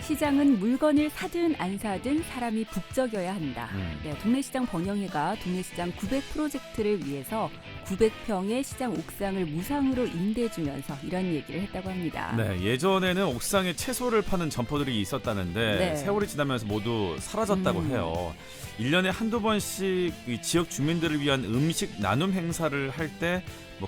시장은 물건을 사든 안 사든 사람이 북적여야 한다. 네, 동네시장 번영회가 동네시장 900 프로젝트를 위해서 900평의 시장 옥상을 무상으로 임대해주면서 이런 얘기를 했다고 합니다. 네, 예전에는 옥상에 채소를 파는 점포들이 있었다는데 네. 세월이 지나면서 모두 사라졌다고 해요. 1년에 한두 번씩 이 지역 주민들을 위한 음식 나눔 행사를 할 때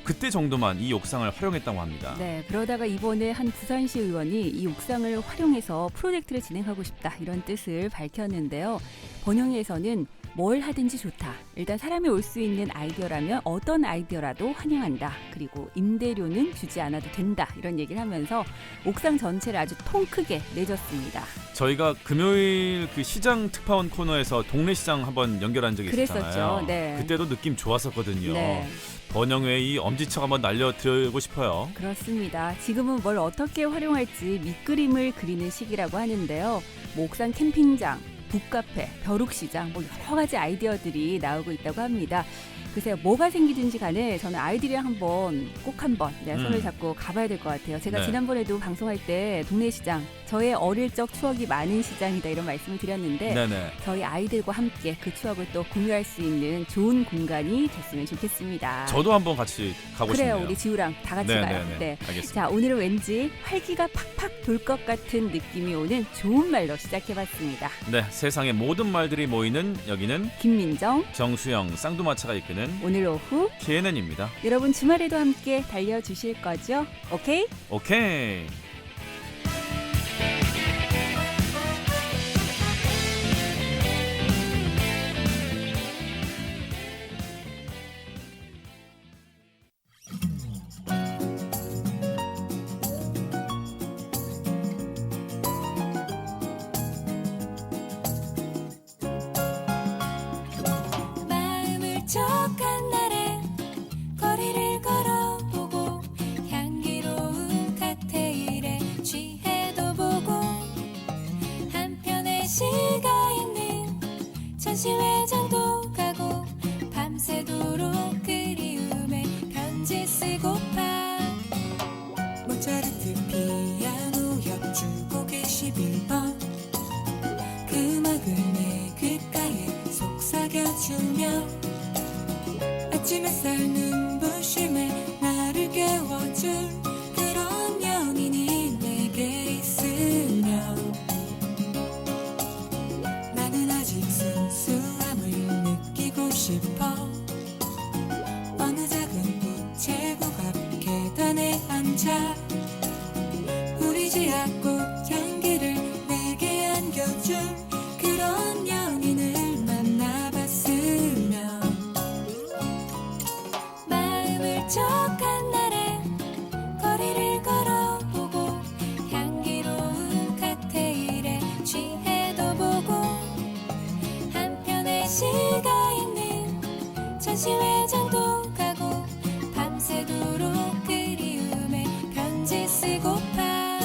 그때 정도만 이 옥상을 활용했다고 합니다. 네, 그러다가 이번에 한 부산시 의원이 이 옥상을 활용해서 프로젝트를 진행하고 싶다 이런 뜻을 밝혔는데요. 번영회에서는 뭘 하든지 좋다. 일단 사람이 올 수 있는 아이디어라면 어떤 아이디어라도 환영한다. 그리고 임대료는 주지 않아도 된다. 이런 얘기를 하면서 옥상 전체를 아주 통 크게 내줬습니다. 저희가 금요일 그 시장 특파원 코너에서 동네 시장 한번 연결한 적이 있었잖아요. 그랬었죠. 네. 그때도 느낌 좋았었거든요. 네. 번영회 이 엄지척 한번 날려드리고 싶어요. 그렇습니다. 지금은 뭘 어떻게 활용할지 밑그림을 그리는 시기라고 하는데요. 옥상 캠핑장, 북카페, 벼룩시장 여러 가지 아이디어들이 나오고 있다고 합니다. 글쎄요, 뭐가 생기든지 간에 저는 아이들이랑 꼭 한번 손을 잡고 가봐야 될 것 같아요. 제가 네. 지난번에도 방송할 때 동네 시장, 저의 어릴 적 추억이 많은 시장이다 이런 말씀을 드렸는데 네네. 저희 아이들과 함께 그 추억을 또 공유할 수 있는 좋은 공간이 됐으면 좋겠습니다. 저도 한번 같이 가고 싶네요. 그래요, 우리 지우랑 다 같이 가요. 네. 알겠습니다. 자, 오늘은 왠지 활기가 팍팍 돌 것 같은 느낌이 오는 좋은 말로 시작해봤습니다. 네, 세상의 모든 말들이 모이는 여기는 김민정, 정수영, 쌍두마차가 이끄는 오늘 오후 KNN입니다. 여러분 주말에도 함께 달려주실 거죠? 오케이? 오케이. 마음을 척한 날에 거리를 걸어보고 향기로운 칵테일에 취해도 보고 한편의 시가 있는 전시회장도 가고 밤새도록 그리움에 편지 쓰고파 모차르트 피아노 협주곡 21번 그 음악을 내 귓가에 속삭여주며 아침 햇살 눈부심에 나를 깨워줄 그런 연인이 내게 있으면 나는 아직 순수함을 느끼고 싶어 어느 작은 우체국 앞 계단에 앉아 우리 지하꽃 향기를 내게 안겨줄 그런 연인을 만나봤으면 마음을 척한 날에 거리를 걸어보고 향기로운 칵테일에 취해도 보고 한편의 시가 있는 전시회장도 가고 밤새도록 그리움에 편지 쓰고파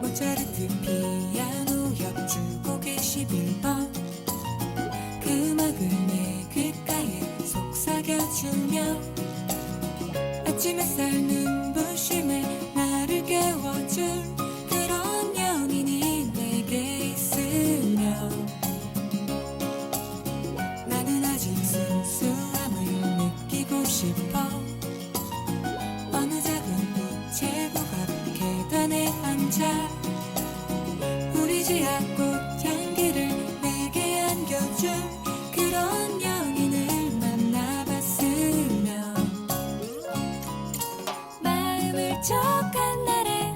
모차르트 피아노 협주곡 21번 그 음악을 내 귓가에 속삭여주며 아침 햇살 눈부심에 나를 깨워줄 그런 연인이 내게 있으면 나는 아직 순수함을 느끼고 싶어 어느 작은 우체국 앞 계단에 앉아 우리 지하꽃 향기를 내게 안겨줄 그런 연인을 만나봤으면 마음을 척한 날에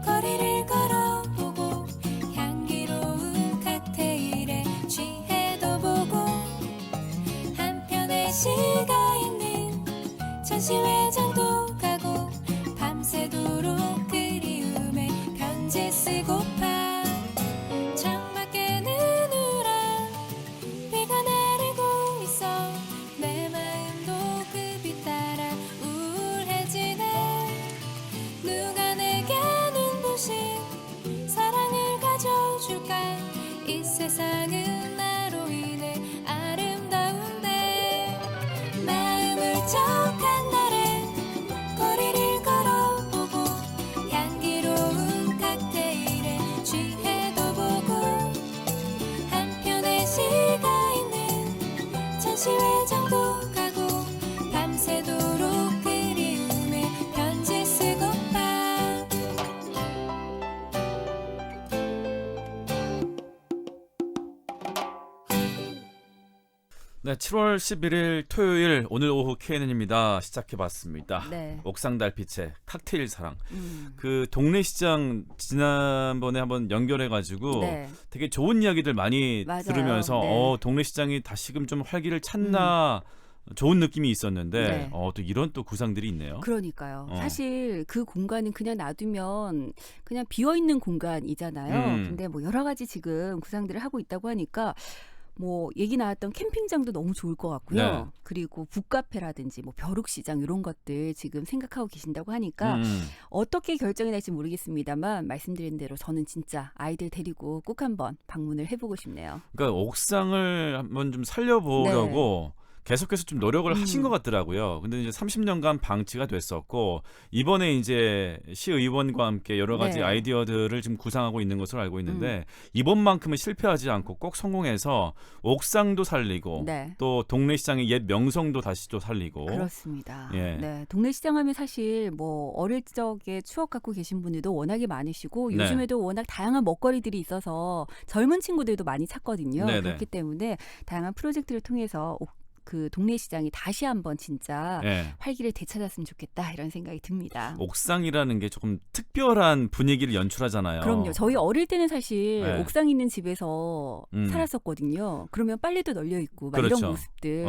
거리를 걸어보고 향기로운 칵테일에 취해도 보고 한편의 시가 있는 전시회장도 가고 밤새도록 그리움에 편지 쓰고파 창밖에 눈우라 비가 내리고 있어 내 마음도 그 빛 따라 우울해지네 누가 내게 눈부신 사랑을 가져줄까 이 세상은 나로 인해 아름다운데 마음을 척한 날에 네, 7월 11일 토요일 오늘 오후 KNN입니다. 시작해봤습니다. 네. 옥상 달빛의 칵테일 사랑. 음. 그 동네 시장 지난번에 한번 연결해가지고 네. 되게 좋은 이야기들 많이 맞아요. 들으면서 네. 동네 시장이 다시금 좀 활기를 찾나 좋은 느낌이 있었는데 네. 또 이런 또 구상들이 있네요. 그러니까요. 어. 사실 그 공간은 그냥 놔두면 그냥 비어 있는 공간이잖아요. 근데 뭐 여러 가지 지금 구상들을 하고 있다고 하니까 뭐 얘기 나왔던 캠핑장도 너무 좋을 것 같고요. 네. 그리고 북카페라든지 뭐 벼룩시장 이런 것들 지금 생각하고 계신다고 하니까 어떻게 결정이 날지 모르겠습니다만 말씀드린 대로 저는 진짜 아이들 데리고 꼭 한번 방문을 해보고 싶네요. 그러니까 옥상을 한번 좀 살려보려고 계속해서 좀 노력을 하신 것 같더라고요. 근데 이제 30년간 방치가 됐었고 이번에 이제 시의원과 함께 여러 가지 네. 아이디어들을 지금 구상하고 있는 것으로 알고 있는데 이번만큼은 실패하지 않고 꼭 성공해서 옥상도 살리고 네. 또 동네 시장의 옛 명성도 다시 또 살리고 그렇습니다. 예. 네, 동네 시장 하면 사실 뭐 어릴 적에 추억 갖고 계신 분들도 워낙에 많으시고 네. 요즘에도 워낙 다양한 먹거리들이 있어서 젊은 친구들도 많이 찾거든요. 네네. 그렇기 때문에 다양한 프로젝트를 통해서 그 동네 시장이 다시 한번 진짜 예. 활기를 되찾았으면 좋겠다 이런 생각이 듭니다. 옥상이라는 게 조금 특별한 분위기를 연출하잖아요. 그럼요. 저희 어릴 때는 사실 네. 옥상 있는 집에서 살았었거든요. 그러면 빨래도 널려 있고 막 그렇죠. 이런 모습들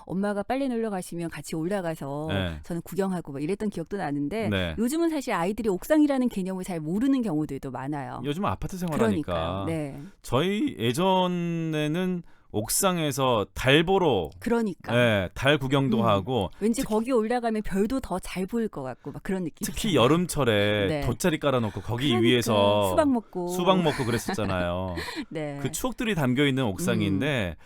엄마가 빨래 널려 가시면 같이 올라가서 네. 저는 구경하고 막 이랬던 기억도 나는데 네. 요즘은 사실 아이들이 옥상이라는 개념을 잘 모르는 경우들도 많아요. 요즘 아파트 생활하니까 그러니까요. 네. 저희 예전에는 옥상에서 달 보러 그러니까 예, 달 구경도 하고 왠지 거기 올라가면 별도 더 잘 보일 것 같고 막 그런 느낌. 특히 여름철에 네. 돗자리 깔아놓고 거기 그러니까, 위에서 수박 먹고 그랬었잖아요. 네. 그 추억들이 담겨 있는 옥상인데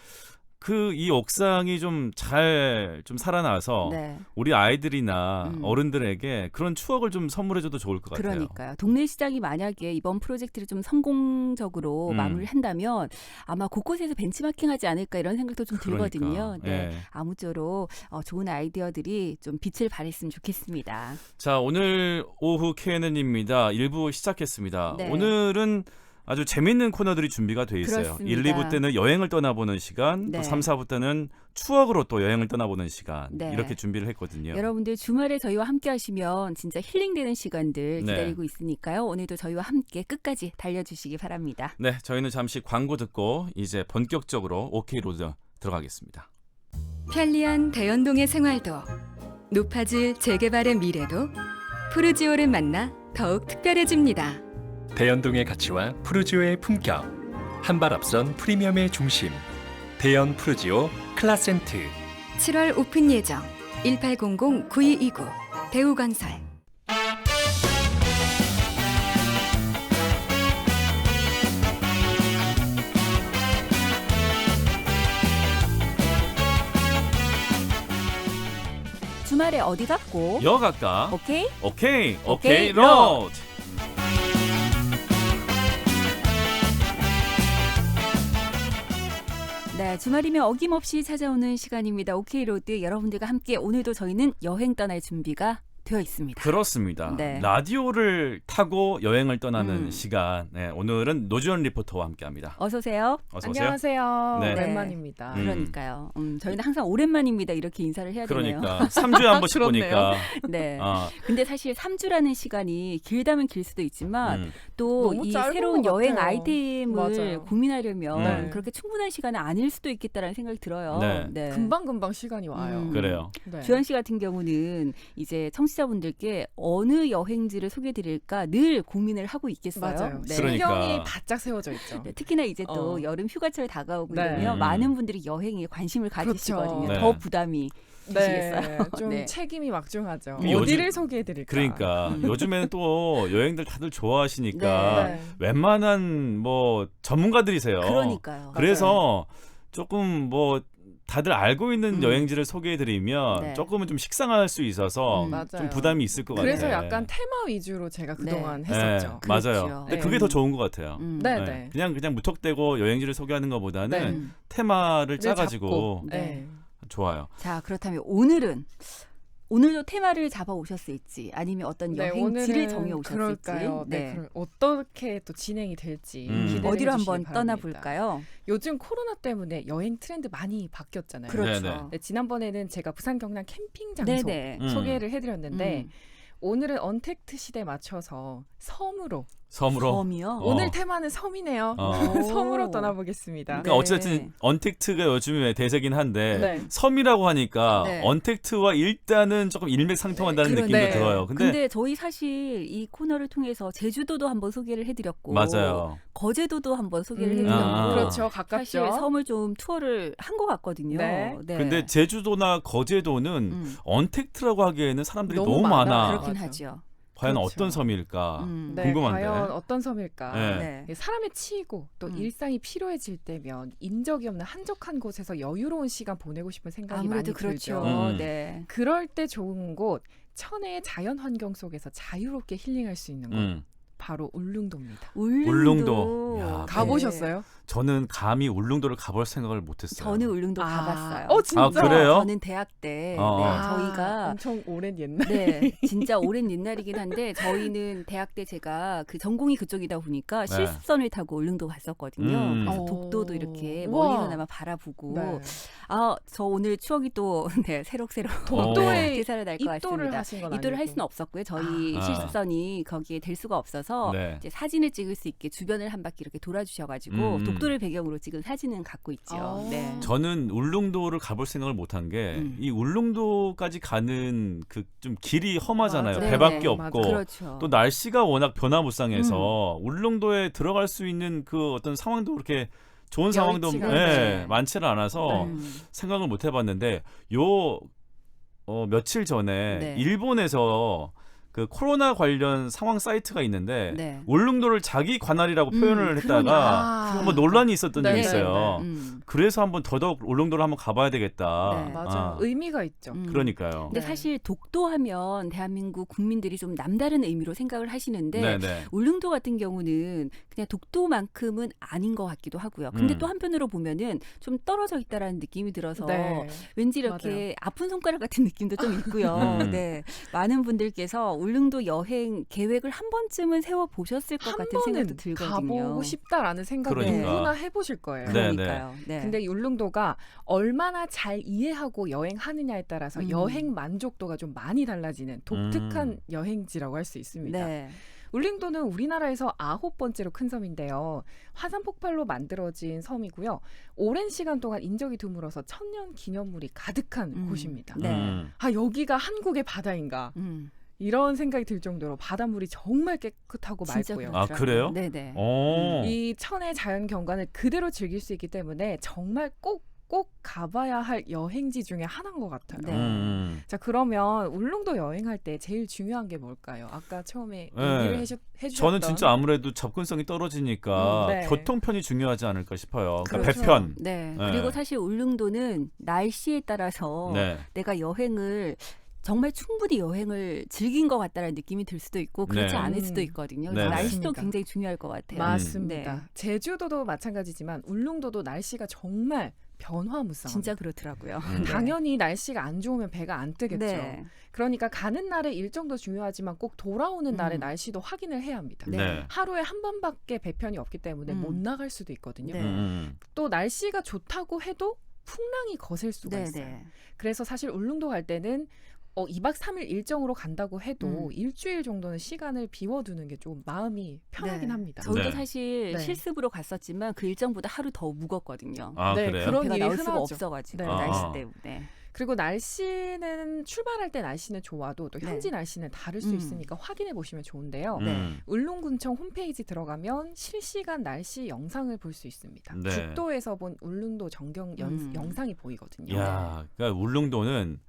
그 이 옥상이 좀 잘 좀 살아나서 네. 우리 아이들이나 어른들에게 그런 추억을 좀 선물해줘도 좋을 것 같아요. 그러니까요. 동네 시장이 만약에 이번 프로젝트를 좀 성공적으로 마무리를 한다면 아마 곳곳에서 벤치마킹하지 않을까 이런 생각도 좀 들거든요. 그러니까, 네. 예. 아무쪼록 좋은 아이디어들이 좀 빛을 발했으면 좋겠습니다. 자, 오늘 오후 KNN입니다. 1부 시작했습니다. 네. 오늘은 아주 재밌는 코너들이 준비가 돼 있어요. 그렇습니다. 1, 2부 때는 여행을 떠나보는 시간, 네. 또 3, 4부 때는 추억으로 또 여행을 떠나보는 시간 네. 이렇게 준비를 했거든요. 여러분들 주말에 저희와 함께 하시면 진짜 힐링되는 시간들 네. 기다리고 있으니까요. 오늘도 저희와 함께 끝까지 달려주시기 바랍니다. 네, 저희는 잠시 광고 듣고 이제 본격적으로 OK 로드 들어가겠습니다. 편리한 대연동의 생활도 높아질 재개발의 미래도 푸르지오를 만나 더욱 특별해집니다. 대연동의 가치와 푸르지오의 품격, 한 발 앞선 프리미엄의 중심, 대연 푸르지오 클라센트. 7월 오픈 예정 1800-9229 대우건설. 주말에 어디 갔고? 여 갈까? 오케이? 오케이 오케이, 로드. 네, 주말이면 어김없이 찾아오는 시간입니다. 오케이 로드 여러분들과 함께 오늘도 저희는 여행 떠날 준비가 되어 있습니다. 그렇습니다. 네. 라디오를 타고 여행을 떠나는 시간. 네, 오늘은 노지원 리포터와 함께합니다. 어서 오세요. 어서 오세요. 안녕하세요. 네. 오랜만입니다. 그러니까요. 저희는 항상 오랜만입니다. 이렇게 인사를 해야 되네요. 그러니까 3주에 한 번씩 그렇네요. 보니까. 네. 아, 근데 사실 3주라는 시간이 길다면 길 수도 있지만 또 너무 이 짧은 새로운 것 여행 같아요. 아이템을 맞아요. 고민하려면 네. 그렇게 충분한 시간은 아닐 수도 있겠다라는 생각이 들어요. 네. 금방금방 시간이 와요. 그래요. 네. 주현 씨 같은 경우는 이제 청취자분들께 어느 여행지를 소개드릴까 늘 고민을 하고 있겠어요. 맞아요. 네. 그러니까. 신경이 바짝 세워져 있죠. 네, 특히나 이제 또 어. 여름 휴가철 다가오고 네. 이러면 많은 분들이 여행에 관심을 가지시거든요. 그렇죠. 네. 더 부담이 네, 되시겠어요. 좀 네. 책임이 막중하죠. 요즘- 어디를 소개해드릴까? 그러니까 요즘에는 또 여행들 다들 좋아하시니까 네. 웬만한 뭐 전문가들이세요. 그러니까요. 그래서 조금 뭐 다들 알고 있는 음. 여행지를 소개해드리면 네. 조금은 좀 식상할 수 있어서 맞아요. 좀 부담이 있을 것 그래서 같아요. 약간 테마 위주로 제가 그동안 네, 했었죠. 그렇죠. 맞아요. 근데 네. 그게 더 좋은 것 같아요. 네, 네. 네. 그냥 무턱대고 여행지를 소개하는 것보다는 네. 테마를 네, 짜가지고 잡고. 네. 네. 좋아요. 자, 그렇다면 오늘은 오늘도 테마를 잡아 오셨을지 아니면 어떤 여행지를 정해 오셨을지. 그럴까요? 네. 그럼 어떻게 또 진행이 될지 기대를 어디로 해주시기 한번 바랍니다. 떠나볼까요? 요즘 코로나 때문에 여행 트렌드 많이 바뀌었잖아요. 그렇죠. 네네. 네, 지난번에는 제가 부산 경남 캠핑 장소 네네. 소개를 해드렸는데 음. 오늘은 언택트 시대에 맞춰서 섬으로 섬으로. 섬이요? 오늘 테마는 섬이네요. 어. 섬으로 떠나보겠습니다. 그러니까 네. 어쨌든 언택트가 요즘에 대세긴 한데 네. 섬이라고 하니까 네. 언택트와 일단은 조금 일맥상통한다는 네. 느낌도 네. 들어요. 근데 저희 사실 이 코너를 통해서 제주도도 한번 소개를 해드렸고 맞아요. 거제도도 한번 소개를 해드렸고 아. 그렇죠. 사실 가깝죠. 섬을 좀 투어를 한 것 같거든요. 네. 근데 제주도나 거제도는 언택트라고 하기에는 사람들이 너무 많아. 그렇긴 맞아. 하죠. 과연 그렇죠. 어떤 섬일까? 네, 궁금한데. 과연 어떤 섬일까? 네. 네. 사람에 치이고 또 일상이 필요해질 때면 인적이 없는 한적한 곳에서 여유로운 시간 보내고 싶은 생각이 아무래도 많이 그렇죠. 들죠. 네. 그럴 때 좋은 곳, 천혜의 자연 환경 속에서 자유롭게 힐링할 수 있는 곳, 바로 울릉도입니다. 울릉도. 야, 가보셨어요? 저는 감히 울릉도를 가볼 생각을 못했어요. 저는 울릉도 가봤어요. 진짜? 아, 그래요? 저는 대학 때 어. 저희가 엄청 오랜 옛날. 네, 진짜 오랜 옛날이긴 한데 저희는 대학 때 제가 그 전공이 그쪽이다 보니까 네. 실습선을 타고 울릉도 갔었거든요. 그래서 어. 독도도 이렇게 우와. 멀리서나마 바라보고 네. 저 오늘 추억이 또 네, 새록새록 독도에 되살아 날 것 입도를 같습니다. 하신 건 입도를 할 아니고. 수는 없었고요. 저희 아. 실습선이 거기에 될 수가 없어서 네. 이제 사진을 찍을 수 있게 주변을 한 바퀴 이렇게 돌아주셔가지고 독도를 배경으로 찍은 사진은 갖고 있죠. 아. 네. 저는 울릉도를 가볼 생각을 못한 게 이 울릉도까지 가는 그 좀 길이 험하잖아요. 맞아요. 배밖에 네네. 없고 그렇죠. 또 날씨가 워낙 변화무쌍해서 울릉도에 들어갈 수 있는 그 어떤 상황도 그렇게 좋은 상황도 여의치가 네. 많지는 않아서 생각을 못 해봤는데 며칠 전에 네. 일본에서 그 코로나 관련 상황 사이트가 있는데 네. 울릉도를 자기 관할이라고 표현을 했다가 그러니까. 한번 논란이 있었던 적이 네, 있어요. 음. 그래서 한번 더더욱 울릉도를 한번 가봐야 되겠다. 네. 맞아요. 아, 의미가 있죠. 그러니까요. 근데 네. 사실 독도하면 대한민국 국민들이 좀 남다른 의미로 생각을 하시는데 네네. 울릉도 같은 경우는 그냥 독도만큼은 아닌 것 같기도 하고요. 근데 또 한편으로 보면은 좀 떨어져 있다라는 느낌이 들어서 네. 왠지 이렇게 아픈 손가락 같은 느낌도 좀 있고요. 네, 많은 분들께서 울릉도 여행 계획을 한 번쯤은 세워 보셨을 것 한 같은 생각도 번은 들거든요. 가보고 싶다라는 생각을 그러니까. 누구나 해보실 거예요. 네. 그러니까요. 네. 근데 이 울릉도가 얼마나 잘 이해하고 여행하느냐에 따라서 여행 만족도가 좀 많이 달라지는 독특한 여행지라고 할 수 있습니다. 네. 울릉도는 우리나라에서 9번째로 큰 섬인데요. 화산 폭발로 만들어진 섬이고요. 오랜 시간 동안 인적이 드물어서 천년 기념물이 가득한 곳입니다. 네. 여기가 한국의 바다인가? 이런 생각이 들 정도로 바닷물이 정말 깨끗하고 진짜 맑고요. 아, 그래요? 네네. 이 천의 자연 경관을 그대로 즐길 수 있기 때문에 정말 꼭 가봐야 할 여행지 중에 하나인 것 같아요. 네. 자, 그러면 울릉도 여행할 때 제일 중요한 게 뭘까요? 아까 처음에 네. 얘기를 해주셨던 저는 진짜 아무래도 접근성이 떨어지니까 네. 교통편이 중요하지 않을까 싶어요. 그러니까 그렇죠. 배편. 네. 네. 그리고 사실 울릉도는 날씨에 따라서 네. 내가 여행을 정말 충분히 여행을 즐긴 것 같다는 느낌이 들 수도 있고 그렇지 네. 않을 수도 있거든요. 네. 그래서 날씨도 맞습니다. 굉장히 중요할 것 같아요. 맞습니다. 네. 제주도도 마찬가지지만 울릉도도 날씨가 정말 변화무쌍합니다. 진짜 그렇더라고요. 당연히 날씨가 안 좋으면 배가 안 뜨겠죠. 네. 그러니까 가는 날의 일정도 중요하지만 꼭 돌아오는 날의 날씨도 확인을 해야 합니다. 네. 하루에 한 번밖에 배편이 없기 때문에 못 나갈 수도 있거든요. 네. 또 날씨가 좋다고 해도 풍랑이 거셀 수가 네, 있어요. 네. 그래서 사실 울릉도 갈 때는 2박 3일 일정으로 간다고 해도 일주일 정도는 시간을 비워두는 게 좀 마음이 편하긴 네. 합니다. 저희도 네. 사실 네. 실습으로 갔었지만 그 일정보다 하루 더 묵었거든요. 아, 네, 그래요? 그런 배가 일이 나올 수가 흔하죠. 없어가지고 네. 날씨 아. 때문에. 그리고 날씨는 출발할 때 날씨는 좋아도 또 현지 날씨는 다를 수 있으니까 확인해 보시면 좋은데요. 울릉군청 홈페이지 들어가면 실시간 날씨 영상을 볼 수 있습니다. 네. 죽도에서 본 울릉도 전경 영상이 보이거든요. 야, 그러니까 울릉도는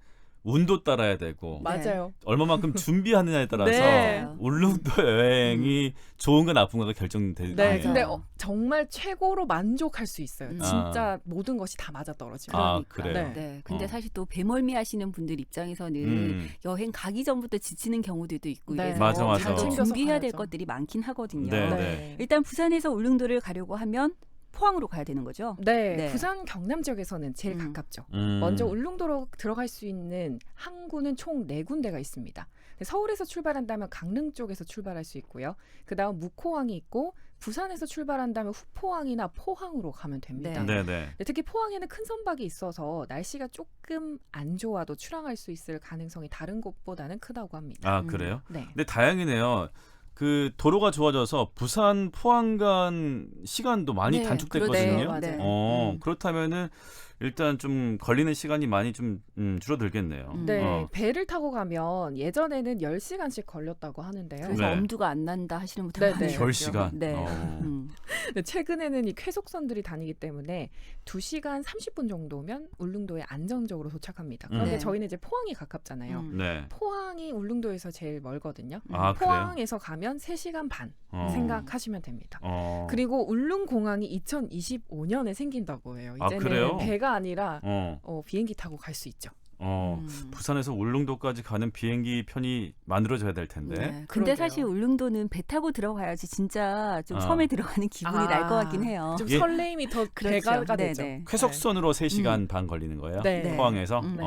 운도 따라야 되고 맞아요. 얼마만큼 준비하느냐에 따라서 네. 울릉도 여행이 좋은가 나쁜가가 결정되는 네, 거예요. 근데 정말 최고로 만족할 수 있어요. 진짜 모든 것이 다 맞아 떨어지면. 아, 그래요? 네. 네. 근데 어. 사실 또 배멀미 하시는 분들 입장에서는 여행 가기 전부터 지치는 경우들도 있고 네. 이래서 맞아, 맞아. 잘 챙겨서 준비해야 될 가야죠. 것들이 많긴 하거든요. 네, 네. 일단 부산에서 울릉도를 가려고 하면 포항으로 가야 되는 거죠? 네, 네. 부산 경남 지역에서는 제일 음. 가깝죠. 음. 먼저 울릉도로 들어갈 수 있는 항구는 총 4군데가 있습니다. 서울에서 출발한다면 강릉 쪽에서 출발할 수 있고요. 그다음 묵호항이 있고 부산에서 출발한다면 후포항이나 포항으로 가면 됩니다. 네. 네네. 특히 포항에는 큰 선박이 있어서 날씨가 조금 안 좋아도 출항할 수 있을 가능성이 다른 곳보다는 크다고 합니다. 아 그래요? 네. 근데 다행이네요. 그 도로가 좋아져서 부산 포항 간 시간도 많이 네, 단축됐거든요. 그렇죠. 네. 그렇다면은 일단 좀 걸리는 시간이 많이 좀 줄어들겠네요. 네, 어. 배를 타고 가면 예전에는 10시간씩 걸렸다고 하는데요. 그래서 네. 엄두가 안 난다 하시는 분들 네, 많아요. 네. 10시간. 네. 어. 네, 최근에는 이 쾌속선들이 다니기 때문에 2시간 30분 정도면 울릉도에 안정적으로 도착합니다. 그런데 네. 저희는 이제 포항이 가깝잖아요. 네. 포항이 울릉도에서 제일 멀거든요. 아 그래요? 포항에서 가면 3시간 반 생각하시면 됩니다. 그리고 울릉공항이 2025년에 생긴다고 해요. 아, 이제는 그래요? 배가 아니라 어. 비행기 타고 갈 수 있죠. 부산에서 울릉도까지 가는 비행기 편이 만들어져야 될 텐데. 네. 근데 그러게요. 사실 울릉도는 배 타고 들어가야지 진짜 좀 아. 섬에 들어가는 기분이 날 것 같긴 해요. 좀 예. 설레임이 더 그렇죠. 배가가 네, 되죠. 네. 쾌속선으로 3시간 반 걸리는 거예요? 네. 네. 포항에서? 네.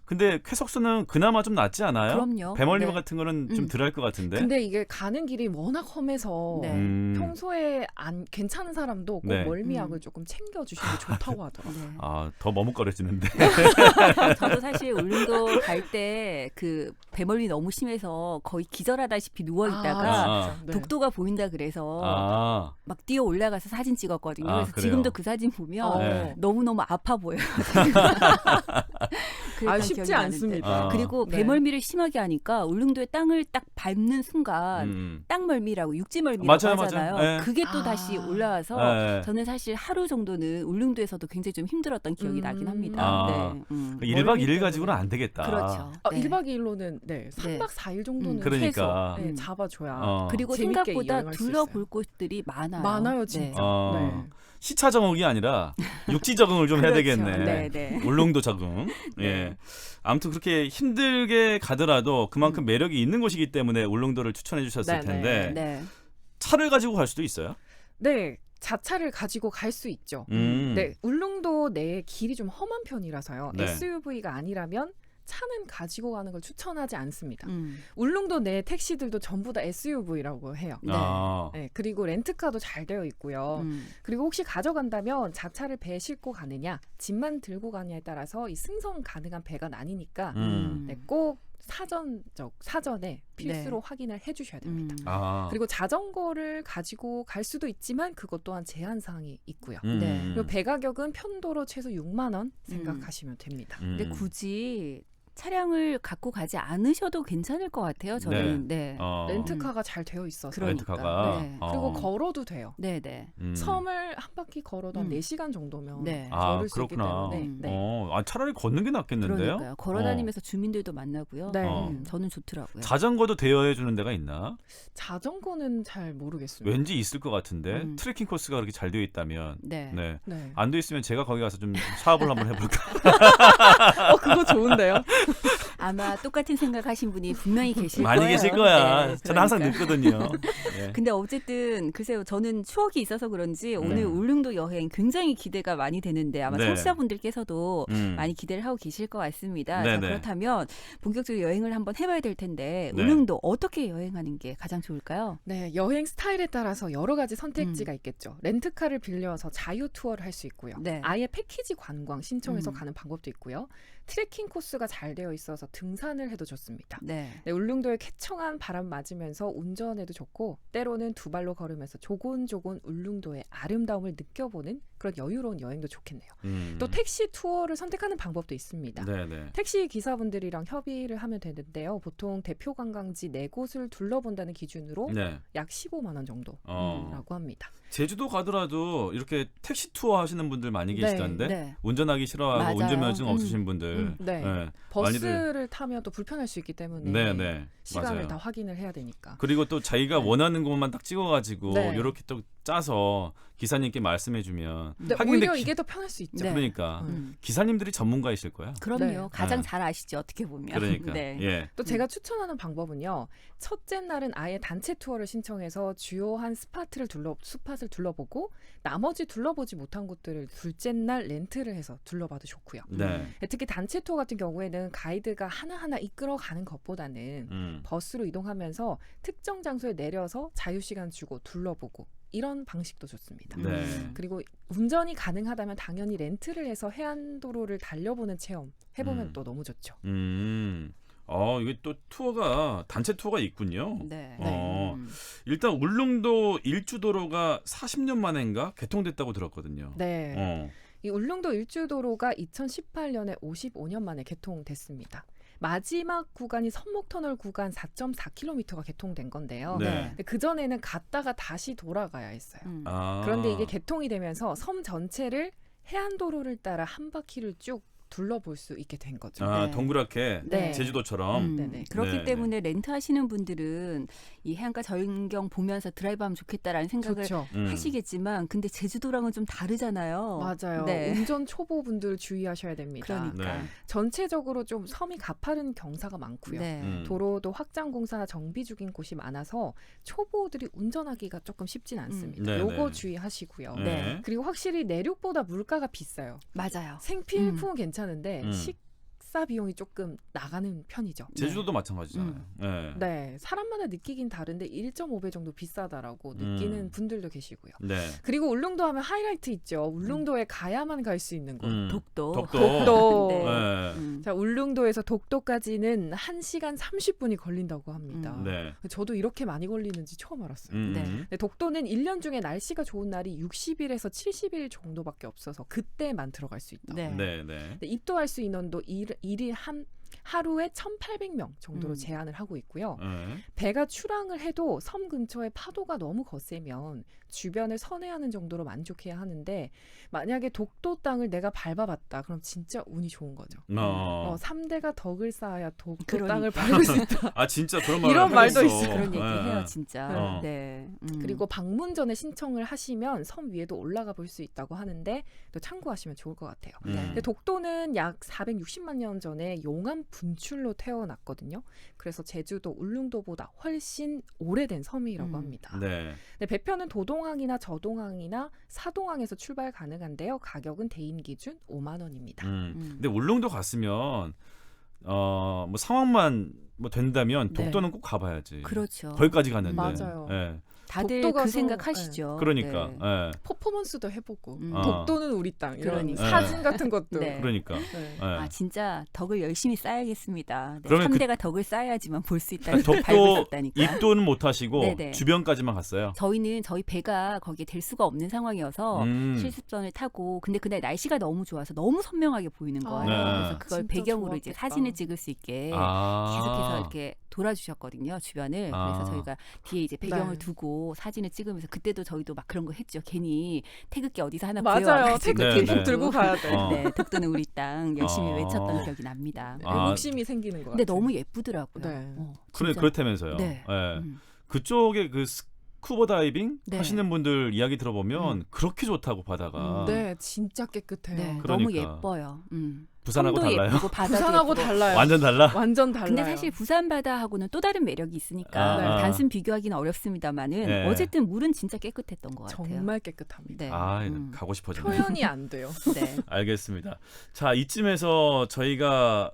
근데 쾌속선은 그나마 좀 낫지 않아요? 그럼요. 배멀미 네. 같은 거는 좀 덜 할 것 같은데. 근데 이게 가는 길이 워낙 험해서 네. 평소에 안 괜찮은 사람도 꼭 네. 멀미약을 조금 챙겨주시는 게 좋다고 하더라고요. 네. 아, 더 머뭇거려지는데. 저도 사실 울릉도 갈 때 그 배멀미 너무 심해서 거의 기절하다시피 누워 있다가 아. 네. 독도가 보인다 그래서 아, 막 뛰어 올라가서 사진 찍었거든요. 아, 그래서 그래요? 지금도 그 사진 보면 네. 너무너무 아파 보여요. 그랬던 쉽지 기억이 나는데. 아. 않습니다. 그리고 네. 배멀미를 심하게 하니까 울릉도의 땅을 딱 밟는 순간 땅멀미라고 육지멀미라고 맞아요, 하잖아요. 맞아요. 네. 그게 또 아. 다시 올라와서 네. 저는 사실 하루 정도는 울릉도에서도 굉장히 좀 힘들었던 기억이 나긴 합니다. 아. 네. 1박 멀미 2일 가지고는 안 되겠다. 그렇죠. 네. 1박 2일로는 3박 4일 정도는 그러니까. 최소 잡아줘야 어. 그리고 재밌게 생각보다 여행할 수 둘러볼 있어요. 곳들이 많아요. 많아요, 진짜. 어. 네. 시차 적응이 아니라 육지 적응을 좀 해야 그렇죠. 되겠네. 네, 네. 울릉도 적응. 예. 아무튼 그렇게 힘들게 가더라도 그만큼 매력이 있는 곳이기 때문에 울릉도를 추천해 주셨을 네, 텐데 네. 차를 가지고 갈 수도 있어요? 네, 자차를 가지고 갈 수 있죠. 네, 울릉도 내에 길이 좀 험한 편이라서요. 네. SUV가 아니라면 차는 가지고 가는 걸 추천하지 않습니다. 음. 울릉도 내 택시들도 전부 다 SUV라고 해요. 네. 아. 네, 그리고 렌트카도 잘 되어 있고요. 그리고 혹시 가져간다면 자차를 배에 싣고 가느냐, 짐만 들고 가느냐에 따라서 이 승선 가능한 배가 나뉘니까 네, 꼭 사전에 필수로 확인을 해주셔야 됩니다. 아. 그리고 자전거를 가지고 갈 수도 있지만 그것 또한 제한 사항이 있고요. 네. 그리고 배 가격은 편도로 최소 6만 원 생각하시면 됩니다. 근데 굳이 차량을 갖고 가지 않으셔도 괜찮을 것 같아요. 저는. 네. 렌트카가 잘 되어 있어서. 그러니까. 렌트카가. 네. 그리고 걸어도 돼요. 네, 네. 섬을 한 바퀴 걸어도 한 4시간 정도면 네. 걸을 수 그렇구나. 있기 때문에 네. 차라리 걷는 게 낫겠는데요? 그러니까요. 걸어다니면서 주민들도 만나고요. 네. 저는 좋더라고요. 자전거도 대여해 주는 데가 있나? 자전거는 잘 모르겠습니다. 왠지 있을 것 같은데 트레킹 코스가 그렇게 잘 되어 있다면 네. 네. 네. 안 돼 있으면 제가 거기 가서 좀 사업을 한번 해볼까? 그거 좋은데요? 아마 똑같은 생각하신 분이 분명히 계실 많이 거예요. 계실 거야. 네, 저는 항상 그러니까. 늦거든요. 네. 근데 어쨌든 글쎄요. 저는 추억이 있어서 그런지 오늘 울릉도 여행 굉장히 기대가 많이 되는데 아마 네. 청취자분들께서도 많이 기대를 하고 계실 것 같습니다. 자, 네네. 그렇다면 본격적으로 여행을 한번 해봐야 될 텐데 네. 울릉도 어떻게 여행하는 게 가장 좋을까요? 네, 여행 스타일에 따라서 여러 가지 선택지가 있겠죠. 렌트카를 빌려서 자유 투어를 할 수 있고요. 네. 아예 패키지 관광 신청해서 가는 방법도 있고요. 트레킹 코스가 잘 되어 있어서 등산을 해도 좋습니다. 네. 네, 울릉도의 쾌청한 바람 맞으면서 운전해도 좋고 때로는 두 발로 걸으면서 조곤조곤 울릉도의 아름다움을 느껴보는 그런 여유로운 여행도 좋겠네요. 또 택시 투어를 선택하는 방법도 있습니다. 네네. 택시 기사분들이랑 협의를 하면 되는데요. 보통 대표 관광지 4곳을 둘러본다는 기준으로 네. 약 15만 원 정도라고 합니다. 제주도 가더라도 이렇게 택시 투어 하시는 분들 많이 계시던데 네. 운전하기 싫어하고 맞아요. 운전면허증 없으신 분들 네. 네. 버스를 타면 또 불편할 수 있기 때문에 네네 시간을 맞아요. 다 확인을 해야 되니까. 그리고 또 자기가 네. 원하는 곳만 딱 찍어가지고 네. 이렇게 또 짜서 기사님께 말씀해주면 근데 하긴 오히려 근데 이게 더 편할 수 있죠. 네. 그러니까 음. 기사님들이 전문가이실 거야. 그럼요. 네. 가장 네. 잘 아시죠. 어떻게 보면. 그러니까 네. 예. 또 제가 추천하는 방법은요. 첫째 날은 아예 단체 투어를 신청해서 주요한 스팟을 둘러보고 나머지 둘러보지 못한 곳들을 둘째 날 렌트를 해서 둘러봐도 좋고요. 네. 특히 단체 투어 같은 경우에는 가이드가 하나하나 이끌어가는 것보다는 버스로 이동하면서 특정 장소에 내려서 자유시간 주고 둘러보고 이런 방식도 좋습니다. 네. 그리고 운전이 가능하다면 당연히 렌트를 해서 해안도로를 달려보는 체험 해보면 또 너무 좋죠. 이게 또 투어가 단체 투어가 있군요. 네. 일단 울릉도 일주도로가 40년 만인가 개통됐다고 들었거든요. 네. 이 울릉도 일주도로가 2018년에 55년 만에 개통됐습니다. 마지막 구간이 선목터널 구간 4.4km가 개통된 건데요. 네. 그 전에는 갔다가 다시 돌아가야 했어요. 그런데 이게 개통이 되면서 섬 전체를 해안도로를 따라 한 바퀴를 쭉 둘러볼 수 있게 된 거죠. 아, 네. 동그랗게 네. 제주도처럼. 네네. 그렇기 네, 때문에 렌트하시는 분들은 이 해안가 전경 보면서 드라이브하면 좋겠다라는 생각을 좋죠. 하시겠지만 근데 제주도랑은 좀 다르잖아요. 맞아요. 네. 운전 초보분들 주의하셔야 됩니다. 그러니까. 네. 전체적으로 좀 섬이 가파른 경사가 많고요. 네. 도로도 확장 공사나 정비 중인 곳이 많아서 초보들이 운전하기가 조금 쉽진 않습니다. 네, 요거 네. 주의하시고요. 네. 그리고 확실히 내륙보다 물가가 비싸요. 맞아요. 생필품은 괜찮은데 음. 식사 비용이 조금 나가는 편이죠. 제주도도 마찬가지잖아요. 네. 네, 사람마다 느끼긴 다른데 1.5배 정도 비싸다라고 느끼는 분들도 계시고요. 네. 그리고 울릉도 하면 하이라이트 있죠. 울릉도에 가야만 갈 수 있는 곳. 독도. 독도. 네. 네. 자, 울릉도에서 독도까지는 1시간 30분이 걸린다고 합니다. 네. 저도 이렇게 많이 걸리는지 처음 알았어요. 네. 네, 독도는 1년 중에 날씨가 좋은 날이 60일에서 70일 정도밖에 없어서 그때만 들어갈 수 있다. 네. 네. 네. 네, 입도할 수 인원도 일일 하루에 1,800명 정도로 제한을 하고 있고요. 네. 배가 출항을 해도 섬 근처에 파도가 너무 거세면 주변을 선회하는 정도로 만족해야 하는데 만약에 독도 땅을 내가 밟아봤다. 그럼 진짜 운이 좋은 거죠. 3대가 덕을 쌓아야 독도 그러니까. 땅을 밟을 수 있다. 아 진짜 그런 말 이런 말도 있어요. 그런 얘기 네. 해요, 진짜. 네. 네. 그리고 방문 전에 신청을 하시면 섬 위에도 올라가 볼 수 있다고 하는데 또 참고하시면 좋을 것 같아요. 근데 독도는 약 460만 년 전에 용암 분출로 태어났거든요. 그래서 제주도, 울릉도보다 훨씬 오래된 섬이라고 합니다. 네. 네, 배편은 도동항이나 저동항이나 사동항에서 출발 가능한데요. 가격은 대인 기준 5만 원입니다. 근데 울릉도 갔으면 뭐 상황만 뭐 된다면 네. 독도는 꼭 가봐야지. 그렇죠. 거기까지 갔는데. 맞아요. 네. 다들 독도 그 가서- 생각하시죠. 그러니까. 네. 네. 퍼포먼스도 해보고 음. 독도는 우리 땅 이런 그러니까. 사진 같은 것도 네. 그러니까. 네. 네. 아 진짜 덕을 열심히 쌓아야겠습니다. 네, 그러면 3대가 덕을 쌓아야지만 볼 수 있다. 밟을 수 독도 있다니까. 입도는 못 하시고 네네. 주변까지만 갔어요. 저희는 저희 배가 거기에 될 수가 없는 상황이어서 실습선을 타고 근데 그날 날씨가 너무 좋아서 너무 선명하게 보이는 거예요. 네. 그래서 그걸 진짜 배경으로 이제 좋았겠다. 사진을 찍을 수 있게 아. 계속해서 이렇게 돌아주셨거든요 주변을. 아. 그래서 저희가 뒤에 이제 배경을 네. 두고 사진을 찍으면서 그때도 저희도 막 그런 거 했죠. 괜히 태극기 어디서 하나 맞아요. 구해와가지고 네, 태극기 네. 꼭 들고 가야 돼. 어. 네, 독도는 우리 땅 열심히 아. 외쳤던 기억이 납니다. 아. 욕심이 생기는 거 같아요. 근데 너무 예쁘더라고요. 네. 진짜. 그렇다면서요. 네. 네. 음. 그쪽에 그 스쿠버 다이빙 네. 하시는 분들 이야기 들어보면 그렇게 좋다고 바다가. 네, 진짜 깨끗해요. 네, 그러니까. 너무 예뻐요. 부산하고 섬도 달라요? 예쁘고 바다도 부산하고 예쁘고. 달라요. 완전 달라? 완전 달라요. 근데 사실 부산 바다하고는 또 다른 매력이 있으니까 아. 단순 비교하기는 어렵습니다만은 네. 어쨌든 물은 진짜 깨끗했던 것 같아요. 정말 깨끗합니다. 네. 아, 가고 싶어지네. 표현이 안 돼요. 네. 알겠습니다. 자, 이쯤에서 저희가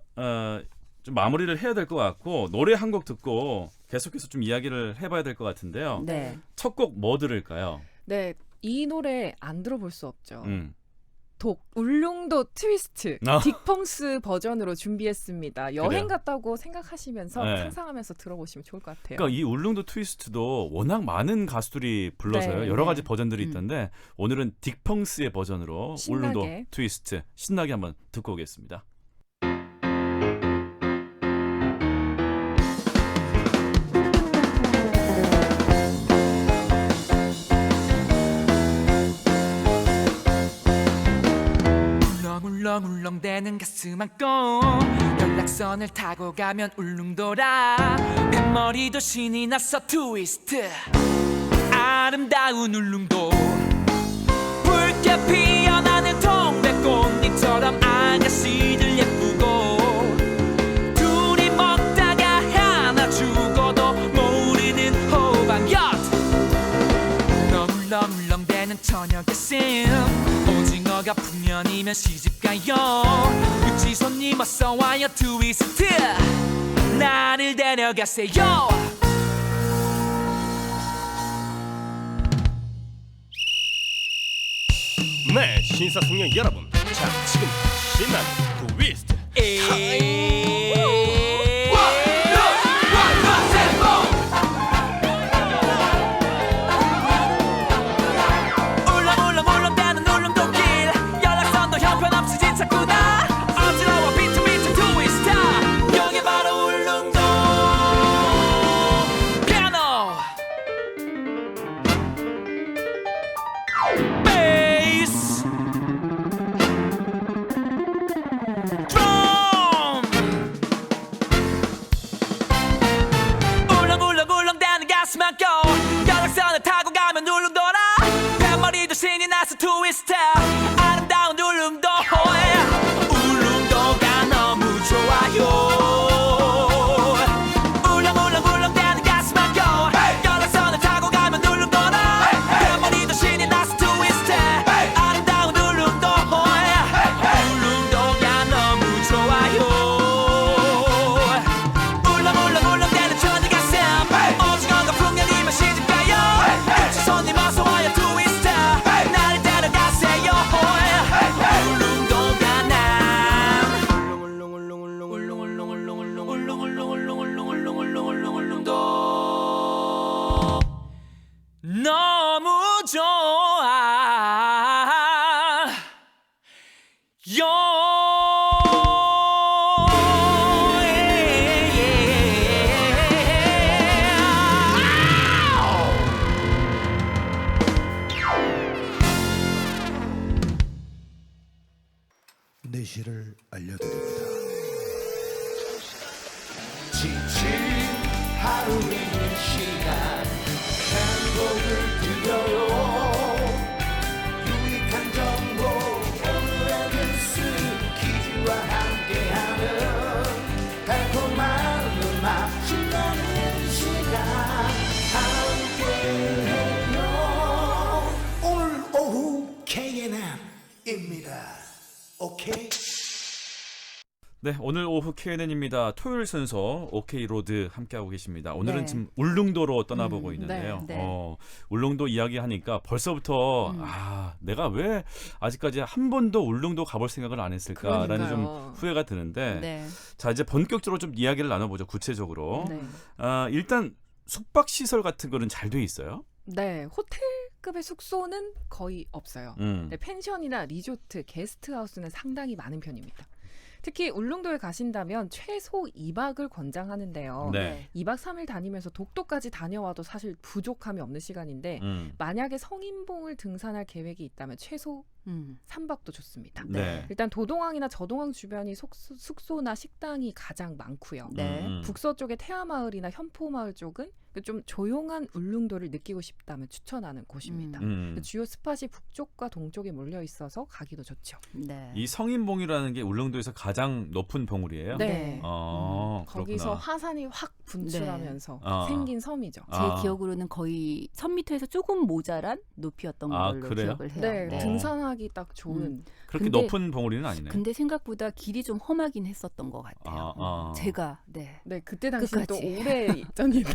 좀 마무리를 해야 될 것 같고 노래 한 곡 듣고 계속해서 좀 이야기를 해봐야 될 것 같은데요. 네. 첫 곡 뭐 들을까요? 네, 이 노래 안 들어볼 수 없죠. 울릉도 트위스트 아. 딕펑스 버전으로 준비했습니다. 여행 그래요. 갔다고 생각하시면서 네. 상상하면서 들어보시면 좋을 것 같아요. 그러니까 이 울릉도 트위스트도 워낙 많은 가수들이 불러서요. 네, 여러 네. 가지 버전들이 있던데 오늘은 딕펑스의 버전으로 신나게. 울릉도 트위스트 신나게 한번 듣고 오겠습니다. 울렁울렁대는 가슴 안고 연락선을 타고 가면 울릉도라 뱃머리도 신이 났어 트위스트 아름다운 울릉도 붉게 피어나는 동백꽃잎처럼 아가씨들 예쁘고 둘이 먹다가 하나 죽어도 모르는 호박엿 울렁울렁대는 저녁의 쌤 오징어가 풍년이면 시집가요 육지 손님 어서와요 트위스트 나를 데려가세요 네, 신사숙녀 여러분, 자 지금 신나는 트위스트 울렁울렁울렁대는 울릉도길 연락선도 형편없이 진짜구나 어지러워 비트비트 트위스트 여기 바로 울릉도 피아노 베이스 드럼 울렁울렁울렁대는 가슴 안고 연락선을 타고 가면 울릉도라 뱃머리도 신이 나서 트위스트 아름다운 울릉도 울릉도가 너무 좋아요 울렁울렁울렁대는 가슴 안고 연락선을 타고 가면 울릉도라 뱃머리도 신이 나서 트위스트 아름다운 울릉도 울릉도가 너무 좋아요 울렁울렁울렁대는 천지 가슴 오징어가 풍년이면 시집가요 육지 손님 어서와요 트위스트 나를 데려가세요 울릉도가 난 울릉도 너무 좋아 내실을 알려드립니다. 오늘 오후 KNN입니다. 오케이. 네, 오늘 오후 KNN입니다. 토요일 순서 OK 로드 함께하고 계십니다. 오늘은 네. 지금 울릉도로 떠나보고 있는데요. 네, 네. 울릉도 이야기하니까 벌써부터 내가 왜 아직까지 한 번도 울릉도 가볼 생각을 안 했을까라는 그러니까요. 좀 후회가 드는데 네. 자 이제 본격적으로 좀 이야기를 나눠보죠. 구체적으로. 네. 일단 숙박 시설 같은 거는 잘 돼 있어요. 네, 호텔급의 숙소는 거의 없어요. 네, 펜션이나 리조트, 게스트하우스는 상당히 많은 편입니다. 특히 울릉도에 가신다면 최소 2박을 권장하는데요. 네. 2박 3일 다니면서 독도까지 다녀와도 사실 부족함이 없는 시간인데 만약에 성인봉을 등산할 계획이 있다면 최소 3박도 좋습니다. 네. 일단 도동항이나 저동항 주변이 숙소나 식당이 가장 많고요. 네. 북서쪽의 태화마을이나 현포마을 쪽은 좀 조용한 울릉도를 느끼고 싶다면 추천하는 곳입니다. 주요 스팟이 북쪽과 동쪽에 몰려 있어서 가기도 좋죠. 네. 이 성인봉이라는 게 울릉도에서 가장 높은 봉우리예요. 네. 그렇구나. 거기서 화산이 확 분출하면서 네. 생긴 섬이죠. 제 기억으로는 거의 1000m에서 조금 모자란 높이였던 걸로 그래요? 기억을 해요. 네, 등산하기 딱 좋은. 그렇게 근데- 높은 봉우리는 아니네. 근데 생각보다 길이 좀 험하긴 했었던 것 같아요. 제가 네, 그때 당시는 또 끝까지. 오래 전이다.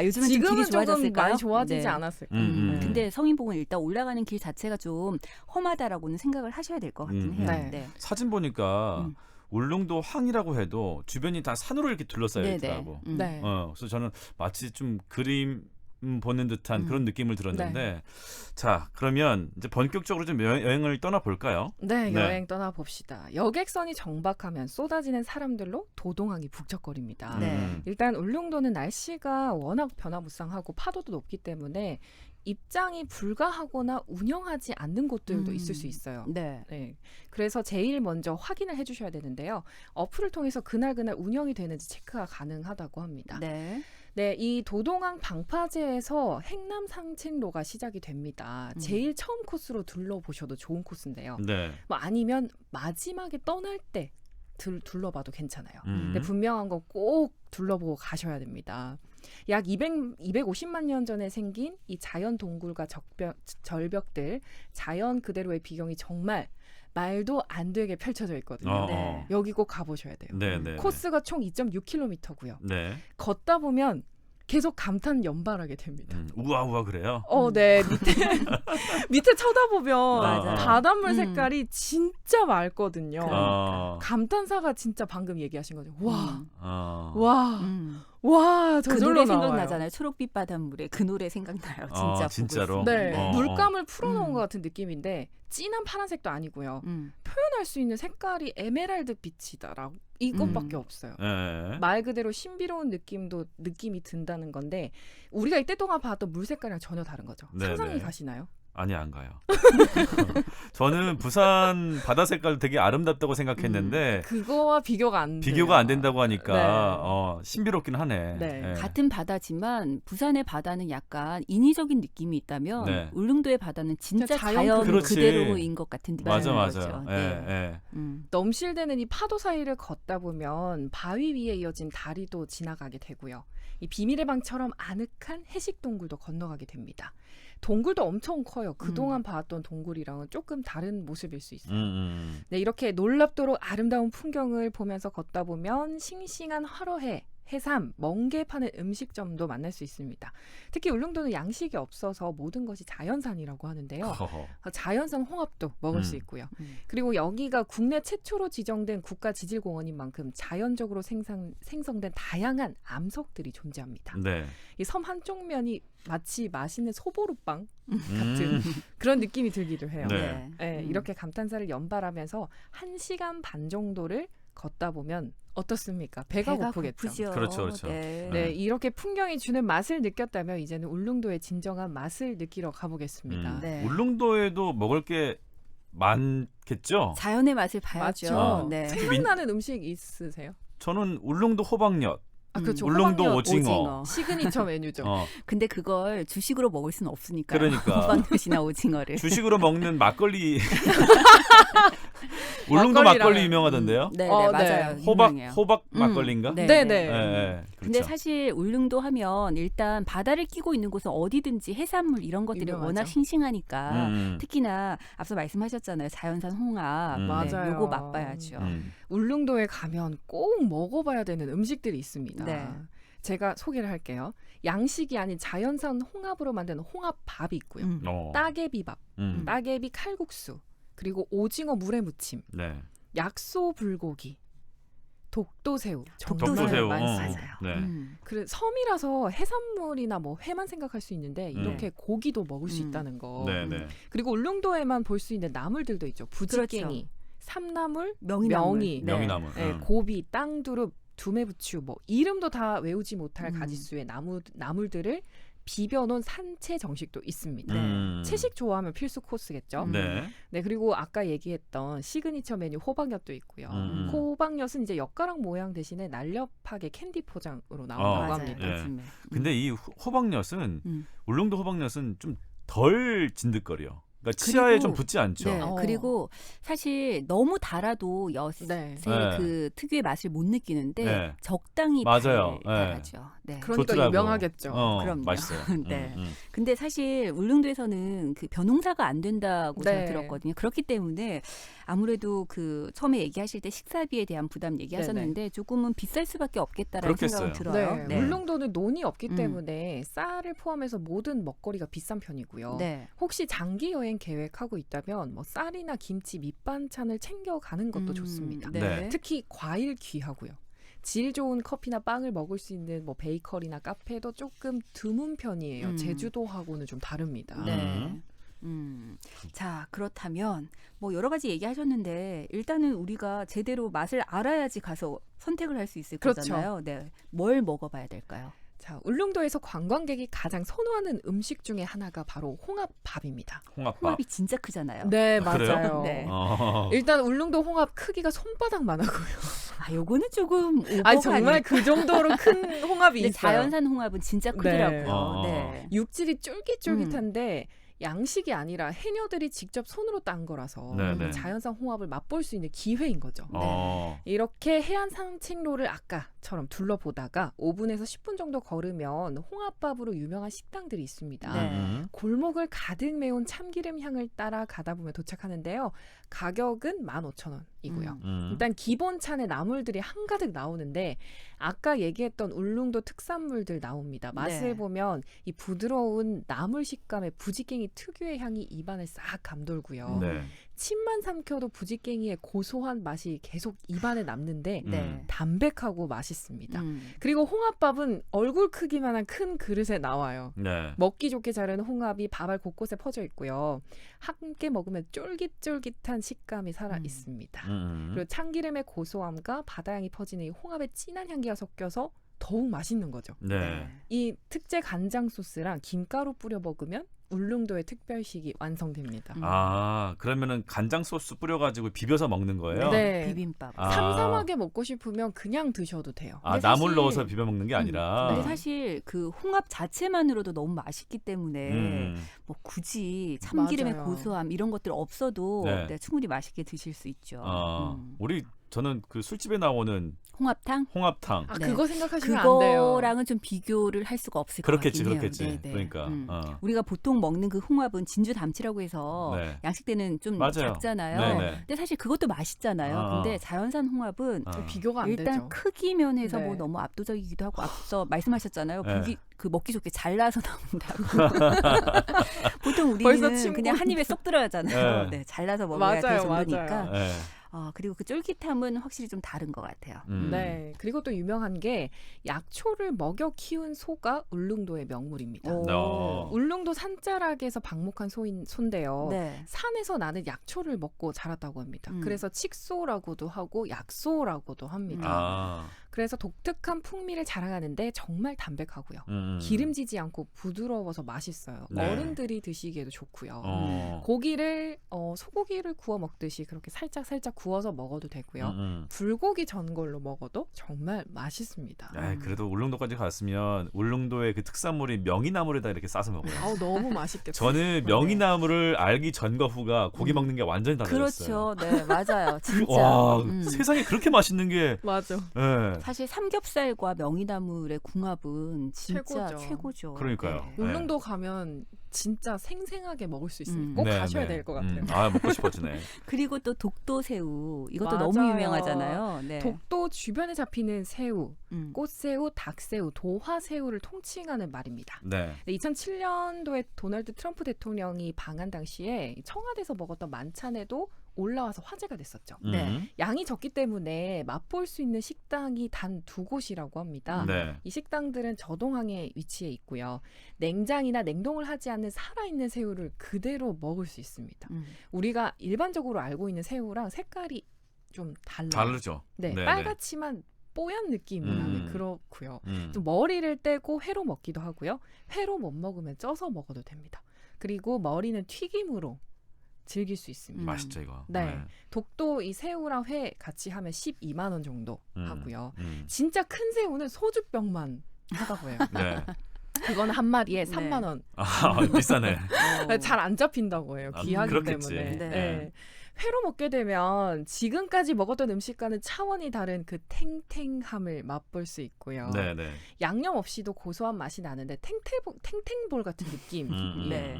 요즘은 좀 지금은 길이 조금 좋아졌을까요? 많이 좋아지지 네. 않았을까. 근데 성인봉은 일단 올라가는 길 자체가 좀 험하다라고는 생각을 하셔야 될 것 같긴 해요. 네. 네. 사진 보니까 울릉도 항이라고 해도 주변이 다 산으로 이렇게 둘러싸여 네네. 있더라고. 네. 그래서 저는 마치 좀 그림 보는 듯한 그런 느낌을 들었는데 자 그러면 이제 본격적으로 좀 여행을 떠나 볼까요? 네, 네. 여행 떠나봅시다. 여객선이 정박하면 쏟아지는 사람들로 도동항이 북적거립니다. 네. 일단 울릉도는 날씨가 워낙 변화무쌍하고 파도도 높기 때문에 입장이 불가하거나 운영하지 않는 곳들도 있을 수 있어요. 네. 네. 그래서 제일 먼저 확인을 해주셔야 되는데요. 어플을 통해서 그날 운영이 되는지 체크가 가능하다고 합니다. 네. 네, 이 도동항 방파제에서 행남 산책로가 시작이 됩니다. 제일 처음 코스로 둘러보셔도 좋은 코스인데요. 네. 뭐 아니면 마지막에 떠날 때 둘러봐도 괜찮아요. 근데 분명한 거 꼭 둘러보고 가셔야 됩니다. 약 250만 년 전에 생긴 이 자연 동굴과 절벽들, 자연 그대로의 비경이 정말 말도 안 되게 펼쳐져 있거든요. 네. 여기 꼭 가보셔야 돼요. 네. 코스가 총 2.6km고요. 네. 걷다 보면 계속 감탄 연발하게 됩니다. 우와 그래요? 네. 밑에 쳐다보면 맞아요. 바닷물 색깔이 진짜 맑거든요. 그러니까. 감탄사가 진짜 방금 얘기하신 거죠. 와, 그 저절로 노래 나와요. 생각나잖아요. 초록빛 바닷물에 그 노래 생각나요. 진짜 진짜로? 네, 어. 물감을 풀어놓은 것 같은 느낌인데 진한 파란색도 아니고요. 표현할 수 있는 색깔이 에메랄드 빛이다라고 이것밖에 없어요. 네. 말 그대로 신비로운 느낌이 든다는 건데 우리가 이때 동안 봤던 물 색깔이랑 전혀 다른 거죠. 네, 상상이 네. 가시나요? 아니 안 가요. 저는 부산 바다 색깔 되게 아름답다고 생각했는데 그거와 비교가 안 돼요. 비교가 안 된다고 하니까 네. 신비롭긴 하네. 네. 같은 바다지만 부산의 바다는 약간 인위적인 느낌이 있다면 네. 울릉도의 바다는 진짜 진짜 자연 자연 그렇지. 그대로인 것 같은 느낌이 맞아. 거죠. 예. 넘실대는 이 파도 사이를 걷다 보면 바위 위에 이어진 다리도 지나가게 되고요. 이 비밀의 방처럼 아늑한 해식 동굴도 건너가게 됩니다. 동굴도 엄청 커요. 그동안 봤던 동굴이랑은 조금 다른 모습일 수 있어요. 네, 이렇게 놀랍도록 아름다운 풍경을 보면서 걷다 보면 싱싱한 화로회, 해삼, 멍게 파는 음식점도 만날 수 있습니다. 특히 울릉도는 양식이 없어서 모든 것이 자연산이라고 하는데요. 자연산 홍합도 먹을 수 있고요. 그리고 여기가 국내 최초로 지정된 국가지질공원인 만큼 자연적으로 생성된 다양한 암석들이 존재합니다. 네. 이 섬 한쪽 면이 마치 맛있는 소보루빵 같은 그런 느낌이 들기도 해요. 네. 네, 이렇게 감탄사를 연발하면서 1시간 반 정도를 걷다 보면 어떻습니까? 배가 고프겠죠. 고프죠. 그렇죠. 네. 네, 이렇게 풍경이 주는 맛을 느꼈다면 이제는 울릉도의 진정한 맛을 느끼러 가보겠습니다. 네. 울릉도에도 먹을 게 많겠죠? 자연의 맛을 봐야죠. 맞죠. 네. 생각나는 음식 있으세요? 저는 울릉도 호박엿, 그렇죠. 울릉도 호박엿 오징어. 시그니처 메뉴죠. 근데 그걸 주식으로 먹을 수는 없으니까. 그러니까. 호박엿이나 오징어를. 주식으로 먹는 막걸리. 울릉도 막걸리라면. 막걸리 유명하던데요? 네, 네. 맞아요. 호박 유명해요. 막걸리인가? 네, 네, 네. 네. 네. 근데 그렇죠. 사실 울릉도 하면 일단 바다를 끼고 있는 곳은 어디든지 해산물 이런 것들이 유명하죠. 워낙 싱싱하니까 음. 특히나 앞서 말씀하셨잖아요. 자연산 홍합. 맞아요. 요거 맛봐야죠. 울릉도에 가면 꼭 먹어봐야 되는 음식들이 있습니다. 네. 제가 소개를 할게요. 양식이 아닌 자연산 홍합으로 만든 홍합밥이 있고요. 따개비밥, 따개비 칼국수, 그리고 오징어 물에 무침, 네. 약소 불고기, 독도새우. 독도새우. 많습니다. 네. 그래 섬이라서 해산물이나 뭐 회만 생각할 수 있는데 이렇게 고기도 먹을 수 있다는 거. 네, 네. 그리고 울릉도에만 볼 수 있는 나물들도 있죠. 부지깽이, 삼나물, 명이나물. 명이, 명이나물. 네, 고비, 땅두릅, 두메부추, 뭐 이름도 다 외우지 못할 가지수의 나물들을 비벼놓은 산채 정식도 있습니다. 채식 좋아하면 필수 코스겠죠. 네. 네, 그리고 아까 얘기했던 시그니처 메뉴 호박엿도 있고요. 호박엿은 이제 젓가락 모양 대신에 날렵하게 캔디 포장으로 나온다고 맞아요. 합니다. 예. 맞습니다. 근데 이 호박엿은 울릉도 호박엿은 좀 덜 진득거려. 그러니까 치아에 그리고- 좀 붙지 않죠. 네, 그리고 사실 너무 달아도 엿의 네. 네. 그 특유의 맛을 못 느끼는데 네. 적당히 맞아요. 달하죠. 네. 그러니까 좋더라고. 유명하겠죠. 그럼요. 맛있어요. 네. 근데 사실 울릉도에서는 그 벼농사가 안 된다고 제가 네. 들었거든요. 그렇기 때문에 아무래도 그 처음에 얘기하실 때 식사비에 대한 부담 얘기하셨는데 조금은 비쌀 수밖에 없겠다라는 생각이 그렇겠어요. 들어요. 네. 울릉도는 논이 없기 음. 때문에 쌀을 포함해서 모든 먹거리가 비싼 편이고요. 네. 혹시 장기 여행 계획하고 있다면 뭐 쌀이나 김치, 밑반찬을 챙겨가는 것도 좋습니다. 네. 특히 과일 귀하고요. 질 좋은 커피나 빵을 먹을 수 있는 뭐 베이커리나 카페도 조금 드문 편이에요. 제주도하고는 좀 다릅니다. 네. 자, 그렇다면 뭐 여러 가지 얘기하셨는데 일단은 우리가 제대로 맛을 알아야지 가서 선택을 할 수 있을 그렇죠. 거잖아요. 네. 뭘 먹어봐야 될까요? 자, 울릉도에서 관광객이 가장 선호하는 음식 중에 하나가 바로 홍합밥입니다. 홍합밥. 홍합이 진짜 크잖아요. 네, 아, 그래요? 맞아요. 네. 일단 울릉도 홍합 크기가 손바닥만 하고요. 아, 요거는 조금 오버가 아니 정말 아닐까? 그 정도로 큰 홍합이 근데 있어요. 자연산 홍합은 진짜 크더라고요. 네. 네. 육질이 쫄깃쫄깃한데 양식이 아니라 해녀들이 직접 손으로 딴 거라서 네네. 자연산 홍합을 맛볼 수 있는 기회인 거죠. 이렇게 해안 산책로를 아까처럼 둘러보다가 5분에서 10분 정도 걸으면 홍합밥으로 유명한 식당들이 있습니다. 네. 골목을 가득 메운 참기름 향을 따라 가다 보면 도착하는데요. 가격은 15,000원이고요. 일단 기본 찬에 나물들이 한가득 나오는데 아까 얘기했던 울릉도 특산물들 나옵니다. 맛을 네. 보면 이 부드러운 나물 식감의 부지깽이 특유의 향이 입안을 싹 감돌고요. 네. 침만 삼켜도 부지깽이의 고소한 맛이 계속 입안에 남는데 네. 담백하고 맛있습니다. 그리고 홍합밥은 얼굴 크기만한 큰 그릇에 나와요. 네. 먹기 좋게 자른 홍합이 밥알 곳곳에 퍼져 있고요. 함께 먹으면 쫄깃쫄깃한 식감이 살아 있습니다. 그리고 참기름의 고소함과 바다향이 퍼지는 이 홍합의 진한 향기가 섞여서 더욱 맛있는 거죠. 네. 이 특제 간장 소스랑 김가루 뿌려 먹으면 울릉도의 특별식이 완성됩니다. 아, 그러면은 간장 소스 뿌려가지고 비벼서 먹는 거예요? 네. 비빔밥. 아. 삼삼하게 먹고 싶으면 그냥 드셔도 돼요. 아, 근데 나물 사실 넣어서 비벼 먹는 게 아니라. 근데 사실 그 홍합 자체만으로도 너무 맛있기 때문에 뭐 굳이 참기름의 맞아요. 고소함 이런 것들 없어도 네. 네, 충분히 맛있게 드실 수 있죠. 저는 그 술집에 나오는 홍합탕? 홍합탕. 아, 네. 그거 생각하시면 안 돼요. 그거랑은 좀 비교를 할 수가 없을 그렇겠지, 것 같긴 그렇겠지. 해요. 네, 네. 그러니까. 우리가 보통 먹는 그 홍합은 진주 담치라고 해서 네. 양식 때는 좀 맞아요. 작잖아요. 네네. 근데 사실 그것도 맛있잖아요. 근데 자연산 홍합은 비교가 안 일단 되죠. 크기 면에서 네. 뭐 너무 압도적이기도 하고 앞서 말씀하셨잖아요. 네. 그 먹기 좋게 잘라서 나온다고. 보통 벌써 우리는 침고 그냥 한 입에 쏙 들어가잖아요. 네. 네, 잘라서 먹어야 될 맞아요, 정도니까. 맞아요. 네. 그리고 그 쫄깃함은 확실히 좀 다른 것 같아요. 네. 그리고 또 유명한 게 약초를 먹여 키운 소가 울릉도의 명물입니다. 오. 울릉도 산자락에서 방목한 소인데요. 네. 산에서 나는 약초를 먹고 자랐다고 합니다. 그래서 칡소라고도 하고 약소라고도 합니다. 아. 그래서 독특한 풍미를 자랑하는데 정말 담백하고요. 기름지지 않고 부드러워서 맛있어요. 네. 어른들이 드시기에도 좋고요. 고기를 소고기를 구워 먹듯이 그렇게 살짝 구워서 먹어도 되고요. 불고기 전골로 먹어도 정말 맛있습니다. 그래도 울릉도까지 갔으면 울릉도의 그 특산물이 명이나물에다 이렇게 싸서 먹어요. 아우, 너무 맛있겠죠. 저는 명이나물을 알기 전과 후가 고기 먹는 게 완전히 그렇죠. 달라졌어요. 네, 맞아요. 진짜. 와, 세상에 그렇게 맛있는 게. 맞아. 네. 사실 삼겹살과 명이나물의 궁합은 진짜 최고죠. 최고죠. 그러니까요. 네. 울릉도 가면 진짜 생생하게 먹을 수 있으니까 꼭 네, 가셔야 네. 될 것 같아요. 아, 먹고 싶어지네. 그리고 또 독도새우 이것도 맞아요. 너무 유명하잖아요. 네. 독도 주변에 잡히는 새우, 음. 꽃새우, 닭새우, 도화새우를 통칭하는 말입니다. 네. 2007년도에 도널드 트럼프 대통령이 방한 당시에 청와대에서 먹었던 만찬에도 올라와서 화제가 됐었죠. 네. 양이 적기 때문에 맛볼 수 있는 식당이 단 2곳이라고 합니다. 네. 이 식당들은 저동항에 위치해 있고요. 냉장이나 냉동을 하지 않는 살아있는 새우를 그대로 먹을 수 있습니다. 우리가 일반적으로 알고 있는 새우랑 색깔이 좀 달라요. 다르죠. 네, 네, 빨갛지만 뽀얀 느낌이 나는 그렇고요. 좀 머리를 떼고 회로 먹기도 하고요. 회로 못 먹으면 쪄서 먹어도 됩니다. 그리고 머리는 튀김으로 즐길 수 있습니다. 맛있죠, 이거. 네. 독도 이 새우랑 회 같이 하면 12만 원 정도 하고요. 음. 진짜 큰 새우는 소주병만 하다고 해요. 네. 그거는 한 마리에 네. 3만 원. 아, 비싸네. 잘 안 잡힌다고 해요. 아, 귀하기 그렇겠지. 때문에. 네. 네. 회로 먹게 되면 지금까지 먹었던 음식과는 차원이 다른 그 탱탱함을 맛볼 수 있고요. 네, 네. 양념 없이도 고소한 맛이 나는데 탱탱볼 같은 느낌. 네.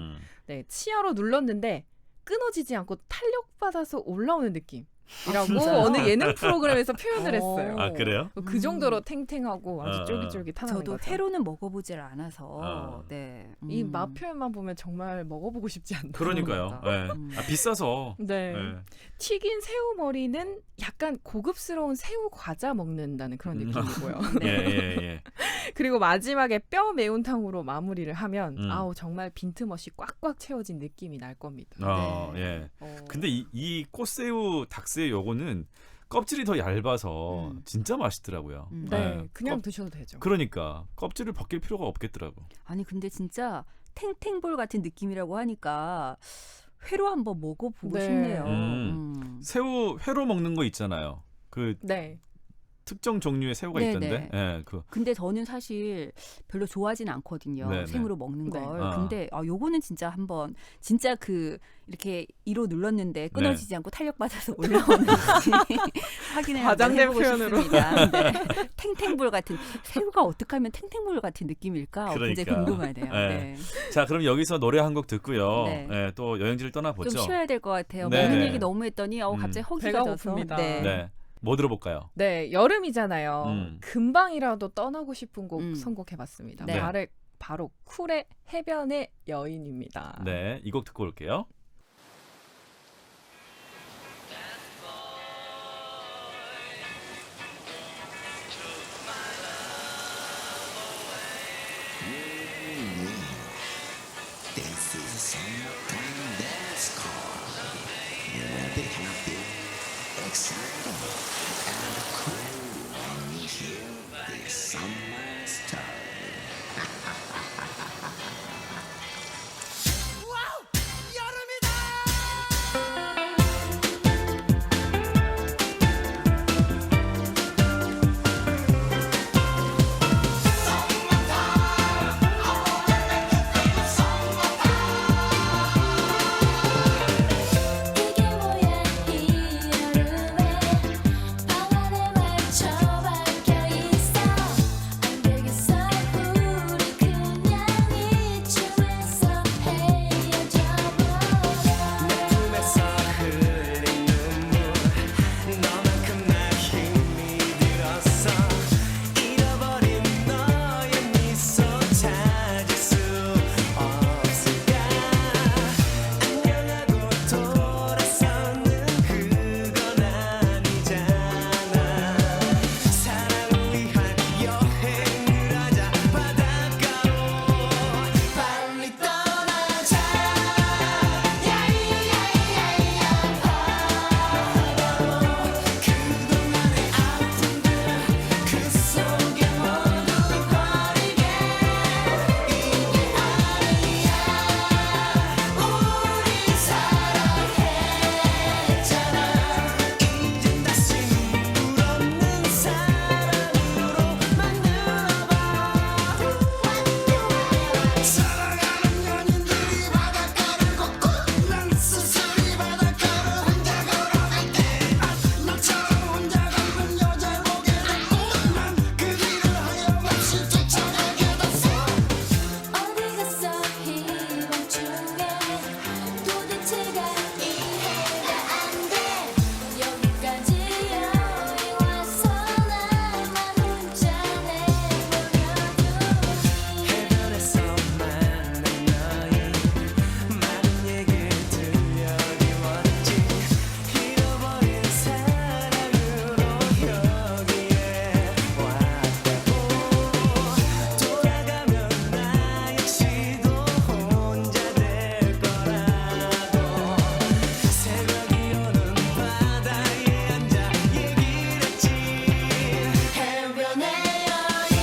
네. 치아로 눌렀는데 끊어지지 않고 탄력받아서 올라오는 느낌이라고 어느 예능 프로그램에서 표현을 했어요. 아, 그래요? 그 정도로 탱탱하고 아주 쫄깃쫄깃하다는 저도 거죠. 회로는 먹어보질 않아서 네. 이 맛 표현만 보면 정말 먹어보고 싶지 않다. 그러니까요. 네. 아, 비싸서. 네. 네. 튀긴 새우 머리는 약간 고급스러운 새우 과자 먹는다는 그런 느낌이고요. 예, 예, 예. 그리고 마지막에 뼈 매운탕으로 마무리를 하면 아우 정말 빈틈없이 꽉꽉 채워진 느낌이 날 겁니다. 예. 어. 근데 이 꽃새우, 닭새우 요거는 껍질이 더 얇아서 진짜 맛있더라고요. 네, 그냥 드셔도 되죠. 그러니까 껍질을 벗길 필요가 없겠더라고. 아니 근데 진짜 탱탱볼 같은 느낌이라고 하니까 회로 한번 먹어보고 네. 싶네요. 새우 회로 먹는 거 있잖아요. 그 네. 특정 종류의 새우가 네네. 있던데. 예, 그 근데 저는 사실 별로 좋아하진 않거든요. 네네. 생으로 먹는 네. 걸. 아. 근데 요거는 진짜 한번 진짜 그 이렇게 이로 눌렀는데 끊어지지 않고 탄력받아서 올라오는지 확인을 한번 과장된 해보고 표현으로. 싶습니다. 네. 탱탱볼 같은 새우가 어떻게 하면 탱탱볼 같은 느낌일까? 굉장히 그러니까. 궁금하네요. 네. 네. 자, 그럼 여기서 노래 한 곡 듣고요. 네. 예, 또 여행지를 떠나보죠. 좀 쉬어야 될 것 같아요. 네네. 먹는 얘기 너무 했더니 갑자기 허기가 배가 져서. 고픕니다. 네. 뭐 들어볼까요? 네, 여름이잖아요. 음. 금방이라도 떠나고 싶은 곡 음. 선곡해봤습니다. 네. 바로 쿨의 해변의 여인입니다. 네, 이 곡 듣고 올게요. This is a summertime dance call. You will be happy, excited, and cool when you hear this summer story. 와우! 여름이다! 이게 뭐야 이 여름에 방 안에 말쳐 박혀 있어 안 되겠어 우리 그냥 이쯤에서 헤어져 버려 내 품에서 흘린 눈물 너만큼 나 힘이 들었어 잃어버린 너의 미소 찾을 수 없을까 안녕하고 돌아서는 그건 아니잖아 사랑을 위한 여행을 하자 바닷가로 빨리 떠나자 그동안의 아픔들 그 속에 모두 버리게 이게 아니야 우리 사랑했잖아 이젠 다시 눈물 없는 사랑으로 만들어봐 사랑하는 연인들이 바닷가를 걷고 난 스스로 바닷가를 혼자 걸어갈 때 너처럼 혼자 걷는 여자 보게 됐고 난 그 길을 하염없이 쫓아가게 됐어 어디 갔어 이밤 중에 도대체가 이해가 안돼 여기까지 여행 와서 나만 혼자 내버려두니 해변에서 만난 너희 많은 얘기를 들려주었지 잃어버린 사랑으로 여기에 왔다고 돌아가면 나 역시도 혼자 될 거라고 새벽이 오는 바다에 앉아 얘기를 했지 해변의 여인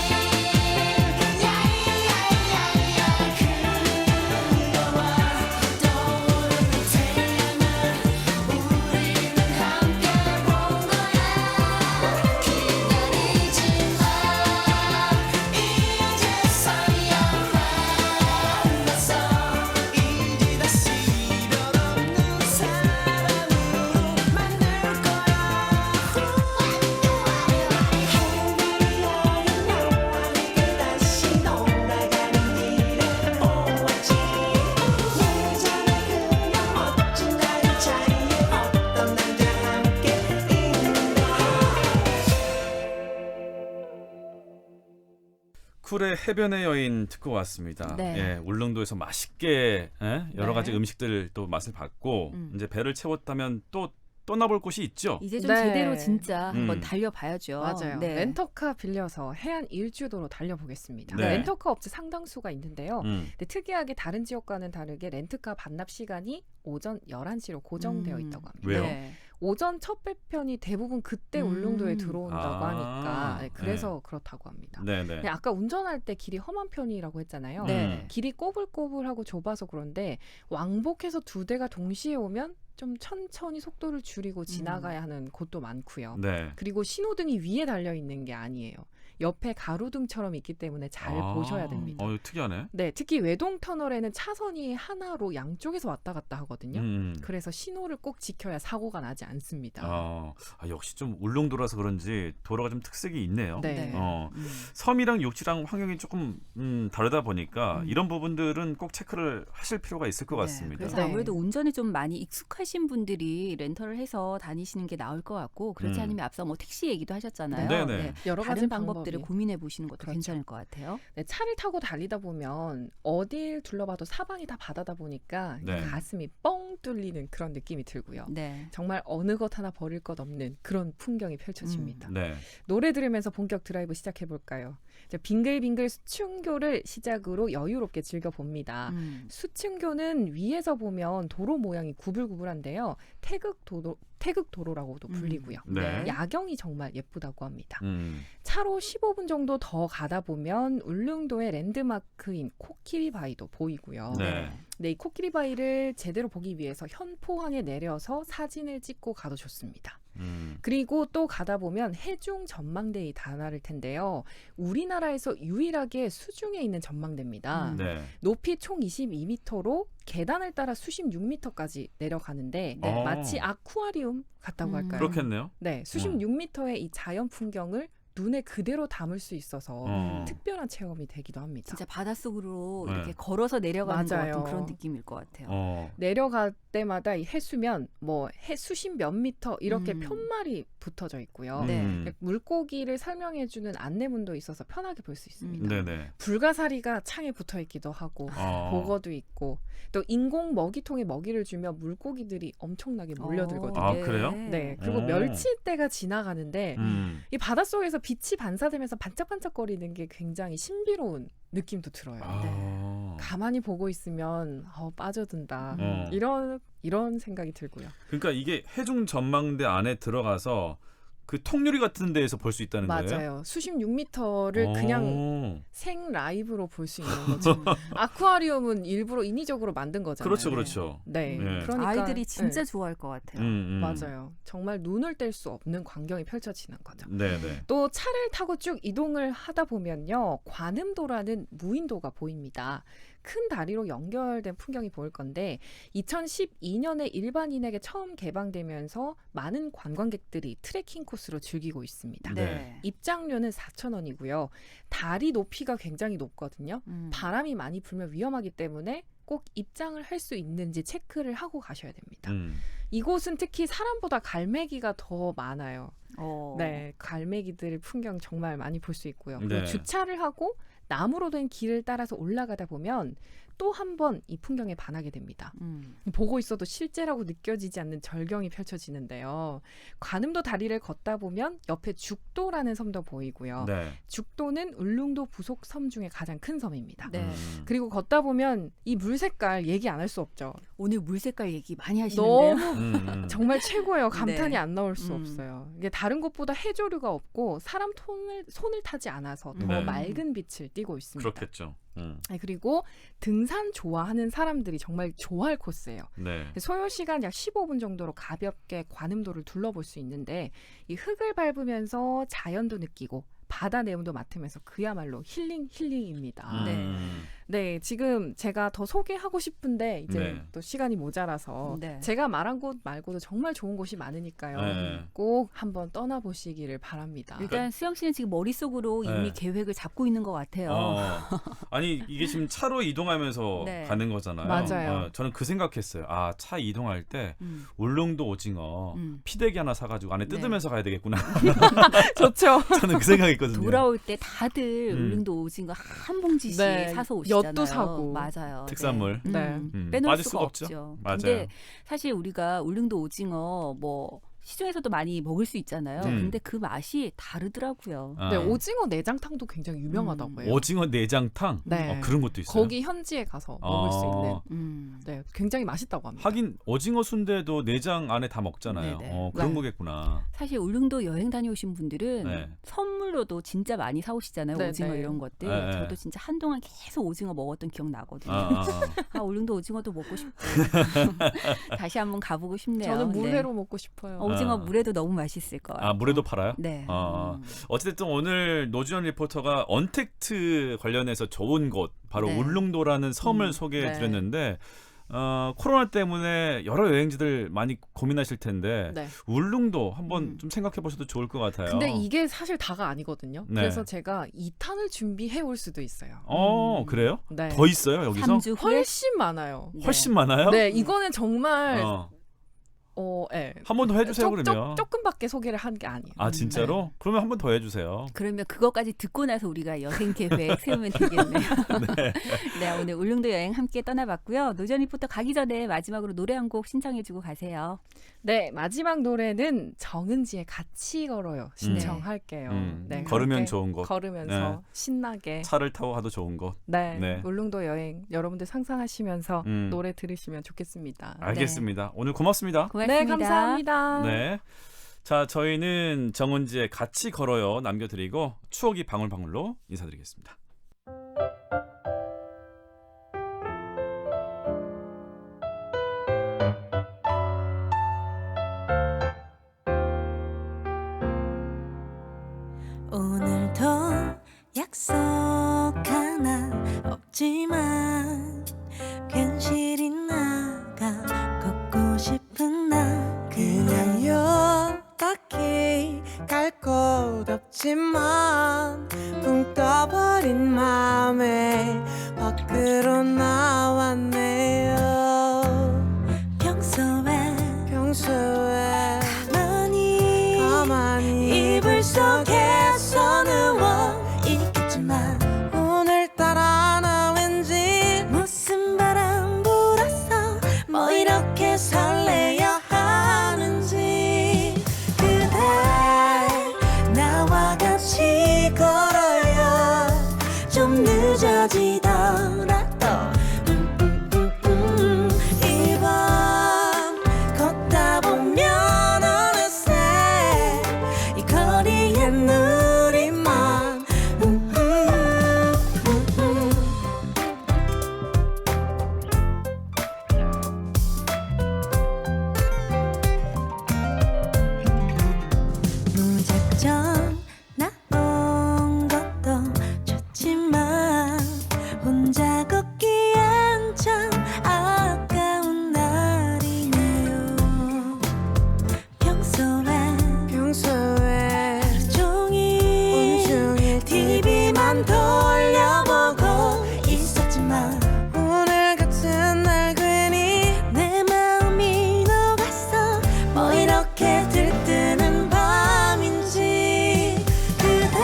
그녀와 떠오르는 태양을 우리는 함께 본 거야 기다리지 마 이제서야 만났어 이제 다시 이별 없는 사랑으로 만들 거야 해변의 여인 너와 내가 다시 돌아가는 길에 오았지 예전에 그냥 멋진 다리 차이에 어떤 남자와 함께 있는 쿨의 해변의 여인 듣고 왔습니다. 네. 예, 울릉도에서 맛있게 여러 네. 가지 음식들 또 맛을 봤고 음. 이제 배를 채웠다면 또 떠나볼 곳이 있죠. 이제 좀 네. 제대로 진짜 한번 음. 달려봐야죠. 맞아요. 네. 렌터카 빌려서 해안 일주도로 달려보겠습니다. 네. 렌터카 업체 상당수가 있는데요. 음. 근데 특이하게 다른 지역과는 다르게 렌트카 반납 시간이 오전 11시로 고정되어 음. 있다고 합니다. 왜요? 네. 오전 첫 배편이 대부분 그때 울릉도에 들어온다고 아. 하니까 네, 그래서 그렇다고 합니다. 네네. 근데 아까 운전할 때 길이 험한 편이라고 했잖아요. 네. 길이 꼬불꼬불하고 좁아서 그런데 왕복해서 두 대가 동시에 오면 좀 천천히 속도를 줄이고 지나가야 하는 곳도 많고요. 네. 그리고 신호등이 위에 달려 있는 게 아니에요. 옆에 가로등처럼 있기 때문에 잘 보셔야 됩니다. 특이하네. 네, 특히 외동 터널에는 차선이 하나로 양쪽에서 왔다 갔다 하거든요. 그래서 신호를 꼭 지켜야 사고가 나지 않습니다. 역시 좀 울릉도라서 그런지 도로가 좀 특색이 있네요. 네. 섬이랑 육지랑 환경이 조금 다르다 보니까 이런 부분들은 꼭 체크를 하실 필요가 있을 것 같습니다. 그래서 네. 아무래도 운전에 좀 많이 익숙하신 분들이 렌터를 해서 다니시는 게 나을 것 같고 그렇지 않으면 앞서 뭐 택시 얘기도 하셨잖아요. 네네. 여러 가지 다른 방법들을 방법이. 고민해 보시는 것도 그렇죠. 괜찮을 것 같아요. 네, 차를 타고 달리다 보면 어딜 둘러봐도 사방이 다 바다다 보니까 네. 가슴이 뻥 뚫리는 그런 느낌이 들고요. 네. 정말 어느 것 하나 버릴 것 없는 그런 풍경이 펼쳐집니다. 네. 노래 들으면서 본격 드라이브 시작해 볼까요? 빙글빙글 수층교를 시작으로 여유롭게 즐겨봅니다. 수층교는 위에서 보면 도로 모양이 구불구불한데요. 태극도로라고도 불리고요. 네. 야경이 정말 예쁘다고 합니다. 음. 차로 15분 정도 더 가다 보면 울릉도의 랜드마크인 코끼리바위도 보이고요. 네. 네, 이 코끼리바위를 제대로 보기 위해서 현포항에 내려서 사진을 찍고 가도 좋습니다. 그리고 또 가다 보면 해중 전망대에 다다를 텐데요. 우리나라에서 유일하게 수중에 있는 전망대입니다. 네. 높이 총 22m로 계단을 따라 수십 6m까지 내려가는데 네. 마치 아쿠아리움 같다고 할까요? 그렇겠네요. 네, 수십 6m의 이 자연 풍경을 눈에 그대로 담을 수 있어서 특별한 체험이 되기도 합니다. 진짜 바닷속으로 네. 이렇게 걸어서 내려가는 것 맞아요. 같은 그런 느낌일 것 같아요. 내려갈 때마다 이 해수면 수십 몇 미터 이렇게 음. 푯말이 붙어져 있고요. 네. 물고기를 설명해주는 안내문도 있어서 편하게 볼 수 있습니다. 네네. 불가사리가 창에 붙어 있기도 하고 보거도 있고 또 인공 먹이통에 먹이를 주면 물고기들이 엄청나게 몰려들거든요. 아, 그래요? 네. 그리고 멸치떼가 지나가는데 이 바닷속에서 빛이 반사되면서 반짝반짝거리는 게 굉장히 신비로운 느낌도 들어요. 네. 가만히 보고 있으면 빠져든다. 이런 생각이 들고요. 그러니까 이게 해중 전망대 안에 들어가서 그 통유리 같은 데에서 볼 수 있다는 거예요? 맞아요. 수십 6m를 그냥 생 라이브로 볼 수 있는 거죠. 아쿠아리움은 일부러 인위적으로 만든 거잖아요. 그렇죠, 그렇죠. 네. 네. 그러니까 아이들이 진짜 좋아할 것 같아요. 맞아요. 정말 눈을 뗄 수 없는 광경이 펼쳐지는 거죠. 네네. 또 차를 타고 쭉 이동을 하다 보면요. 관음도라는 무인도가 보입니다. 큰 다리로 연결된 풍경이 보일 건데 2012년에 일반인에게 처음 개방되면서 많은 관광객들이 트레킹 코스로 즐기고 있습니다. 네. 입장료는 4,000원이고요. 다리 높이가 굉장히 높거든요. 바람이 많이 불면 위험하기 때문에 꼭 입장을 할 수 있는지 체크를 하고 가셔야 됩니다. 이곳은 특히 사람보다 갈매기가 더 많아요. 네, 갈매기들 풍경 정말 많이 볼 수 있고요. 그리고 네. 주차를 하고 나무로 된 길을 따라서 올라가다 보면 또 한 번 이 풍경에 반하게 됩니다. 보고 있어도 실제라고 느껴지지 않는 절경이 펼쳐지는데요. 관음도 다리를 걷다 보면 옆에 죽도라는 섬도 보이고요. 네. 죽도는 울릉도 부속 섬 중에 가장 큰 섬입니다. 네. 그리고 걷다 보면 이 물 색깔 얘기 안 할 수 없죠. 오늘 물 색깔 얘기 많이 하시는데요. 너무 정말 최고예요. 감탄이 네. 안 나올 수 없어요. 이게 다른 곳보다 해조류가 없고 사람 손을 타지 않아서 더 네. 맑은 빛을 띠고 있습니다. 그렇겠죠. 네, 그리고 등산 좋아하는 사람들이 정말 좋아할 코스예요. 네. 소요 시간 약 15분 정도로 가볍게 관음도를 둘러볼 수 있는데 이 흙을 밟으면서 자연도 느끼고 바다 내음도 맡으면서 그야말로 힐링입니다. 네, 지금 제가 더 소개하고 싶은데 이제 네. 또 시간이 모자라서 네. 제가 말한 곳 말고도 정말 좋은 곳이 많으니까요. 네. 꼭 한번 떠나보시기를 바랍니다. 일단 수영 씨는 지금 머릿속으로 네. 이미 계획을 잡고 있는 것 같아요. 아니 이게 지금 차로 이동하면서 네. 가는 거잖아요. 맞아요. 저는 그 생각했어요. 차 이동할 때 음. 울릉도 오징어 피대기 하나 사가지고 안에 뜯으면서 가야 되겠구나. 좋죠. 저는 그 생각했거든요. 돌아올 때 다들 울릉도 오징어 한 봉지씩 네, 사서 오시잖아요. 엿도 사고. 맞아요. 특산물. 네. 빼놓을 빠질 수가 수가 없죠. 없죠. 맞아요. 근데 사실 우리가 울릉도 오징어 뭐 시중에서도 많이 먹을 수 있잖아요. 근데 그 맛이 다르더라고요. 아. 네, 오징어 내장탕도 굉장히 유명하다고 해요. 오징어 내장탕? 네. 그런 것도 있어요. 거기 현지에 가서 먹을 수 있는. 네, 굉장히 맛있다고 합니다. 하긴 오징어 순대도 내장 안에 다 먹잖아요. 네네. 그런 네. 거겠구나. 사실 울릉도 여행 다녀오신 분들은 네. 선물로도 진짜 많이 사오시잖아요. 네, 오징어 네. 이런 것들. 네, 네. 저도 진짜 한동안 계속 오징어 먹었던 기억 나거든요. 아. 울릉도 오징어도 먹고 싶고 다시 한번 가보고 싶네요. 저는 네. 물회로 먹고 싶어요. 오징어 아. 물회도 너무 맛있을 것 같아요. 물에도 팔아요? 네. 어쨌든 오늘 노주현 리포터가 언택트 관련해서 좋은 곳 바로 네. 울릉도라는 섬을 소개해 드렸는데 코로나 때문에 여러 여행지들 많이 고민하실 텐데 네. 울릉도 한번 좀 생각해 보셔도 좋을 것 같아요. 근데 이게 사실 다가 아니거든요. 네. 그래서 제가 2탄을 준비해 올 수도 있어요. 그래요? 네. 더 있어요 여기서? 3주 후에 훨씬 많아요. 훨씬 많아요? 네, 이거는 정말 예. 한 번 더 해주세요 그러면. 조금밖에 소개를 한 게 아니에요. 아 진짜로? 네. 그러면 한 번 더 해주세요. 그러면 그것까지 듣고 나서 우리가 여행 계획 세우면 되겠네요. 네, 오늘 울릉도 여행 함께 떠나봤고요. 노전 리포터 가기 전에 마지막으로 노래 한 곡 신청해주고 가세요. 네, 마지막 노래는 정은지의 같이 걸어요 신청할게요. 네, 걸으면 함께 좋은 곳. 걸으면서 네. 신나게 차를 타고 가도 좋은 곳. 네, 울릉도 여행 여러분들 상상하시면서 노래 들으시면 좋겠습니다. 알겠습니다. 오늘 고맙습니다. 고맙습니다. 네, 감사합니다. 네. 자, 저희는 정은지의 같이 걸어요 남겨드리고 추억이 방울방울로 인사드리겠습니다. 오늘도 약속 하나 없지만 괜시리 나가 걷고 싶은 나 그냥요 딱히 갈 곳 없지만 붕 떠버린 맘에 밖으로 나왔네요 평소에 가만히 이불 속에서 누워 있겠지만 오늘따라 나 왠지 무슨 바람 불어서 뭐 이렇게 설레야 하는지 그대 나와 같이 걸어요 좀 늦어지더라도 이 밤 걷다 보면 어느새 이 거리에 우리만 무작정 나온 것도 좋지만 혼자 걷기엔 참 아까운 날이네요 평소에 하루 종일 TV만 돌려보고 있었지만 오늘 같은 날 괜히 내 마음이 녹았어 뭐 이렇게 들뜨는 밤인지 그대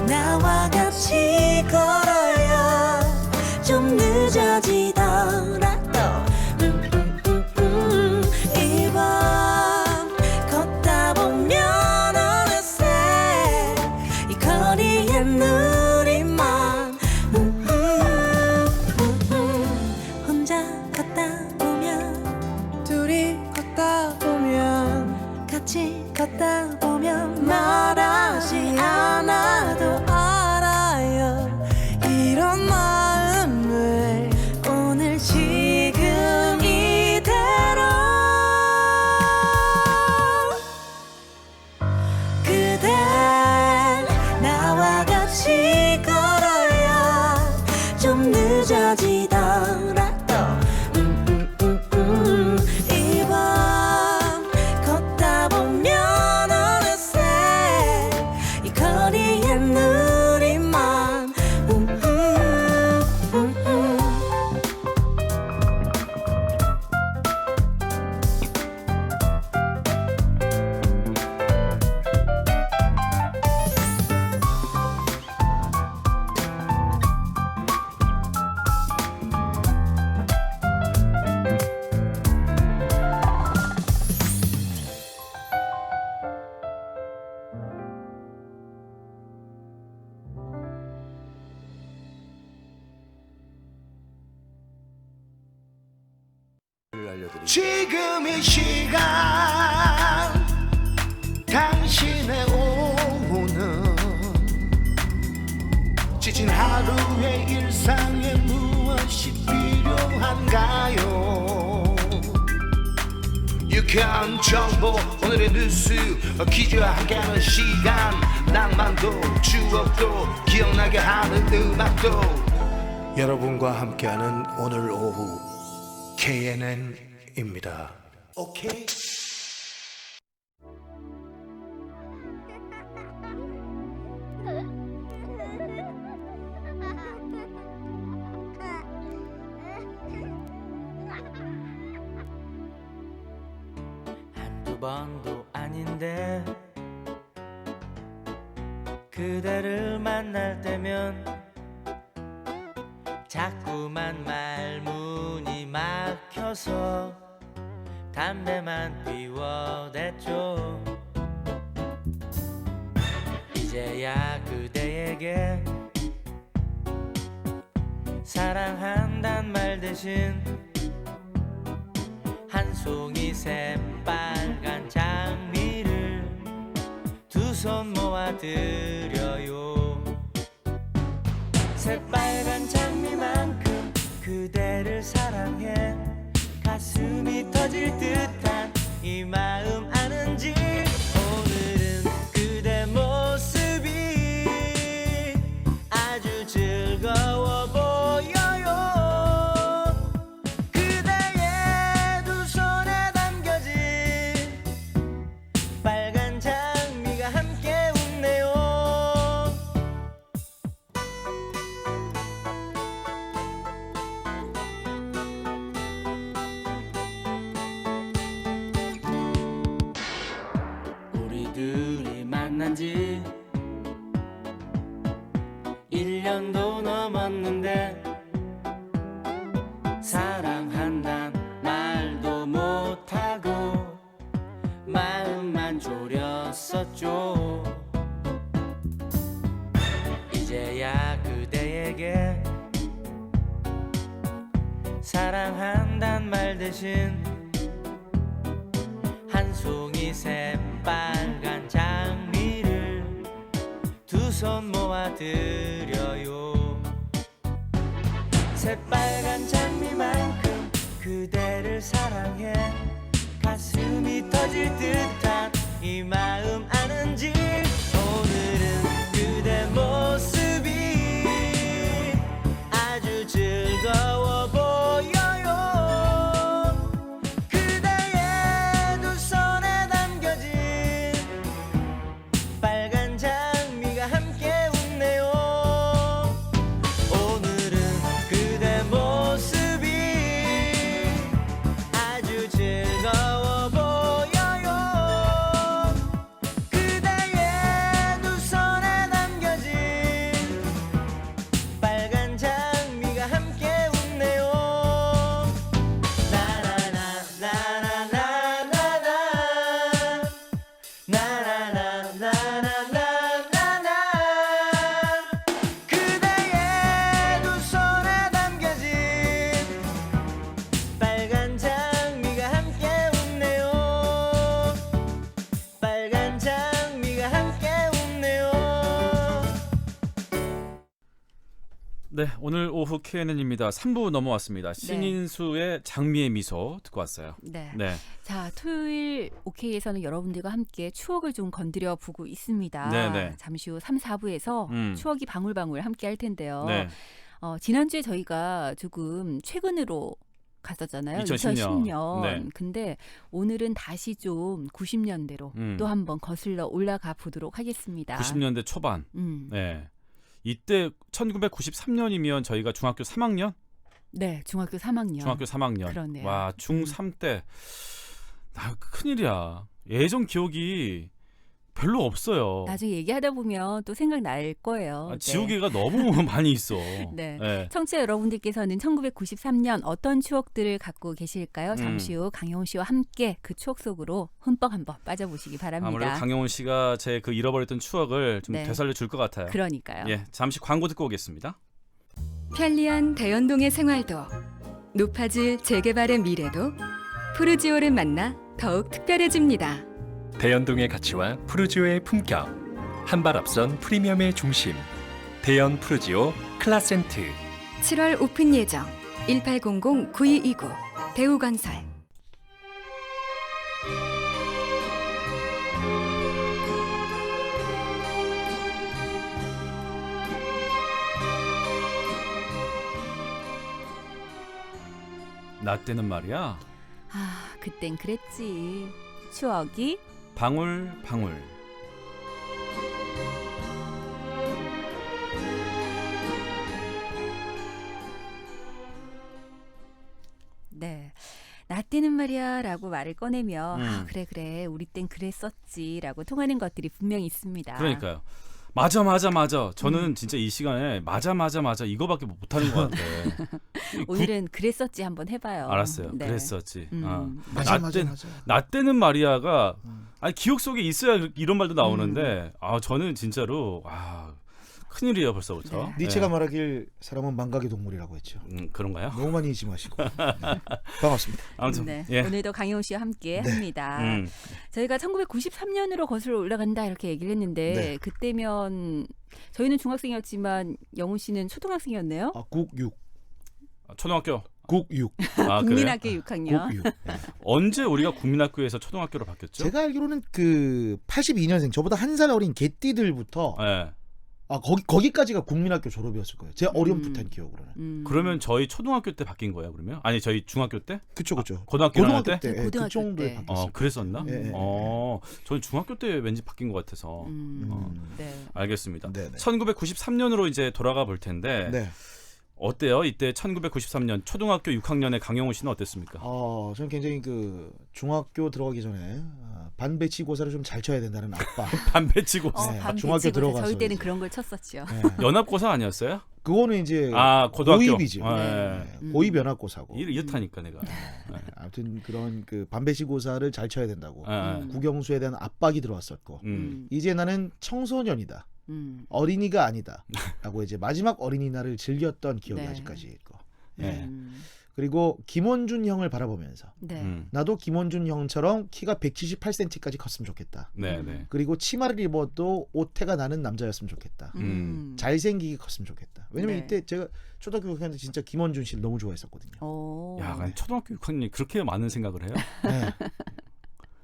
나와 같이 걸어요 좀 늦어지더라도 이 밤 걷다 보면 어느새 이 거리에 우리만 혼자 걷다 보면 둘이 걷다 보면 같이 걷다 보면 말하지 않아도 알아요 이런 마음을 오늘 알려드립니다. 지금 이 시간 당신의 오후는 지친 하루의 일상에 무엇이 필요한가요? 유쾌한 정보 오늘의 뉴스 퀴즈와 함께하는 시간 낭만도 추억도 기억나게 하는 음악도 여러분과 함께하는 오늘 오후 KNN입니다. 오케이. 한두 번도 아닌데 그대를 만날 때면 자꾸만 말문이 막혀서 담배만 피워댔죠. 이제야 그대에게 사랑한단 말 대신 한 송이 새빨간 장미를 두 손 모아드려요. 새빨간 장미만큼 그대를 사랑해 가슴이 터질 듯한 이 마음 아는지 오늘은 그대 모습이 아주 즐거워 보여요. 그대의 두 손에 담겨진 빨간 장미가 함께 웃네요. 우리들이 만난 지 1년도 넘었는데 사랑한단 말도 못하고 마음만 졸였었죠. 이제야 그대에게 사랑한단 말 대신 한 송이 새빨간 장미를 두 손 모아드려요. 새빨간 장미만큼 그대를 사랑해 가슴이 터질 듯한 이 마음 아는지 오늘은 그대 모습이 아주 즐거워 보여요. 그대의 두 손에 담겨진 빨간 장미가 함께 웃네요. 오늘은 그대 모습이 아주 즐거워 보여요. 그대의 두 손에 담겨진 빨간 장미가 함께 웃네요. 나나나나나나나나나나나나나 그대의 두 손에 담겨진 빨간 장미가 함께 웃네요. 빨간 장미가 함께 웃네요. 네, 오늘 오후 KNN입니다. 3부 넘어왔습니다. 신인수의 장미의 미소 듣고 왔어요. 네. 네. 자, 토요일 OK에서는 여러분들과 함께 추억을 좀 건드려 보고 있습니다. 네네. 잠시 후 3, 4부에서 추억이 방울방울 함께 할 텐데요. 네. 지난주에 저희가 조금 최근으로 갔었잖아요. 2010년. 네. 근데 오늘은 다시 좀 90년대로 또 한번 거슬러 올라가 보도록 하겠습니다. 90년대 초반. 네. 이때 1993년이면 저희가 중학교 3학년? 네, 중학교 3학년. 중학교 3학년. 그러네요. 와, 중3 때. 나 큰일이야. 예전 기억이 별로 없어요. 나중에 얘기하다 보면 또 생각날 거예요. 지우개가 너무 많이 있어. 네. 네. 청취자 여러분들께서는 1993년 어떤 추억들을 갖고 계실까요? 잠시 후 강영훈 씨와 함께 그 추억 속으로 흠뻑 한번 빠져보시기 바랍니다. 아무래도 강영훈 씨가 제 그 잃어버렸던 추억을 좀 되살려 줄 것 같아요. 그러니까요. 예, 잠시 광고 듣고 오겠습니다. 편리한 대연동의 생활도 높아질 재개발의 미래도 푸르지오를 만나 더욱 특별해집니다. 대연동의 가치와 푸르지오의 품격. 한 발 앞선 프리미엄의 중심. 대연 푸르지오 클라센트. 7월 오픈 예정 1800-9229 대우건설. 나 때는 말이야. 아, 그땐 그랬지. 추억이 방울 방울. 네. 나 때는 말이야라고 말을 꺼내면 아, 그래 우리 땐 그랬었지라고 통하는 것들이 분명히 있습니다. 그러니까요. 맞아. 저는 진짜 이 시간에 맞아 이거밖에 못하는 것 같아. 오늘은 그랬었지 한번 해봐요. 알았어요. 네. 그랬었지. 맞아. 나 때는 말이야가 아니 기억 속에 있어야 이런 말도 나오는데 저는 진짜로 큰일이에요 벌써부터. 네. 니체가 말하길 사람은 망각의 동물이라고 했죠. 그런가요? 너무 많이 잊지 마시고. 네. 반갑습니다. 아무튼 네. 예. 오늘도 강효 씨와 함께 합니다. 음. 저희가 1993년으로 거슬러 올라간다 이렇게 얘기를 했는데 네. 그때면 저희는 중학생이었지만 영훈 씨는 초등학생이었네요. 국육. 초등학교. 국육. 국민학교 6학년. 국육. 네. 언제 우리가 국민학교에서 초등학교로 바뀌었죠? 제가 알기로는 그 82년생 저보다 한 살 어린 개띠들부터 네. 거기까지가 국민학교 졸업이었을 거예요. 제 어렴풋한 기억으로는. 그러면 저희 초등학교 때 바뀐 거예요, 그러면? 아니, 저희 중학교 때? 그쵸. 고등학교 때? 때. 예, 그 정도에 바뀌었어요. 그랬었나? 예. 저는 중학교 때 왠지 바뀐 것 같아서. 네. 알겠습니다. 네네. 1993년으로 이제 돌아가 볼 텐데 네. 어때요? 이때 1993년 초등학교 6학년의 강영훈 씨는 어땠습니까? 저는 굉장히 그 중학교 들어가기 전에 반배치고사를 좀 잘 쳐야 된다는 아빠. 반배치고사. 네, 반배치고사. 중학교 들어가서 저희 때는 이제. 그런 걸 쳤었죠. 네. 연합고사 아니었어요? 그거는 이제 고등학교. 고입이죠. 네. 고입 연합고사고. 이렇다니까 내가. 아무튼 그런 그 반배치고사를 잘 쳐야 된다고. 네. 국영수에 대한 압박이 들어왔었고. 이제 나는 청소년이다. 어린이가 아니다라고 이제 마지막 어린이날을 즐겼던 기억이 네. 아직까지 있고. 예. 그리고 김원준 형을 바라보면서 네. 나도 김원준 형처럼 키가 178cm까지 컸으면 좋겠다. 네. 그리고 치마를 입어도 옷태가 나는 남자였으면 좋겠다. 잘생기게 컸으면 좋겠다. 왜냐면 네. 이때 제가 초등학교 6학년 때 진짜 김원준 씨를 너무 좋아했었거든요. 야, 아니, 초등학교 6학년이 그렇게 많은 생각을 해요? 네.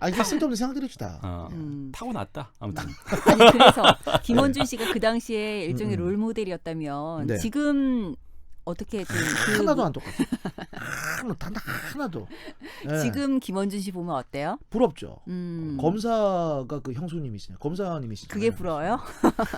이게 쓸데없는 생각들이죠 다. 타고났다. 아무튼. 아니 그래서 김원준 씨가 그 당시에 일종의 롤 모델이었다면 네. 지금 어떻게 좀 하나도 안 똑같아. 하나도. 네. 지금 김원준 씨 보면 어때요? 부럽죠. 검사가 그 형수님이시냐, 검사님이시냐. 그게 부러워요?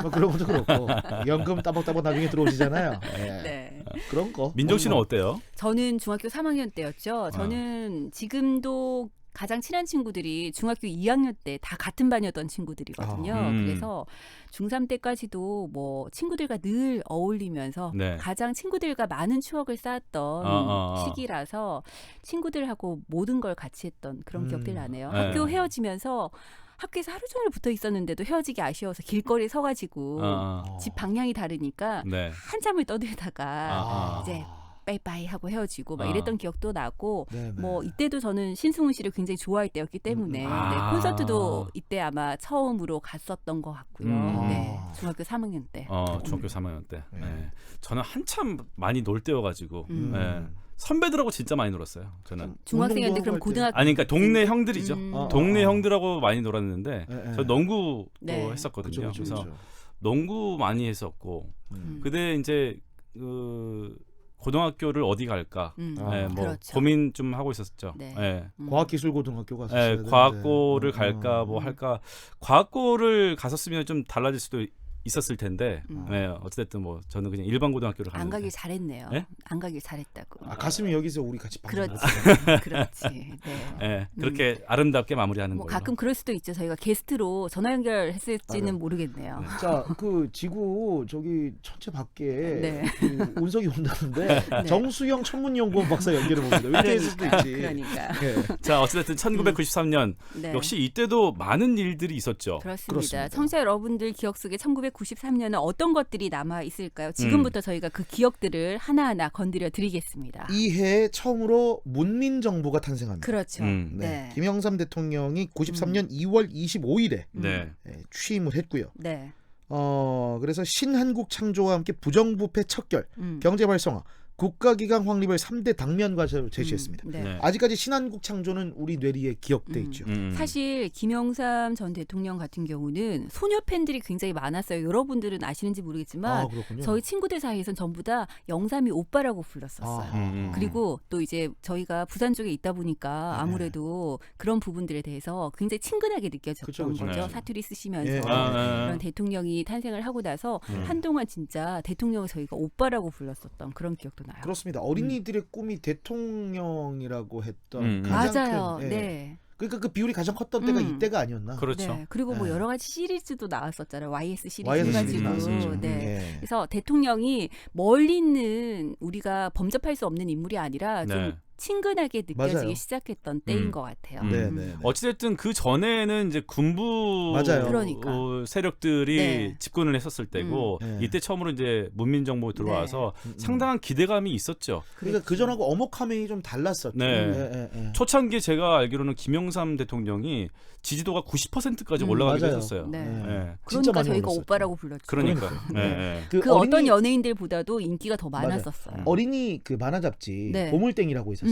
뭐 그런 것도 그렇고 연금 따박따박 나중에 들어오시잖아요. 네. 네. 그런 거. 민정 씨는 어때요? 저는 중학교 3학년 때였죠. 저는 지금도 가장 친한 친구들이 중학교 2학년 때 다 같은 반이었던 친구들이거든요. 그래서 중3 때까지도 뭐 친구들과 늘 어울리면서 네. 가장 친구들과 많은 추억을 쌓았던 시기라서 친구들하고 모든 걸 같이 했던 그런 기억들 나네요. 네. 학교 헤어지면서 학교에서 하루 종일 붙어 있었는데도 헤어지기 아쉬워서 길거리에 서가지고 집 방향이 다르니까 네. 한참을 떠들다가 이제 빠이빠이 하고 헤어지고 막 이랬던 기억도 나고 뭐 이때도 저는 신승훈 씨를 굉장히 좋아할 때였기 때문에 네, 콘서트도 이때 아마 처음으로 갔었던 것 같고요. 네, 중학교 3학년 때. 중학교 3학년 때. 네. 저는 한참 많이 놀 때여가지고 네. 선배들하고 진짜 많이 놀았어요. 저는. 중학생이었는데 그럼 고등학교. 아니 그러니까 동네 형들이죠. 동네 형들하고 많이 놀았는데 저 농구도 했었거든요. 그래서 농구 많이 했었고 그때 이제 고등학교를 어디 갈까? 뭐 그렇죠. 고민 좀 하고 있었죠. 네. 네. 과학기술고등학교 갔었어야 되는데. 과학고를 갈까 뭐 할까. 과학고를 갔었으면 좀 달라질 수도 있었을 텐데. 네, 어쨌든 뭐 저는 그냥 일반 고등학교를 갔는데. 안 가길 잘했네요. 네? 안 가길 잘했다고. 갔으면 여기서 우리 같이 방송. 그렇지. 네. 네, 그렇게 아름답게 마무리하는 뭐 걸로. 가끔 그럴 수도 있죠. 저희가 게스트로 전화 연결했을지는 모르겠네요. 자, 그 지구 저기 천체 밖에 네. 그 운석이 온다는데 정수영 천문연구원 박사 연결해 봅니다. 이렇게 했을 수도 있지. 그러니까. 자, 어쨌든 1993년 네. 역시 이때도 많은 일들이 있었죠. 그렇습니다. 청취자 여러분들 기억 속에 1993년은 어떤 것들이 남아 있을까요? 지금부터 저희가 그 기억들을 하나하나 건드려 드리겠습니다. 이 해에 처음으로 문민정부가 탄생합니다. 그렇죠. 네. 네. 김영삼 대통령이 93년 2월 25일에 네. 취임을 했고요. 네. 그래서 신한국 창조와 함께 부정부패 척결, 경제 활성화, 국가기강 확립을 3대 당면 과제로 제시했습니다. 네. 네. 아직까지 신한국 창조는 우리 뇌리에 기억돼 있죠. 사실 김영삼 전 대통령 같은 경우는 소녀 팬들이 굉장히 많았어요. 여러분들은 아시는지 모르겠지만 그렇군요. 저희 친구들 사이에선 전부 다 영삼이 오빠라고 불렀었어요. 그리고 또 이제 저희가 부산 쪽에 있다 보니까 아무래도 그런 부분들에 대해서 굉장히 친근하게 느껴졌던 그쵸. 거죠. 네. 사투리 쓰시면서 예. 그런 대통령이 탄생을 하고 나서 한동안 진짜 대통령을 저희가 오빠라고 불렀었던 그런 기억도 나요. 그렇습니다. 어린이들의 꿈이 대통령이라고 했던 가장 맞아요. 큰, 네. 그러니까 그 비율이 가장 컸던 때가 이때가 아니었나? 그렇죠. 네. 그리고 뭐 네. 여러 가지 시리즈도 나왔었잖아요. YS 시리즈 YS 해가지고. 시리즈 나왔었죠. 네. 예. 그래서 대통령이 멀리 있는 우리가 범접할 수 없는 인물이 아니라 좀 네. 친근하게 느껴지기 맞아요. 시작했던 때인 것 같아요. 네, 네. 어찌됐든 그 전에는 이제 군부 맞아요. 그러니까. 세력들이 네. 집권을 했었을 때고 네. 이때 처음으로 이제 문민정부 들어와서 상당한 기대감이 있었죠. 그러니까 그 전하고 어목함이 좀 달랐었죠. 네. 예, 예. 초창기에 제가 알기로는 김영삼 대통령이 지지도가 90%까지 올라가기도 맞아요. 했었어요. 네. 네. 진짜 그러니까 많이 저희가 올랐었죠. 오빠라고 불렀죠. 그러니까. 네. 네. 그 어떤 연예인들보다도 인기가 더 많았었어요. 어린이 그 만화 잡지 네. 보물땡이라고 있었어요.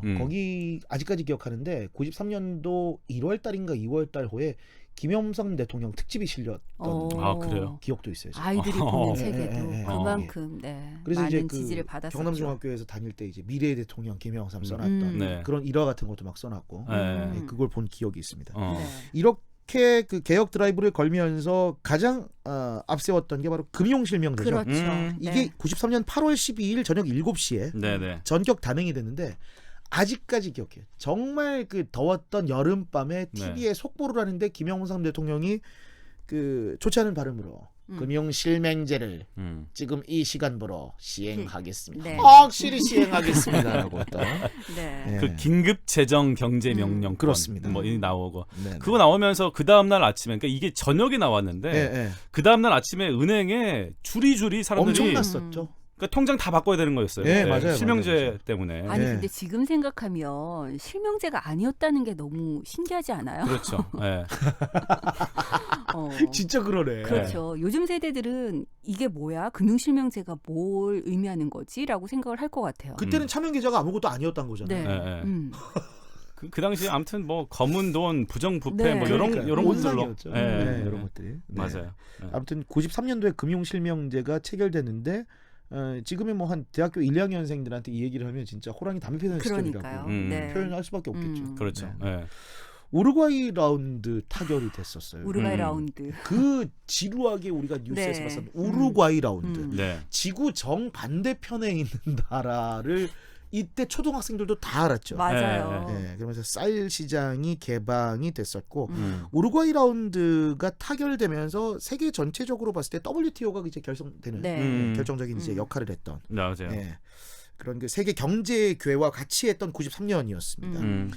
음. 거기 아직까지 기억하는데 93년도 1월 달인가 2월 달 호에 김영삼 대통령 특집이 실렸던 아, 그래요? 기억도 있어요. 제가. 아이들이 보는 어. 책에도 예, 예, 예. 그만큼 네, 그래서 많은 이제 그 지지를 받았었죠. 경남중학교에서 다닐 때 이제 미래의 대통령 김영삼 써놨던 네. 그런 일화 같은 것도 막 써놨고 네. 네, 그걸 본 기억이 있습니다. 네. 이렇게 그 개혁 드라이브를 걸면서 가장 앞세웠던 게 바로 금융실명제죠. 그렇죠. 이게 네. 93년 8월 12일 저녁 7시에 네네. 전격 단행이 됐는데 아직까지 기억해요. 정말 그 더웠던 여름밤에 TV에 속보를 하는데 김영삼 대통령이 그 좋지 않은 발음으로 금융실명제를 지금 이 시간부로 시행하겠습니다. 네. 확실히 시행하겠습니다라고 했던. 네. 그 긴급 재정 경제 명령 그렇습니다. 뭐 이 나오고 네, 그거 나오면서 그 다음 날 아침에 그러니까 이게 저녁에 나왔는데 네, 네. 그 다음 날 아침에 은행에 줄이 사람들이 엄청났었죠. 그러니까 통장 다 바꿔야 되는 거였어요. 네, 맞아요, 실명제 맞아요. 때문에. 아니 네. 근데 지금 생각하면 실명제가 아니었다는 게 너무 신기하지 않아요? 그렇죠. 네. 진짜 그러네. 그렇죠. 요즘 세대들은 이게 뭐야? 금융실명제가 뭘 의미하는 거지?라고 생각을 할 것 같아요. 그때는 차명 계좌가 아무것도 아니었던 거잖아요. 네. 네, 네. 그 당시에 아무튼 뭐 검은 돈, 부정부패 네. 뭐 그러니까요. 이런 것들로 온상이었죠. 네. 네, 이런 것들이. 네. 맞아요. 네. 아무튼 93년도에 금융실명제가 체결됐는데 지금의 뭐 한 대학교 1, 2학년생들한테 이 얘기를 하면 진짜 호랑이 담배 피는 그러니까요. 시절이라고 네. 표현할 수밖에 없겠죠. 그렇죠. 네. 네. 우루과이 라운드 타결이 됐었어요. 우루과이 라운드. 그 지루하게 우리가 뉴스에서 네. 봤었던 우루과이 라운드. 네. 지구 정반대편에 있는 나라를 이때 초등학생들도 다 알았죠. 맞아요. 네, 그러면서 쌀 시장이 개방이 됐었고 우루과이 라운드가 타결되면서 세계 전체적으로 봤을 때 WTO가 이제 결성되는 네. 결정적인 이제 역할을 했던 맞아요. 네, 그런 그 세계 경제 교회와 같이 했던 93년이었습니다.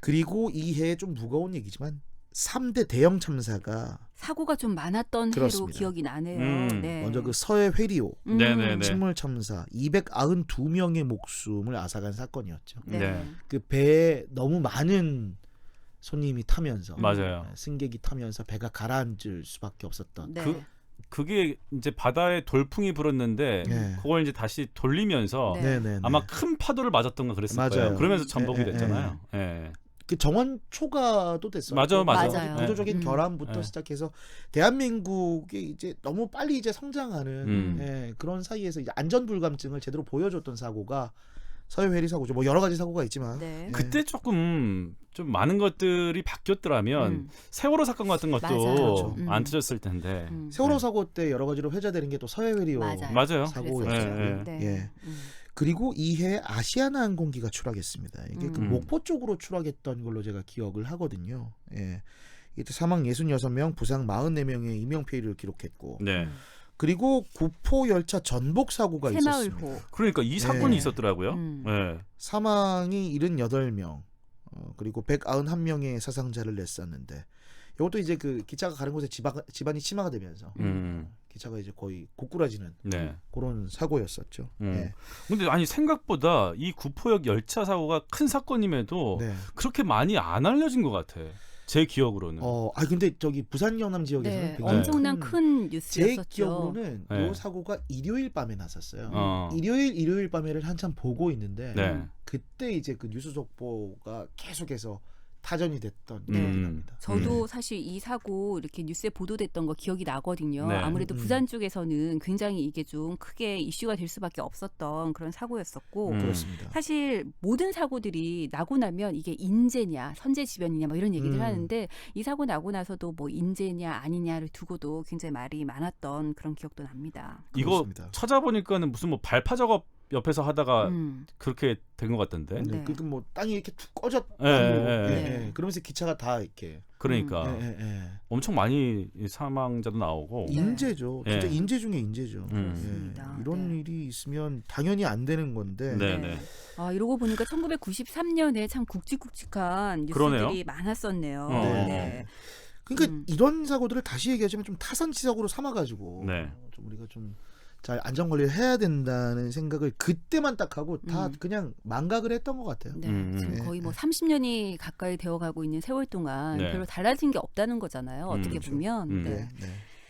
그리고 이 해에 좀 무거운 얘기지만 3대 대형 참사가 사고가 좀 많았던 그렇습니다. 해로 기억이 나네요. 네. 먼저 그 서해 회리호 네네네. 침몰 참사 292명의 목숨을 앗아간 사건이었죠. 네. 그 배에 너무 많은 손님이 타면서 맞아요. 승객이 타면서 배가 가라앉을 수밖에 없었던. 네. 그게 이제 바다에 돌풍이 불었는데 네. 그걸 이제 다시 돌리면서 네. 네네. 아마 큰 파도를 맞았던가 그랬을 맞아요. 거예요. 그러면서 전복이 네, 네, 됐잖아요. 예. 그 정원 초과도 됐어요. 맞아요. 맞아요. 구조적인 네. 결함부터 네. 시작해서 대한민국이 이제 너무 빨리 이제 성장하는 예, 그런 사이에서 이제 안전 불감증을 제대로 보여줬던 사고가 서해 회리 사고죠. 뭐 여러 가지 사고가 있지만 네. 그때 조금 좀 많은 것들이 바뀌었더라면 세월호 사건 같은 것도 맞아요. 그렇죠. 안 터졌을 텐데. 세월호 사고 때 여러 가지로 회자되는 게 또 서해 회리호 맞아요. 사고였죠. 그랬었죠. 네. 예. 그리고 이해 아시아나 항공기가 추락했습니다. 이게 그 목포 쪽으로 추락했던 걸로 제가 기억을 하거든요. 예. 이때 사망 66명, 부상 44명의 인명피해를 기록했고 네. 그리고 구포 열차 전복 사고가 있었습니다. 새마을호. 그러니까 이 사건이 네. 있었더라고요. 네. 사망이 78명, 그리고 191명의 사상자를 냈었는데 이것도 이제 그 기차가 가는 곳에 집안이 침하가 되면서 기차가 이제 거의 고꾸라지는 네. 그런 사고였었죠. 네. 근데 아니 생각보다 이 구포역 열차 사고가 큰 사건임에도 네. 그렇게 많이 안 알려진 것 같아. 제 기억으로는. 근데 저기 부산 영남 지역에서는 네, 굉장히 엄청난 큰 뉴스였었죠. 제 기억으로는 네. 이 사고가 일요일 밤에 났었어요. 어. 일요일 밤에를 한참 보고 있는데 네. 그때 이제 그 뉴스 속보가 계속해서 타전이 됐던 기억이 납니다. 저도 사실 이 사고 이렇게 뉴스에 보도됐던 거 기억이 나거든요. 네. 아무래도 부산 쪽에서는 굉장히 이게 좀 크게 이슈가 될 수밖에 없었던 그런 사고였었고 그렇습니다. 사실 모든 사고들이 나고 나면 이게 인재냐 선제지변이냐 뭐 이런 얘기를 하는데 이 사고 나고 나서도 뭐 인재냐 아니냐를 두고도 굉장히 말이 많았던 그런 기억도 납니다. 이거 그렇습니다. 찾아보니까는 무슨 뭐 발파 작업 옆에서 하다가 그렇게 된 것 같던데. 네. 네. 그 뭐 땅이 이렇게 툭 꺼졌다. 네. 그러면서 기차가 다 이렇게 그러니까 엄청 많이 사망자도 나오고. 인재죠. 진짜 네. 인재 중에 인재죠. 그렇습니다. 이런 네. 일이 있으면 당연히 안 되는 건데. 네. 아, 이러고 보니까 1993년에 참 굵직굵직한 뉴스들이 그러네요. 많았었네요. 네. 그러니까 이런 사고들을 다시 얘기하자면 좀 타산지사고로 삼아가지고 네. 좀 우리가 좀 잘 안전 관리를 해야 된다는 생각을 그때만 딱 하고 다 그냥 망각을 했던 것 같아요. 네, 지금 거의 뭐 30년이 가까이 되어가고 있는 세월 동안 네. 별로 달라진 게 없다는 거잖아요. 어떻게 그렇죠. 보면. 네.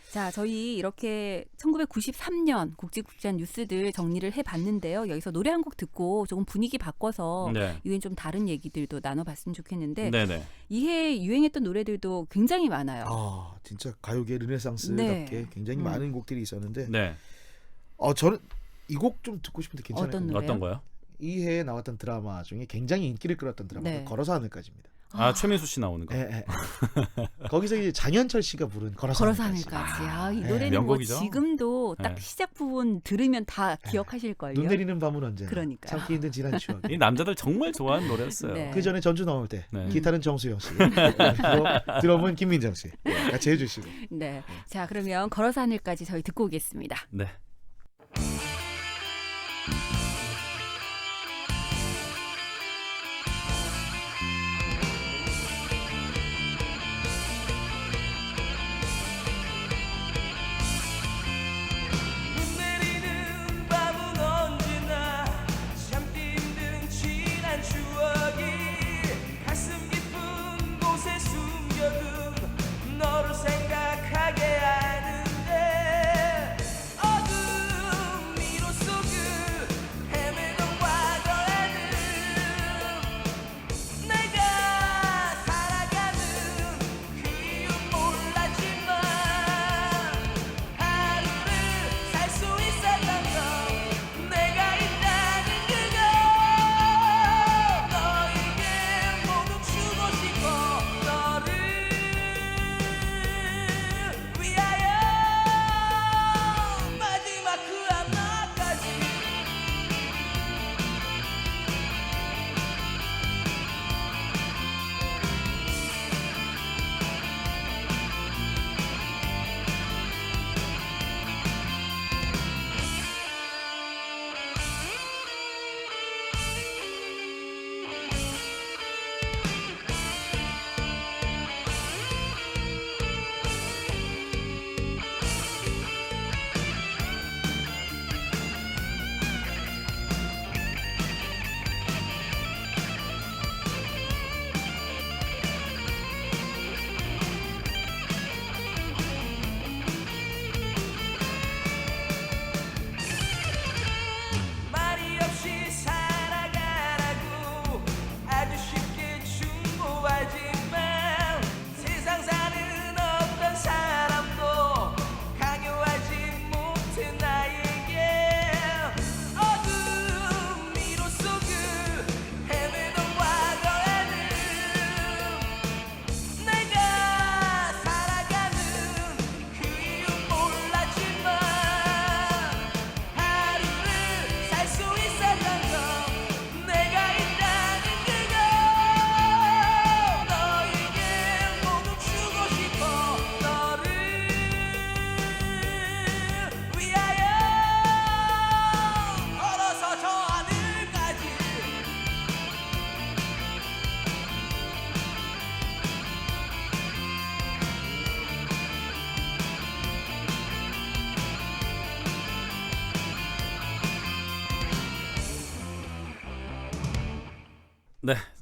자, 저희 이렇게 1993년 굵직굵직한 뉴스들 정리를 해봤는데요. 여기서 노래 한 곡 듣고 조금 분위기 바꿔서 네. 이후엔 좀 다른 얘기들도 나눠봤으면 좋겠는데 네네. 이해 유행했던 노래들도 굉장히 많아요. 아, 진짜 가요계 르네상스답게 네. 굉장히 많은 곡들이 있었는데 네. 저는 이 곡 좀 듣고 싶은데 괜찮아요? 어떤 노래요? 어떤 거요? 이 해에 나왔던 드라마 중에 굉장히 인기를 끌었던 드라마가 네. 걸어서 하늘까지입니다. 최민수 씨 나오는 거. 거기서 이제 장현철 씨가 부른 걸어서 하늘까지. 이 노래는 명곡이죠. 뭐 지금도 딱 네. 시작 부분 들으면 다 기억하실걸요. 눈 내리는 밤은 언제나 그러니까요. 참기 힘든 지난 추억. 이 남자들 정말 좋아하는 노래였어요. 네. 그 전에 전주 나올 때 네. 기타는 정수영 씨, 드럼은 김민정 씨 같이 해주시고. 네. 자, 그러면 걸어서 하늘까지 저희 듣고 오겠습니다. 네. 눈 내리는 밤은 언제나 참기 힘든 지난 추억이 가슴 깊은 곳에 숨겨둔 너를 생각하게 하는데 어두운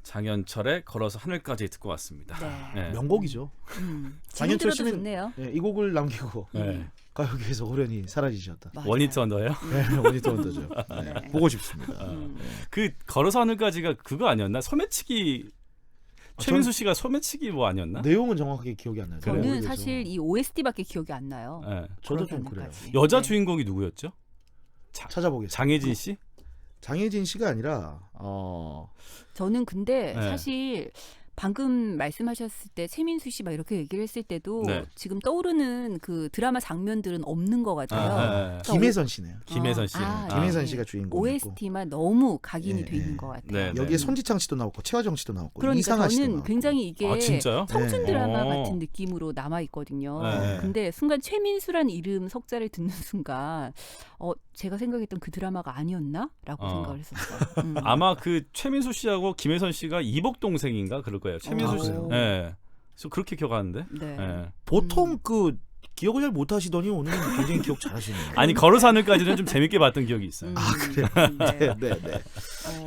장현철의 걸어서 하늘까지 듣고 왔습니다. 네. 명곡이죠. 지금 장현철 들어도 씨는 좋네요. 이 곡을 남기고 네. 가요계에서 호련히 사라지셨다. 맞아요. 원히트 언더예요? 네, 원히트 원더죠. 네. 네. 보고 싶습니다. 그 걸어서 하늘까지가 그거 아니었나? 소매치기 최민수 씨가 소매치기 뭐 아니었나? 내용은 정확하게 기억이 안 나요. 저는 모르겠죠. 사실 이 OST밖에 기억이 안 나요. 네. 저도 걸어서 좀 그래요. 하늘까지. 여자 네. 주인공이 누구였죠? 찾아보겠습니다. 장혜진 씨? 장혜진 씨가 아니라 저는 근데 네. 사실 방금 말씀하셨을 때 최민수 씨 막 이렇게 얘기를 했을 때도 네. 지금 떠오르는 그 드라마 장면들은 없는 것 같아요. 김혜선 씨네요. 김혜선 씨. 김혜선 씨가 주인공이고 OST만 너무 각인이 예, 돼 있는 예. 것 같아요. 네, 네. 여기에 손지창 씨도 나왔고 최화정 씨도 나왔고 그러니까 이상하 씨도 저는 나왔고. 굉장히 이게 아, 진짜요? 청춘 네. 드라마 오. 같은 느낌으로 남아 있거든요. 네. 근데 순간 최민수란 이름 석자를 듣는 순간 제가 생각했던 그 드라마가 아니었나라고 생각을 했었어요. 아마 그 최민수 씨하고 김혜선 씨가 이복 동생인가 그럴 거예요. 최민수 씨. 그래요? 네. 저 그렇게 기억하는데. 네. 네. 보통 그 기억을 잘 못하시더니 오늘은 굉장히 기억 잘하시네요. 아니 걸어서 하늘까지는 좀 재밌게 봤던 기억이 있어요. 그래요? 네. 네.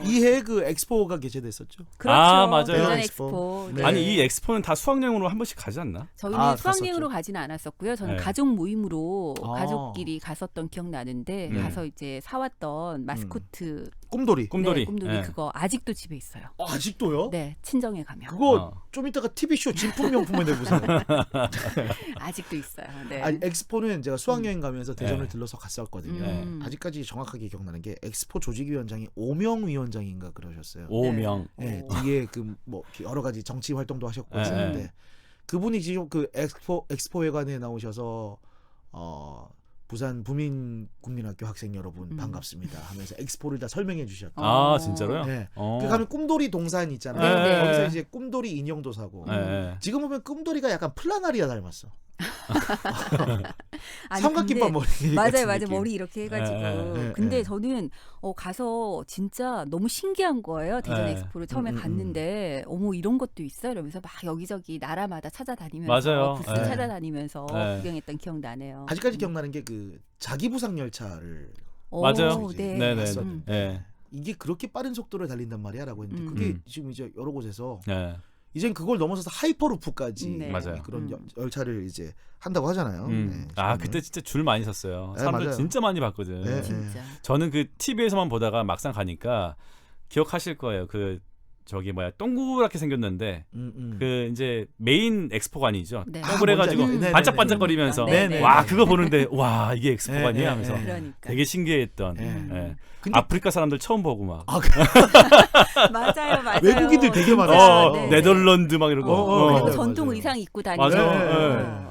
이해 그 엑스포가 개최됐었죠. 그렇죠. 아, 맞아요. 대전 엑스포. 엑스포. 네. 아니 이 엑스포는 다 수학여행으로 한 번씩 가지 않나? 저희는 갔었죠. 수학여행으로 가지는 않았었고요. 저는 네. 가족 모임으로 아. 가족끼리 갔었던 기억 나는데 네. 가서 이제 사왔던 마스코트 꿈돌이. 꿈돌이. 네, 꿈돌이 네. 그거 아직도 집에 있어요. 아직도요? 네, 친정에 가면 그거 좀 이따가 TV 쇼 진품 명품에 내보세요. 아직도 있어요. 네. 아니 엑스포는 제가 수학여행 가면서 대전을 네. 들러서 갔었거든요. 음. 아직까지 정확하게 기억나는 게 엑스포 조직위원장이 오명 위원장인가 그러셨어요. 오명. 네, 뒤에 그 뭐 여러 가지 정치 활동도 하셨고 네. 했었는데 그분이 지금 그 엑스포회관에 나오셔서 부산 부민국민학교 학생 여러분 반갑습니다 하면서 엑스포를 다 설명해 주셨다. 아 진짜로요? 네. 어. 그 가면 꿈돌이 동산 있잖아요. 네. 거기서 이제 꿈돌이 인형도 사고. 네. 지금 보면 꿈돌이가 약간 플라나리아 닮았어. 아니, 삼각김밥 근데 머리. 맞아요, 같은 맞아요. 느낌. 머리 이렇게 해가지고. 네, 근데 네. 저는 가서 진짜 너무 신기한 거예요. 대전 네. 엑스포를 처음에 갔는데 어머 이런 것도 있어 이러면서 막 여기저기 나라마다 찾아다니면서 맞아요. 부스 네. 찾아다니면서 네. 구경했던 기억 나네요. 아직까지 기억나는 게 그 자기부상 열차를 맞아요. 네. 네네. 봤었는데 네. 이게 그렇게 빠른 속도로 달린단 말이야라고 했는데 그게 지금 이제 여러 곳에서 네. 이젠 그걸 넘어서서 하이퍼루프까지 네. 맞아요. 그런 열차를 이제 한다고 하잖아요. 네, 아 지금은. 그때 진짜 줄 많이 섰어요. 네, 사람들 맞아요. 진짜 많이 봤거든. 네, 진짜. 저는 그 TV에서만 보다가 막상 가니까 기억하실 거예요. 그 저기 뭐야 동그랗게 생겼는데 그 이제 메인 엑스포가 아니죠. 네. 동그래가지고 뭔지 알죠. 반짝반짝거리면서 네, 네, 와 네. 그거 보는데 와 이게 엑스포가 네, 아니야 하면서 네, 네. 그러니까. 되게 신기했던. 네. 예. 근데 아프리카 사람들 처음 보고 막 맞아요, 맞아요. 외국인들 되게 진짜. 많았어요. 네, 네. 네덜란드 막 이러고. 그리고 맞아요, 전통 맞아요. 의상 입고 다니고. 맞아요. 네. 네.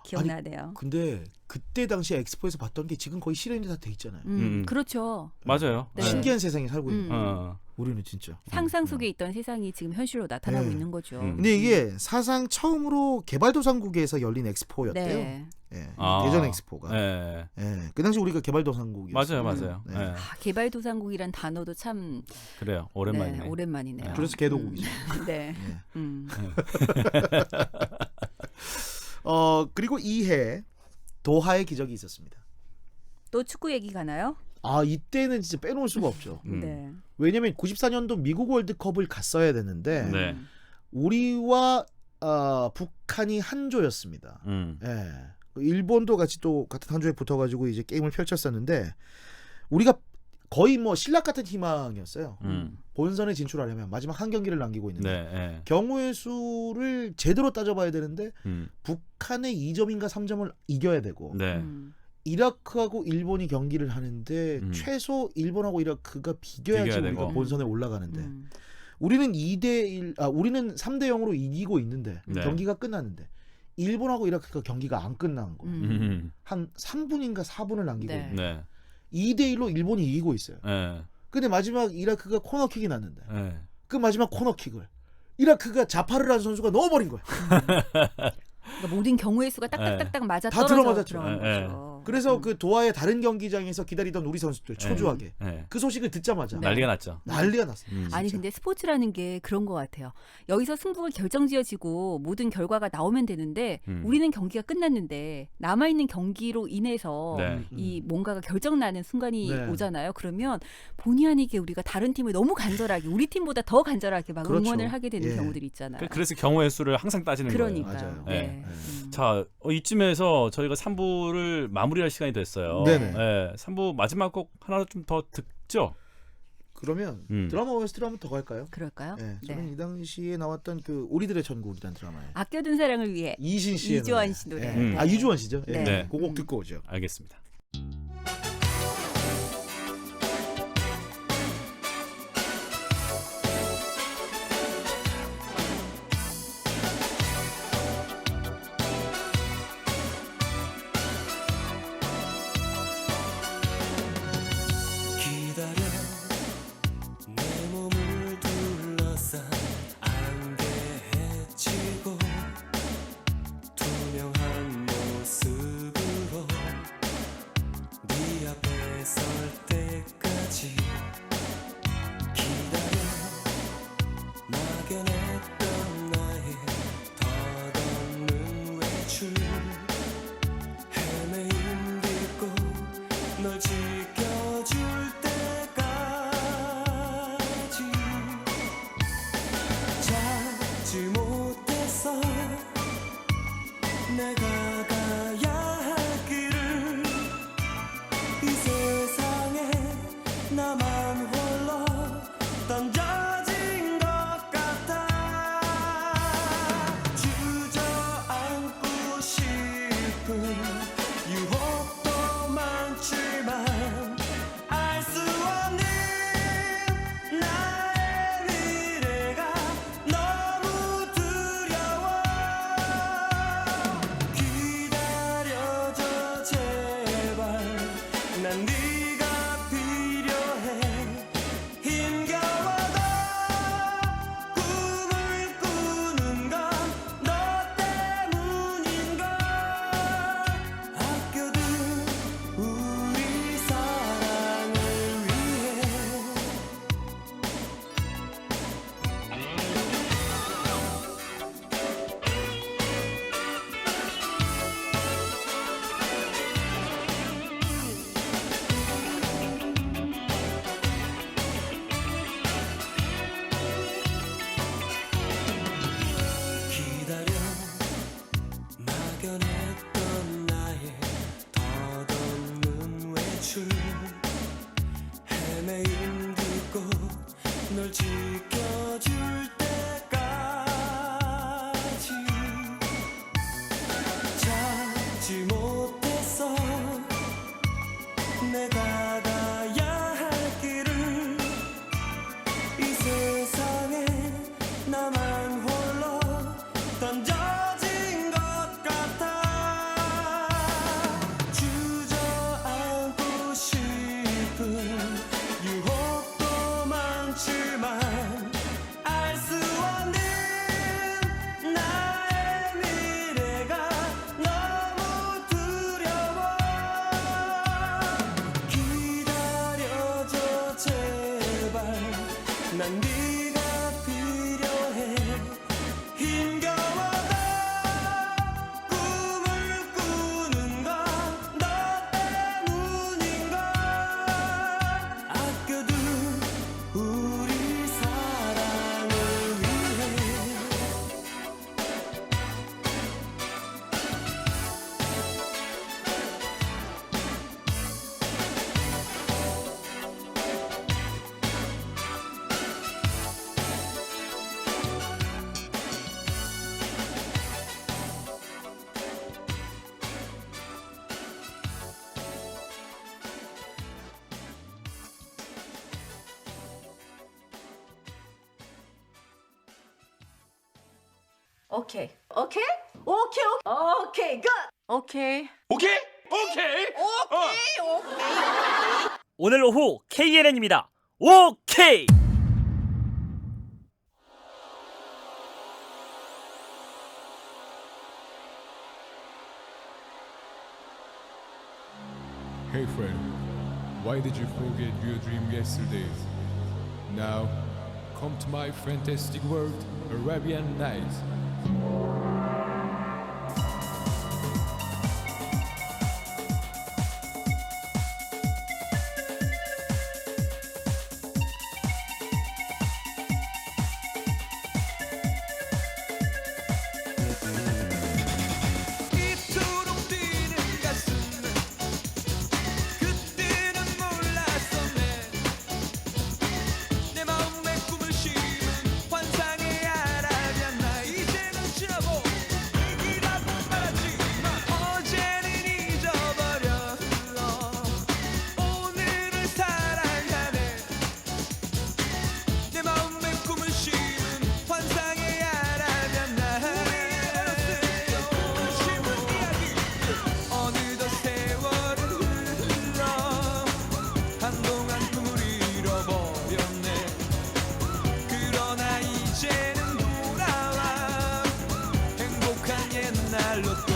기억나네요. 근데 그때 당시에 엑스포에서 봤던 게 지금 거의 실현이 다 돼 있잖아요. 그렇죠. 맞아요. 네. 신기한 세상에 살고 있는 거예요. 어. 우리는 진짜. 상상 속에 있던 세상이 지금 현실로 나타나고 네. 있는 거죠. 근데 이게 사상 처음으로 개발도상국에서 열린 엑스포였대요. 네. 예, 아. 대전 엑스포가. 네. 예, 그 당시 우리가 개발도상국이었어요. 맞아요, 맞아요. 네. 네. 아, 개발도상국이란 단어도 참 그래요. 오랜만이네. 네, 오랜만이네요. 그래서 개도국이죠. 네. 네. 그리고 이해 도하의 기적이 있었습니다. 또 축구 얘기 가나요? 아, 이때는 진짜 빼놓을 수가 없죠. 네. 왜냐면 94년도 미국 월드컵을 갔어야 되는데 네. 우리와 북한이 한 조였습니다. 예. 일본도 같이 또 같은 한 조에 붙어가지고 이제 게임을 펼쳤었는데 우리가 거의 뭐 신락 같은 희망이었어요. 본선에 진출하려면 마지막 한 경기를 남기고 있는데 네. 경우의 수를 제대로 따져봐야 되는데 북한의 2점인가 3점을 이겨야 되고 네. 이라크하고 일본이 경기를 하는데 최소 일본하고 이라크가 비겨야지 비겨야 우리가 되고. 본선에 올라가는데 우리는 2대1 우리는 3대 0으로 이기고 있는데 네. 경기가 끝났는데 일본하고 이라크가 경기가 안 끝난 거예요. 한 3분인가 4분을 남기고 네. 있는데 네. 2대 1로 일본이 이기고 있어요. 네. 근데 마지막 이라크가 코너킥이 났는데 네. 그 마지막 코너킥을 이라크가 자파를 한 선수가 넣어버린 거예요. 그러니까 모든 경우의 수가 딱딱딱딱 맞아 다 떨어져 들어맞았죠. 들어간 네. 거죠. 그래서 그 도하의 다른 경기장에서 기다리던 우리 선수들 초조하게 그 소식을 듣자마자 난리가 났죠. 난리가 났습니다. 아니 근데 스포츠라는 게 그런 것 같아요. 여기서 승부가 결정지어지고 모든 결과가 나오면 되는데 우리는 경기가 끝났는데 남아있는 경기로 인해서 이 뭔가가 결정나는 순간이 오잖아요. 그러면 본의 아니게 우리가 다른 팀을 너무 간절하게 우리 팀보다 더 간절하게 막 응원을 하게 되는 경우들이 있잖아요. 그래서 경우의 수를 항상 따지는 거예요. 그러니까요. 맞아요. 자, 이쯤에서 저희가 3부를 마무리할 시간이 됐어요. 네네. 3부 마지막 곡 하나 좀 더 듣죠? 그러면 드라마 OST로 한번 더 갈까요? 그럴까요? 네, 저는 이 당시에 나왔던 그 우리들의 전국이라는 드라마에 아껴둔 사랑을 위해 이신 씨의 이주환 씨 노래. 이주환 씨죠? 네. 그 곡 듣고 오죠. 알겠습니다. 기다려 내 몸을 둘러싼 안개 헤치고 투명한 모습으로 네 앞에 설 때까지 기다려 막연했던 나의 덧없는 외출 헤매임 딛고 널 지켜줄 때까지 찾지 못해서 내가 가야 할 길을 이 세상에 나만 홀로 던져진 것 같아 주저앉고 싶은 유혹도 많지만 알 수 없는 나의 미래가 너무 두려워 기다려줘 제발 난 네가 필요해 힘겨워도 꿈을 꾸는 건 너 때문인걸 아껴둔 우리 사랑을 위해 기다려 막연했던 나의 덧없는 외출 헤매임 딛고 널 지켜줄 때까지 찾지 못해서 내가 가야 할 길을 이 세상에 나만 홀로 던져진 것 같아 주저앉고 싶은 유혹도 많지만 알 수 없는 나의 미래가 너무 두려워 기다려줘 제발 난 네가 필요해 힘겨워도 꿈을 꾸는 건 너 때문인걸 아껴둔 우리 사랑을 위해 오케이. 오케이? 오케이. 오케이. 굿. 오케이. 오케이? 오케이? 오케이. 오늘 오후 KNN입니다. 오케이! Hey friend, why did you forget your dream yesterday? Now, come to my fantastic world, Arabian Nights. 이토록 뛰는 가슴 그때는 몰랐었네 내 마음에 꿈을 심은 환상의 아라비안 나이 이제는 지나고 얘기라고 말하지만 어제는 잊어버려 오늘을 사랑하네 내 마음에 꿈을 심은 환상의 아라비안 나이 어느덧 세월은 흘러 한동안 꿈을 잃어버렸네 그러나 이제는 돌아와 행복한 옛날로 또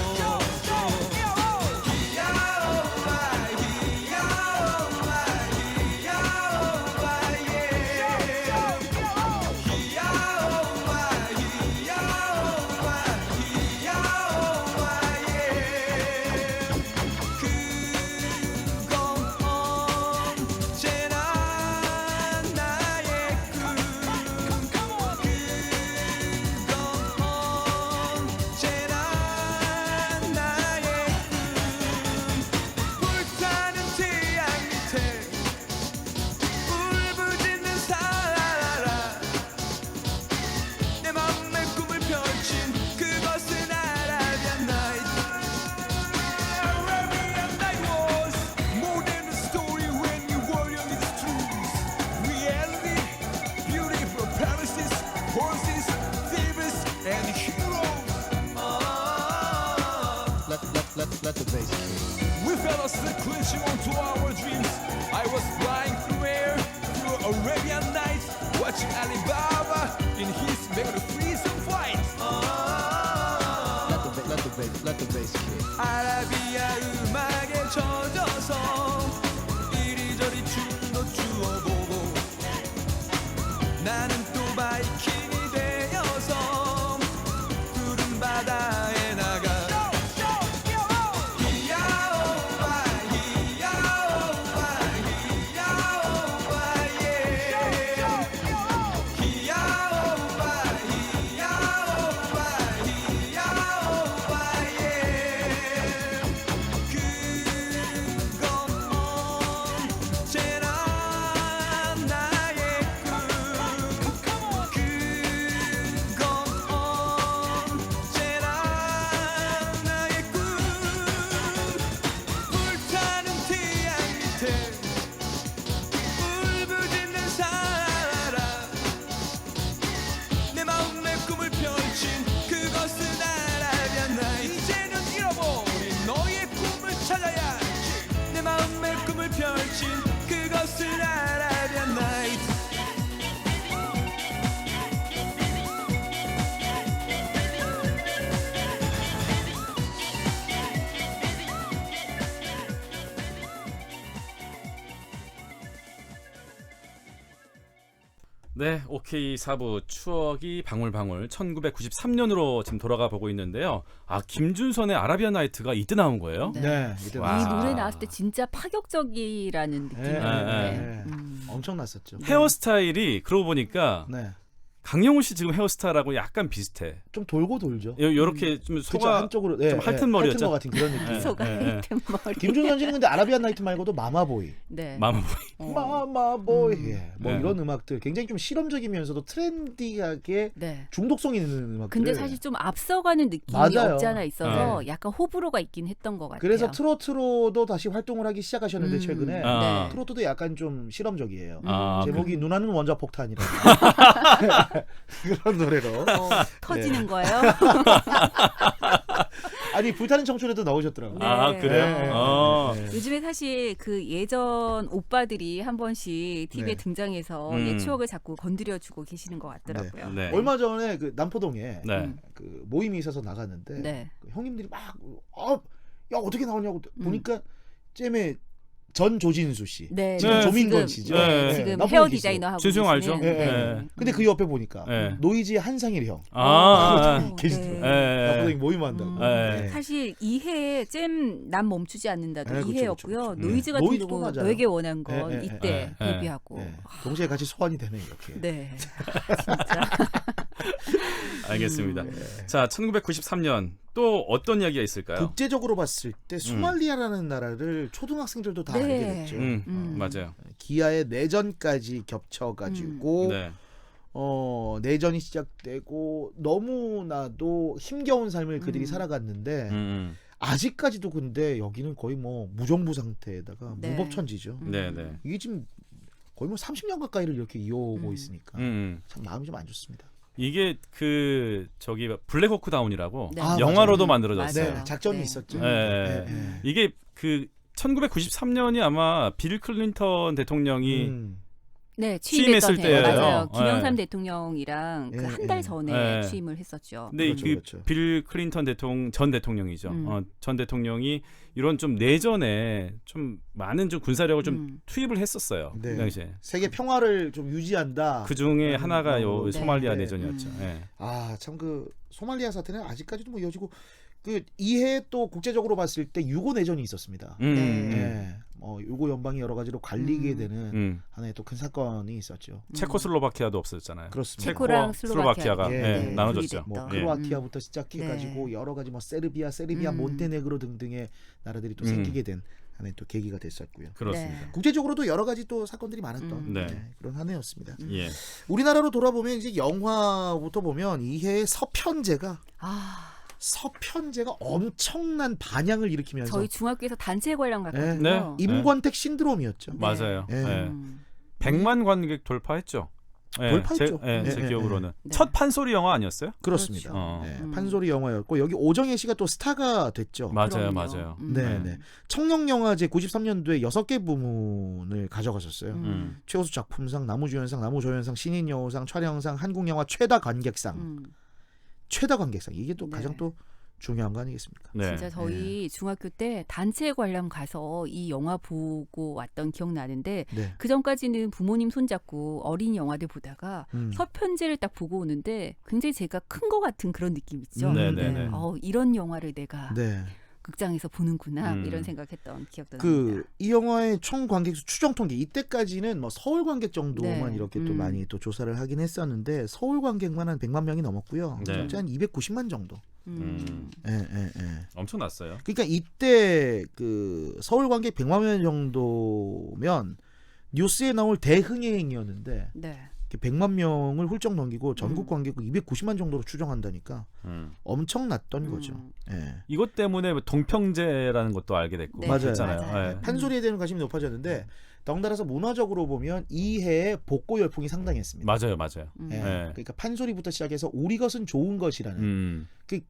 불타는 태양 밑에 울부짖는 사라 내 맘의 꿈을 펼친 그것은 아라비안 나이트 Arabian night was more than a story when you were young it's true reality beautiful palaces horses thieves and heroes Let the bass kick. we fell asleep clinching onto our dreams. I was flying through air, through Arabian nights, watching Alibaba in his mega freedom flight. Let the bass kick. 아라비아 음악에 젖어서 이리저리 춤도 추어보고 나는 또 바이킹이 되어서 푸른 바다에 나가 불타는 태양 밑에 울부짖는 사라 내 마음의 꿈을 펼친 그것은 아라비안 나이 이제는 잃어버린 너의 꿈을 찾아야지 내 마음의 꿈을 펼친 그것은 아라비안 나이 네, OK 4부 추억이 방울방울 1993년으로 지금 돌아가 보고 있는데요. 아, 김준선의 아라비안 나이트가 이때 나온 거예요? 네, 이때 와. 이 노래 나왔을 때 진짜 파격적이라는 느낌이었는데 엄청났었죠. 헤어스타일이 그러고 보니까 네. 강영호 씨 지금 헤어스타일하고 약간 비슷해. 좀 돌고 돌죠. 요렇게 좀 그쵸, 소가 한쪽으로 좀 핥은 머리였죠. 핥은 것 같은 그런 느낌. 소가 핥은 머리. 김준선 씨는 근데 아라비안 나이트 말고도 마마보이. 네. 마마보이. 마마보이. 예. 뭐 네. 이런 음악들 굉장히 좀 실험적이면서도 트렌디하게 네. 중독성 있는 음악들. 근데 사실 좀 앞서가는 느낌이 맞아요. 없지 않아 있어서 네. 약간 호불호가 있긴 했던 것 같아요. 그래서 트로트로도 다시 활동을 하기 시작하셨는데 최근에 아. 트로트도 약간 좀 실험적이에요. 아, 제목이 누나는 원자 폭탄이라 그런 노래로 터지는 거예요? 아니 불타는 청춘에도 나오셨더라고요. 아, 그래요? 네. 어. 요즘에 사실 그 예전 오빠들이 한 번씩 TV에 네. 등장해서 옛 추억을 자꾸 건드려주고 계시는 것 같더라고요. 네. 얼마 전에 그 남포동에 네. 그 모임이 있어서 나갔는데 네. 그 형님들이 막 야 어떻게 나오냐고 보니까 잼에 전 조진수 씨. 네, 지금 네. 조민권 지금, 씨죠. 네, 지금 나쁜 헤어 얘기 있어요. 디자이너 하고 진수영 알죠? 계시는, 예, 예. 네. 근데 그 옆에 보니까 네. 노이즈의 한상일 형. 계시더라고요. 네. 나쁜 얘기 모임한다고. 네. 사실 이해에 잼난 멈추지 않는다도 네, 그쵸, 이해였고요. 그쵸, 그쵸. 노이즈 같은 노이즈 또 경우 맞아요. 너에게 원한 건 네, 네, 이때 네. 데뷔하고. 네. 동시에 같이 소환이 되네 이렇게. 네. 알겠습니다. 자, 1993년 또 어떤 이야기가 있을까요? 국제적으로 봤을 때 소말리아라는 나라를 초등학생들도 다 네. 알게 됐죠. 맞아요. 기아의 내전까지 겹쳐가지고 네. 내전이 시작되고 너무나도 힘겨운 삶을 그들이 살아갔는데 아직까지도 근데 여기는 거의 뭐 무정부 상태에다가 네. 무법천지죠. 네, 네. 이게 지금 거의 뭐 30년 가까이를 이렇게 이어오고 있으니까 참 마음이 좀 안 좋습니다. 이게 그 저기 블랙호크 다운이라고 네. 영화로도 맞아요. 만들어졌어요. 네, 작전이 네. 있었죠. 네. 네. 이게 그 1993년이 아마 빌 클린턴 대통령이 네, 취임했을 취임했던 해요. 때예요. 맞아요. 김영삼 네. 대통령이랑 그 네, 한 달 네. 전에 네. 취임을 했었죠. 근데 그렇죠, 그렇죠. 빌 클린턴 전 대통령이죠. 전 대통령이 이런 좀 내전에 좀 많은 좀 군사력을 좀 투입을 했었어요. 네. 그 당시에. 세계 평화를 좀 유지한다. 그 중에 하나가 요 네. 소말리아 네. 내전이었죠. 예. 아, 참 그 소말리아 사태는 아직까지도 뭐 이어지고 그 이해 또 국제적으로 봤을 때 유고 내전이 있었습니다. 네. 유고 연방이 여러 가지로 갈리게 되는 하나의 또 큰 사건이 있었죠. 체코슬로바키아도 없었잖아요. 그렇습니다. 체코랑 슬로바키아가 예, 나눠졌죠. 뭐 예. 크로아티아부터 시작해가지고 여러 가지 뭐 세르비아, 몬테네그로 등등의 나라들이 또 생기게 된 하나의 또 계기가 됐었고요. 그렇습니다. 국제적으로도 여러 가지 또 사건들이 많았던 네. 그런 한 해였습니다. 예. 우리나라로 돌아보면 이제 영화부터 보면 이 해의 서편제가 엄청난 반향을 일으키면서 저희 중학교에서 단체 관람 갔거든요. 네. 임권택 신드롬이었죠. 맞아요. 네. 예. 100만 관객 돌파했죠. 예, 돌파했죠. 제 기억으로는 네. 첫 판소리 영화 아니었어요? 그렇습니다. 그렇죠. 네, 판소리 영화였고 여기 오정혜 씨가 또 스타가 됐죠. 맞아요, 그럼요. 맞아요. 네, 네. 청룡영화제 93년도에 6개 부문을 가져가셨어요. 최우수 작품상, 나무주연상, 나무조연상, 신인여우상, 촬영상, 한국영화 최다 관객상. 최다 관객상 이게 또 가장 또 중요한 거 아니겠습니까? 네. 진짜 저희 중학교 때 단체 관람 가서 이 영화 보고 왔던 기억 나는데 네. 그 전까지는 부모님 손잡고 어린 영화들 보다가 서편제를 딱 보고 오는데 굉장히 제가 큰 거 같은 그런 느낌 있죠. 네네네. 이런 영화를 내가 네. 극장에서 보는구나 이런 생각했던 기억도 납니다. 그 이 영화의 총 관객수 추정 통계 이때까지는 뭐 서울 관객 정도만 네. 이렇게 또 많이 또 조사를 하긴 했었는데 서울 관객만 한 100만 명이 넘었고요. 네. 전체 한 290만 정도. 예. 엄청났어요. 그러니까 이때 그 서울 관객 100만 명 정도면 뉴스에 나올 대흥행이었는데 네. 100만 명을 훌쩍 넘기고 전국 관객 290만 정도로 추정한다니까 엄청났던 거죠. 예. 이것 때문에 동평제라는 것도 알게 됐고 네. 맞아요. 그랬잖아요. 예. 판소리에 대한 관심이 높아졌는데 덩달아서 문화적으로 보면 이 해에 복고 열풍이 상당했습니다. 맞아요. 예. 네. 그러니까 판소리부터 시작해서 우리 것은 좋은 것이라는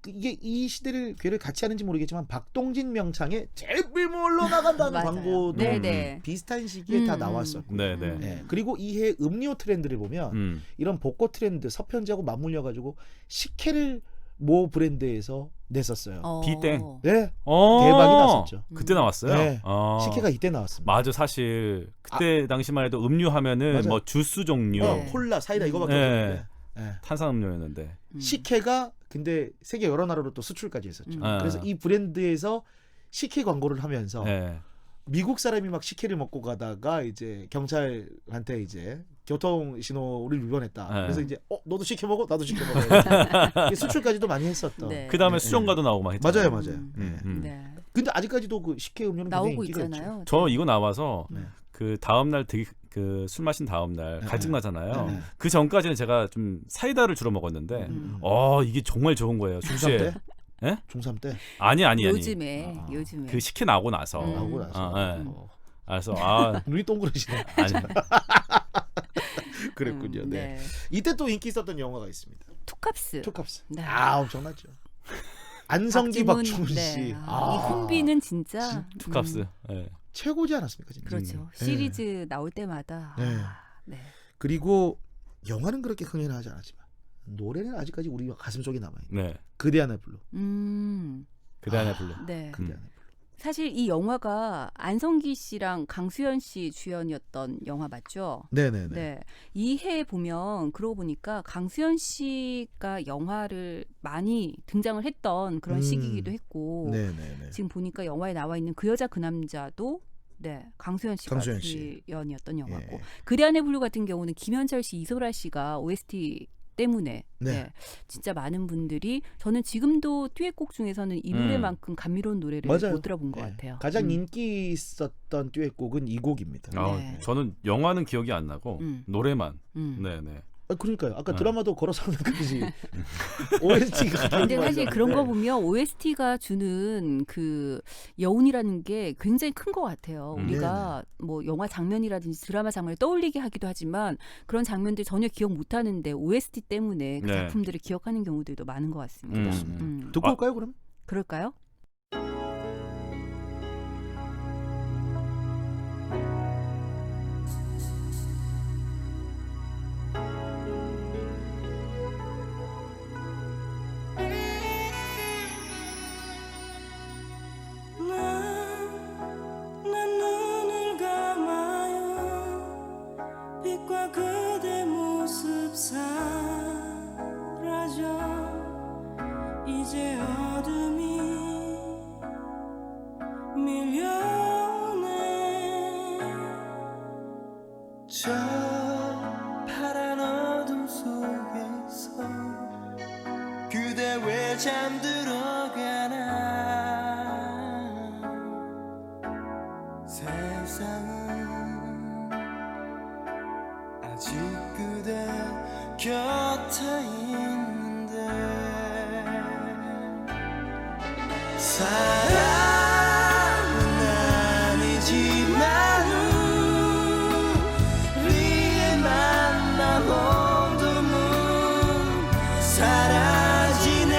이게 이 시대를 괴를 같이 하는지 모르겠지만 박동진 명창의 제일 몰러 나간다는 맞아요. 광고도 네네. 비슷한 시기에 다 나왔었고 네. 예. 그리고 이 해 음료 트렌드를 보면 이런 복고 트렌드 서편제하고 맞물려 가지고 식혜를 모 브랜드에서 냈었어요. 비땡. 네. 대박이 났었죠. 그때 나왔어요? 네. 식혜가 이때 나왔습니다. 맞아. 사실 그때 당시만 해도 음료 하면은 맞아요. 뭐 주스 종류, 콜라, 사이다 이거밖에 네. 없는데 탄산음료였는데. 식혜가 근데 세계 여러 나라로 또 수출까지 했었죠. 그래서 이 브랜드에서 식혜 광고를 하면서 미국 사람이 막 식혜를 먹고 가다가 이제 경찰한테 이제 교통 신호를 위반했다. 그래서 이제 너도 식혜 먹어, 나도 식혜 먹어. 이게 수출까지도 많이 했었던. 네. 그 다음에 수정과도 나오고 막 했잖아요. 맞아요. 네. 근데 아직까지도 그 식혜 음료는 나오고 굉장히 인기가 있잖아요. 있죠. 저 이거 나와서 그 다음 날 되게 그 술 마신 다음 날 갈증 나잖아요. 그 전까지는 제가 좀 사이다를 주로 먹었는데, 이게 정말 좋은 거예요. 숙취에. 중3 때? 예? 중3 때? 아니. 요즘에. 그 식혜 나오고 나서. 나오고 나서. 그래서 눈이 동그라지네. 아니. 그랬군요. 네. 이때 또 인기 있었던 영화가 있습니다. 투캅스. 네. 엄청났죠. 안성기 박충훈 씨. 네. 이 콤비는 진짜 투캅스. 네. 최고지 않았습니까? 진짜? 그렇죠. 시리즈 나올 때마다. 네. 그리고 영화는 그렇게 흥행하지 않았지만 노래는 아직까지 우리 가슴 속에 남아있는. 네. 그대 안의 블루. 그대 안의 블루. 네. 그대 안의 블루. 사실 이 영화가 안성기 씨랑 강수현 씨 주연이었던 영화 맞죠? 네네네. 네. 이 해 보면 그러고 보니까 강수현 씨가 영화를 많이 등장을 했던 그런 시기이기도 했고 네네네. 지금 보니까 영화에 나와 있는 그 여자 그 남자도 네 강수현 씨가 강수현 씨. 주연이었던 영화고 예. 그대 안의 블루 같은 경우는 김현철 씨, 이소라 씨가 OST 때문에 네. 네, 진짜 많은 분들이 저는 지금도 듀엣곡 중에서는 이 노래만큼 감미로운 노래를 맞아요. 못 들어본 것 예. 같아요. 가장 인기 있었던 듀엣곡은 이 곡입니다. 네. 저는 영화는 기억이 안 나고 노래만. 네네. 그러니까요. 아까 네. 드라마도 걸어서 하는까지 OST가. 근데 사실 그런 거 보면 OST가 주는 그 여운이라는 게 굉장히 큰 것 같아요. 우리가 뭐 영화 장면이라든지 드라마 장면을 떠올리게 하기도 하지만 그런 장면들 전혀 기억 못 하는데 OST 때문에 그 네. 작품들을 기억하는 경우들도 많은 것 같습니다. 듣고 올까요, 그럼? 그럴까요? 난 눈을 감아요 빛과 그대 모습 사라져 이제 어둠이 밀려오네 저 파란 어둠 속에서 그대 왜 잠들어가나 세상은 아직 그대 곁에 있는데 사랑은 아니지만 우리의 만남 어둠은 사라지네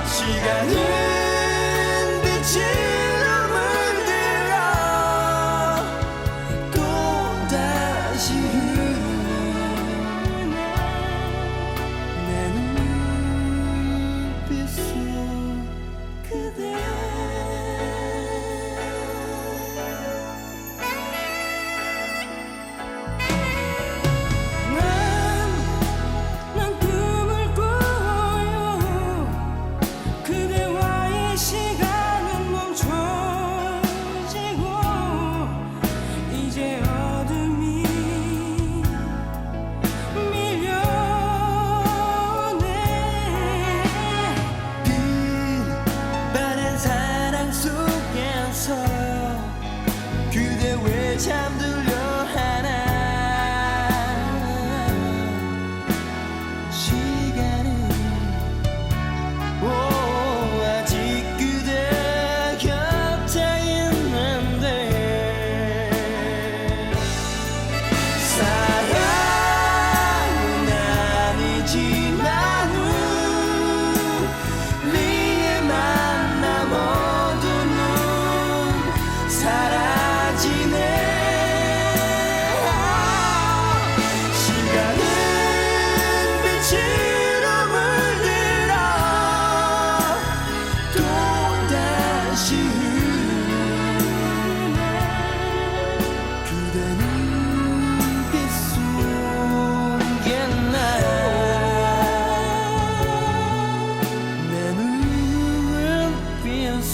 시간은 빛으로 물들어 또다시 흐르네 내 눈빛 속 그대 난 꿈을 꾸어요 그대와의 시간은 멈춰지고 이제 어둠이 밀려오네 빈 바른 사랑 속에서 그대 왜 잠들려 하나 시간은 아직 그대 곁에 있는데 사랑은 아니지만 우리의 만남 어둠은 사라지네 시간은 빛으로 물들어 또다시 흐르네 그대 눈빛 속에 내 눈빛 속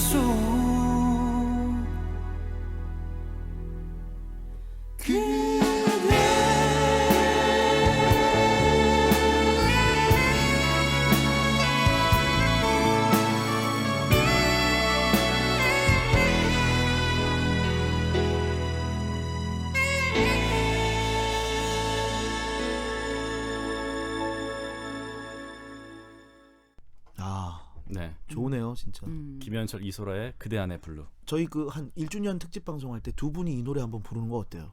네. 좋으네요, 진짜. 김현철, 이소라의 그대 안의 블루. 저희 그 한 1주년 특집 방송할 때 두 분이 이 노래 한번 부르는 거 어때요?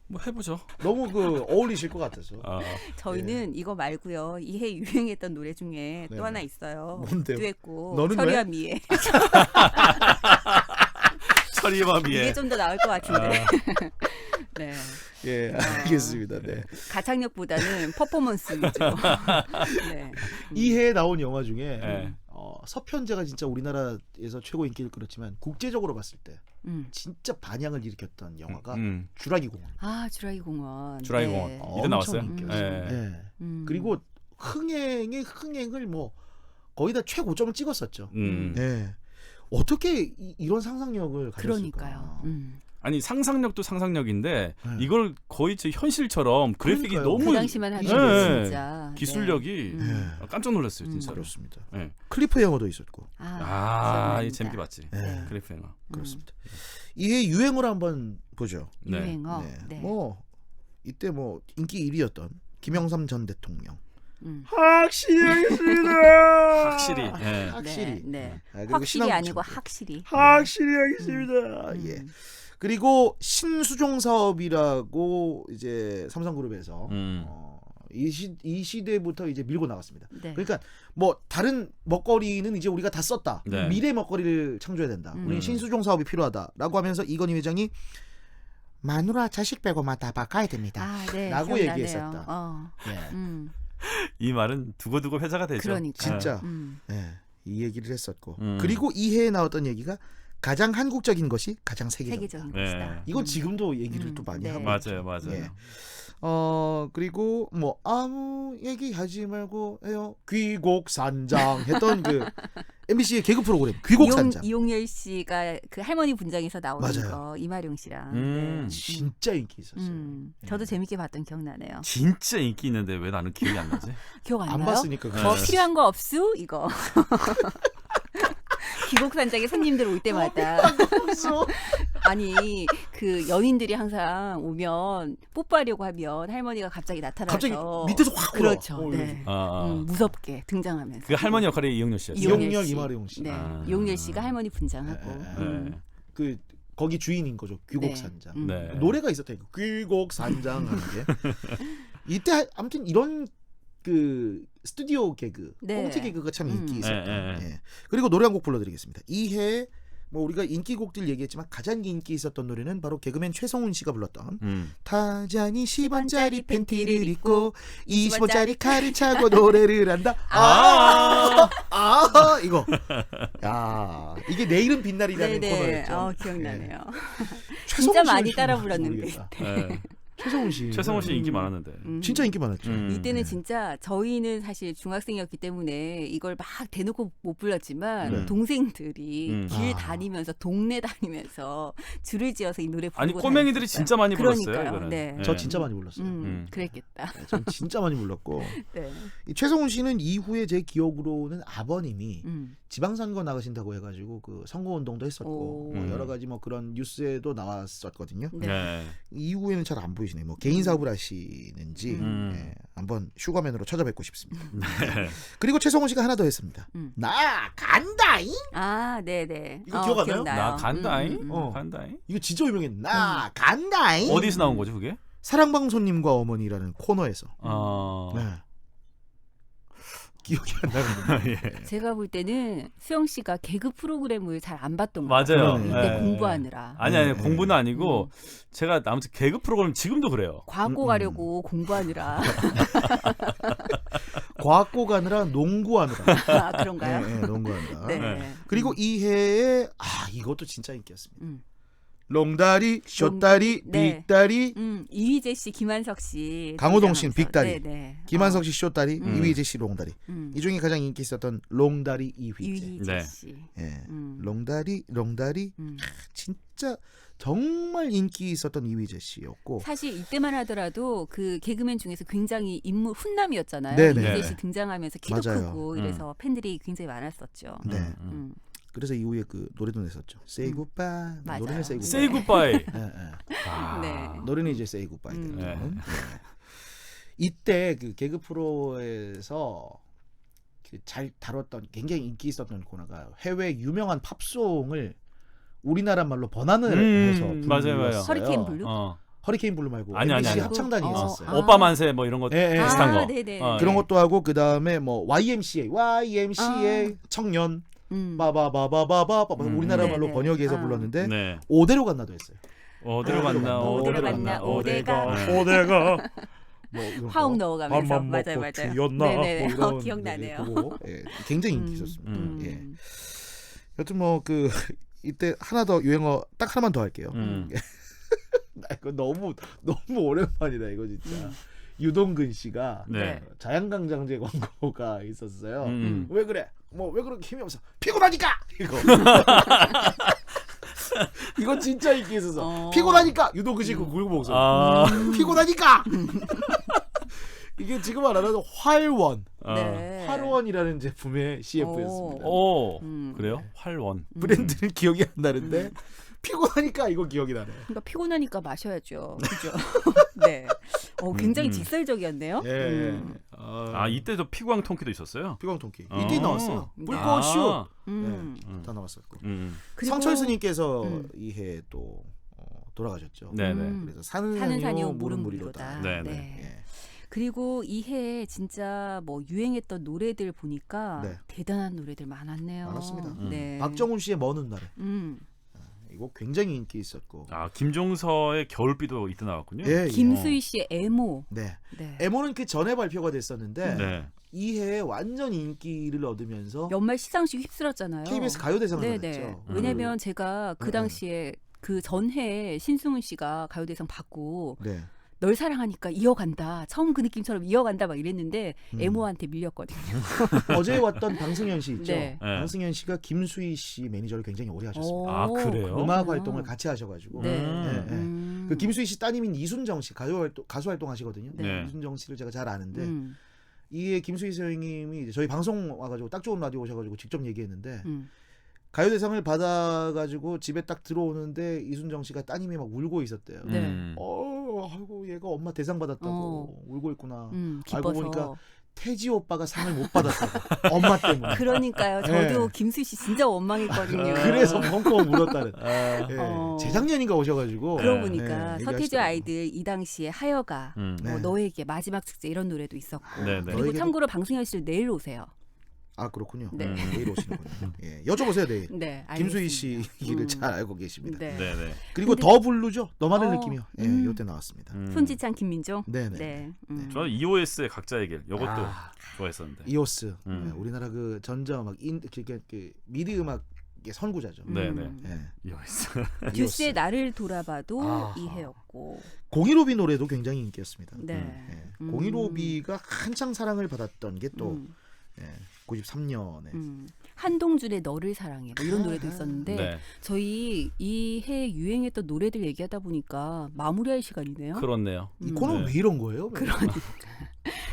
뭐 해보죠. 너무 그 어울리실 것 같아서. 저희는 이거 말고요. 이해 유행했던 노래 중에 또 네네. 하나 있어요. 뭔데요? 듀엣곡 너는 철이와 왜? 미애. 철이와 미애. 이게 좀 더 나을 것 같은데. 네. 예, 알겠습니다. 네. 가창력보다는 퍼포먼스 위주. 네. 이 해에 나온 영화 중에 서편제가 진짜 우리나라에서 최고 인기를 끌었지만 국제적으로 봤을 때 진짜 반향을 일으켰던 영화가 주라기 공원. 아, 주라기 공원. 주라기 네. 공원. 이때 엄청 나왔어요. 인기였어요. 네. 그리고 흥행을 뭐 거의 다 최고점을 찍었었죠. 네. 어떻게 이런 상상력을 가졌을까? 그러니까요. 아니 상상력도 상상력인데 이걸 거의 제 현실처럼 그래픽이 그러니까요. 너무 그 당시만 하는 네. 진짜 기술력이 깜짝 놀랐어요, 진짜로. 그렇습니다. 네. 클리프 영어도 있었고. 이 재밌게 봤지. 네. 클리프 영화. 그렇습니다. 이해 유행어를 한번 보죠. 유행어. 네. 네. 뭐 이때 뭐 인기 1위였던 김영삼 전 대통령. 확실히 하겠습니다. 확실히. 네. 확실히. 네. 그리고 확실히 신앙 아니고 정책. 확실히. 확실히 하겠습니다. 예. 그리고 신수종 사업이라고 이제 삼성그룹에서 이 시대부터 이제 밀고 나갔습니다. 네. 그러니까 뭐 다른 먹거리는 이제 우리가 다 썼다. 네. 미래 먹거리를 창조해야 된다. 우리는 신수종 사업이 필요하다라고 하면서 이건희 회장이 마누라 자식 빼고만 다 바꿔야 됩니다. 네. 라고 기억나네요. 얘기했었다. 예. 이 말은 두고두고 회자가 되죠. 그러니까. 진짜 이 얘기를 했었고 그리고 이 해에 나왔던 얘기가 가장 한국적인 것이 가장 세계적인 것이다. 이건 지금도 얘기를 또 많이 하고 맞아요, 맞아요. 예. 그리고 뭐 아무 얘기하지 말고 해요. 귀곡산장 했던 그 MBC의 개그 프로그램 귀곡산장. 이용열 씨가 그 할머니 분장에서 나오는 맞아요. 거 이마룡 씨랑. 진짜 인기 있었어요. 저도 재밌게 봤던 기억나네요. 진짜 인기 있는데 왜 나는 기억이 안 나지? 기억 안 나요? 봤으니까. 뭐 필요한 거 없수? 이거. 귀곡산장에 손님들 올 때마다 아니 그 연인들이 항상 오면 뽀뽀하려고 하면 할머니가 갑자기 나타나서 갑자기 밑에서 확 올라. 그렇죠. 네. 무섭게 등장하면서 그 할머니 역할이 이용렬 씨였죠. 이용렬 이마룡 씨. 네. 이용렬 씨가 할머니 분장하고 그 거기 주인인 거죠. 귀곡산장. 네. 노래가 있었다니까. 귀곡산장 하는 게. 이때 아무튼 이런 그 스튜디오 개그, 꽁트 개그가 참 인기 있었다. 예. 그리고 노래 한 곡 불러드리겠습니다. 이해 뭐 우리가 인기곡들 얘기했지만 가장 인기 있었던 노래는 바로 개그맨 최성훈 씨가 불렀던 타잔이 10원짜리 팬티를 입고 20원짜리 칼을 차고 노래를 한다. 이거. 야, 이게 내일은 빛날이라는 코너였죠. 기억나네요. 최성훈 진짜 많이 씨가 따라 모르겠다. 불렀는데. 최성훈 씨 인기 많았는데. 진짜 인기 많았죠. 이때는 진짜 저희는 사실 중학생이었기 때문에 이걸 막 대놓고 못 불렀지만 동생들이 길 다니면서 동네 다니면서 줄을 지어서 이 노래 부르고 아니 꼬맹이들이 진짜 많이 불렀어요. 이거는. 네. 저 진짜 많이 불렀어요. 그랬겠다. 네, 전 진짜 많이 불렀고 네. 이 최성훈 씨는 이후에 제 기억으로는 아버님이 지방선거 나가신다고 해가지고 그 선거운동도 했었고 뭐 여러 가지 뭐 그런 뉴스에도 나왔었거든요. 네. 이후에는 잘 안 보이시네요. 뭐 개인 사업을 하시는지 한번 슈가맨으로 찾아뵙고 싶습니다. 그리고 최성훈 씨가 하나 더 했습니다. 나 간다잉. 네네. 이거 기억 안 나요? 나 간다잉. 간다잉. 이거 진짜 유명해. 나 간다잉. 어디서 나온 거죠 그게? 사랑방송님과 어머니라는 코너에서. 네. 기억이 안 나는데. 제가 볼 때는 수영 씨가 개그 프로그램을 잘 안 봤던 거예요. 맞아요. 그때 공부하느라. 아니 공부는 아니고 제가 아무튼 개그 프로그램 지금도 그래요. 과학고 가려고 공부하느라. 과학고 가느라 농구하느라. 그런가요? 네, 농구하느라. 네. 그리고 이 해에 이것도 진짜 인기였습니다. 롱다리, 숏다리, 빅다리. 이휘재 씨, 김한석 씨, 강호동 씨는 빅다리, 김한석 씨 숏다리, 이휘재 씨 롱다리. 이 중에 가장 인기 있었던 롱다리 이휘재 씨. 예, 롱다리. 진짜 정말 인기 있었던 이휘재 씨였고. 사실 이때만 하더라도 그 개그맨 중에서 굉장히 인물 훈남이었잖아요. 이휘재 씨 등장하면서 키도 크고 이래서 팬들이 굉장히 많았었죠. 네. 그래서 이후에 그 노래도 냈었죠. Say Goodbye. 맞아요. 노래는 Say Say Goodbye. 노래는 이제 Say Goodbye. 이때 그 개그 프로에서 그 잘 다뤘던 굉장히 인기 있었던 코너가 해외 유명한 팝송을 우리나라 말로 번안을 해서 맞아요. 허리케인 블루? 허리케인 블루 말고 아니 합창단이 있었어요. 오빠 만세 뭐 이런 거 비슷한 거. 그런 것도 하고 그 다음에 뭐 YMCA 청년 바바바바바바 우리나라 말로 번역해서 불렀는데 오대로 갔나도 했어요. 오대로 갔나 오대가 뭐 이런 화음 거. 넣어가면서 밥만 맞아요, 먹고 맞아요. 튀었나? 네네네. 뭐 이런 기억나네요. 그거, 예, 굉장히 인기 있었습니다. 음. 예. 여튼 뭐 그 이때 하나 더 유행어 딱 하나만 더 할게요. 나 이거 너무 오랜만이다 이거 진짜. 유동근 씨가 네. 자양강장제 광고가 있었어요. 음. 왜 그래? 뭐 왜 그렇게 힘이 없어? 피곤하니까 이거. 이거 진짜 인기 있어서 피곤하니까 유동근 씨 그 굵은 목소리. 피곤하니까. 이게 지금 알아도 활원, 네. 활원이라는 제품의 CF였습니다. 오, 그래요? 활원. 브랜드는 기억이 안 나는데 피곤하니까 이거 기억이 나네. 그러니까 피곤하니까 마셔야죠. 그죠? 네. 굉장히 직설적이었네요. 예. 아 이때도 피광 통키도 있었어요. 피광 통키. 이때 나왔어요. 불꽃쇼. 다 나왔었고. 성철스님께서 이해 또 돌아가셨죠. 네네. 그래서 사는 산이요 물은 물이로다. 네네. 네. 그리고 이해 진짜 뭐 유행했던 노래들 보니까 대단한 노래들 많았네요. 많았습니다. 네. 박정훈 씨의 먼 훗날에. 이거 굉장히 인기 있었고. 아 김종서의 겨울비도 이때 나왔군요. 예, 김수희 씨의 애모. 네. 네. 애모는 그 전에 발표가 됐었는데 네. 이 해에 완전 인기를 얻으면서 연말 시상식 휩쓸었잖아요. KBS 가요대상을 네네. 받았죠. 왜냐면 제가 그 당시에 그 전해 신승훈 씨가 가요대상 받고 널 사랑하니까 이어간다. 처음 그 느낌처럼 이어간다 막 이랬는데 애모한테 밀렸거든요. 어제 왔던 방승현 씨 있죠. 네. 방승현 씨가 김수희 씨 매니저를 굉장히 오래 하셨습니다. 아 그래요? 음악 활동을 같이 하셔가지고. 네. 그 김수희 씨 따님인 이순정 씨 가수 활동하시거든요. 네. 이순정 씨를 제가 잘 아는데 이게 김수희 선생님이 이제 저희 방송 와가지고 딱 좋은 라디오 오셔가지고 직접 얘기했는데 가요대상을 받아가지고 집에 딱 들어오는데 이순정 씨가 따님이 막 울고 있었대요. 아이고 얘가 엄마 대상 받았다고 울고 있구나. 알고 보니까 태지 오빠가 상을 못 받았다고. 엄마 때문에. 그러니까요. 저도 김수희 씨 진짜 원망했거든요. 그래서 펑펑 울었다는. 재작년인가 오셔가지고. 그러고 보니까 서태지 얘기하시더라고요. 아이들 이 당시에 하여가 뭐 너에게 마지막 축제 이런 노래도 있었고. 그리고 참고로 방승현 씨를 내일 오세요. 아 그렇군요. 네. 내일 오시는군요. 예, 여쭤보세요 내일. 네, 김수희 씨 일을 잘 알고 계십니다. 네. 네네. 그리고 더 블루죠. 너만을 느끼며. 예, 요때 나왔습니다. 손지창, 김민종. 네네. 네. 저는 EOS의 각자의 길 이것도 좋아했었는데. 이오스. 우리나라 그 전자 음악 그 미디 음악의 선구자죠. 네네. 예. EOS. 듀스의 나를 돌아봐도 이해였고. 015B 노래도 굉장히 인기였습니다. 네. 015B가 한창 사랑을 받았던 게 또 93년에 한동준의 너를 사랑해 뭐 이런 노래도 있었는데 저희 이 해 유행했던 노래들 얘기하다 보니까 마무리할 시간이네요. 그렇네요. 이 코너는 왜 이런 거예요? 그러니까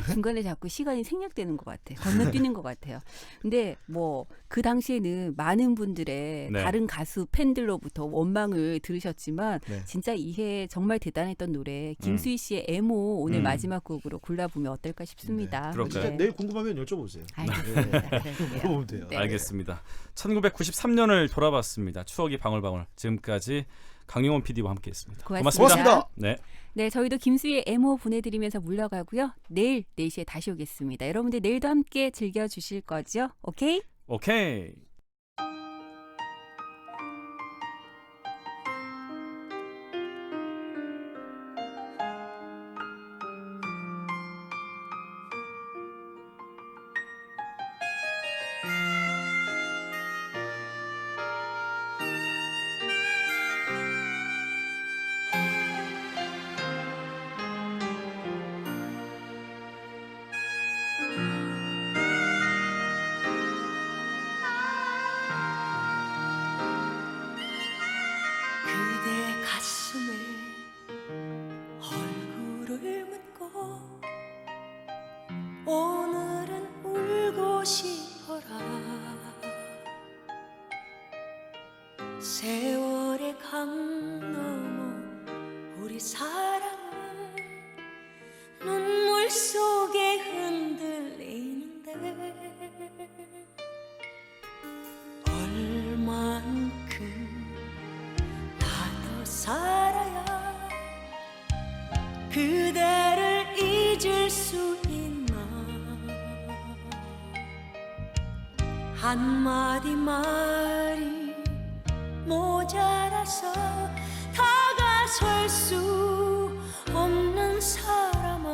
중간에 자꾸 시간이 생략되는 것 같아. 건너뛰는 것 같아요. 근데 뭐 그 당시에는 많은 분들의 다른 가수 팬들로부터 원망을 들으셨지만 진짜 이 해 정말 대단했던 노래 김수희 씨의 애모 오늘 마지막 곡으로 골라보면 어떨까 싶습니다. 그럴까요? 내일 궁금하면 여쭤보세요. 알겠습니다. 물어보면 돼요. 네. 알겠습니다. 1993년을 돌아봤습니다. 추억이 방울방울. 지금까지 강용원 PD와 함께했습니다. 고맙습니다. 네. 네, 저희도 김수희의 애모 보내드리면서 물러가고요. 내일 4시에 다시 오겠습니다. 여러분들 내일도 함께 즐겨주실 거죠? 오케이? 오케이. 그대 가슴에 얼굴을 묻고 오늘은 울고 싶어라 세월의 강 넘어 우리 사랑은 눈물 속에 흔들리는데 얼만큼 더 살아야 그대를 잊을 수 있나 한마디 말이 모자라서 다가설 수 없는 사람아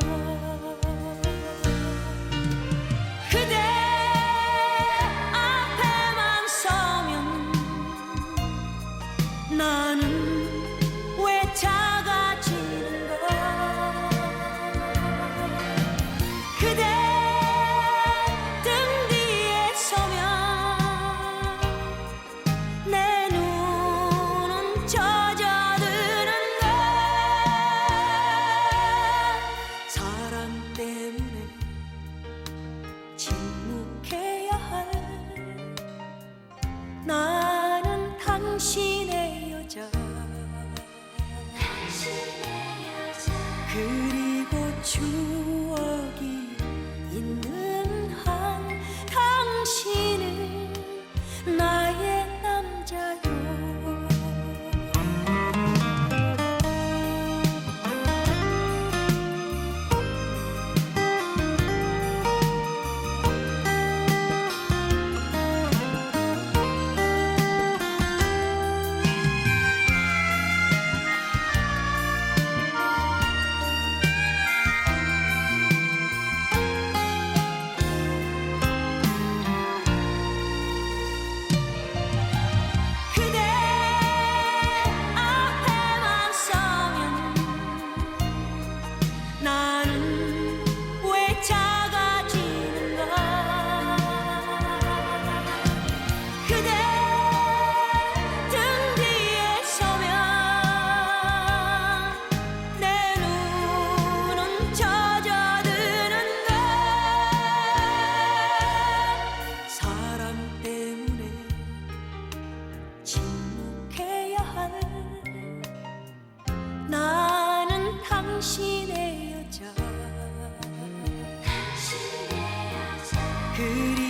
그리고 추억이 있는 한 당신은 나의 남자요. 그대 앞에만 서면 나는 왜 작아지는가. 그대 등 뒤에 서면 내 눈은 젖어드는가. 사랑 때문에 침묵해야 할 나는 당신의 여자. 그리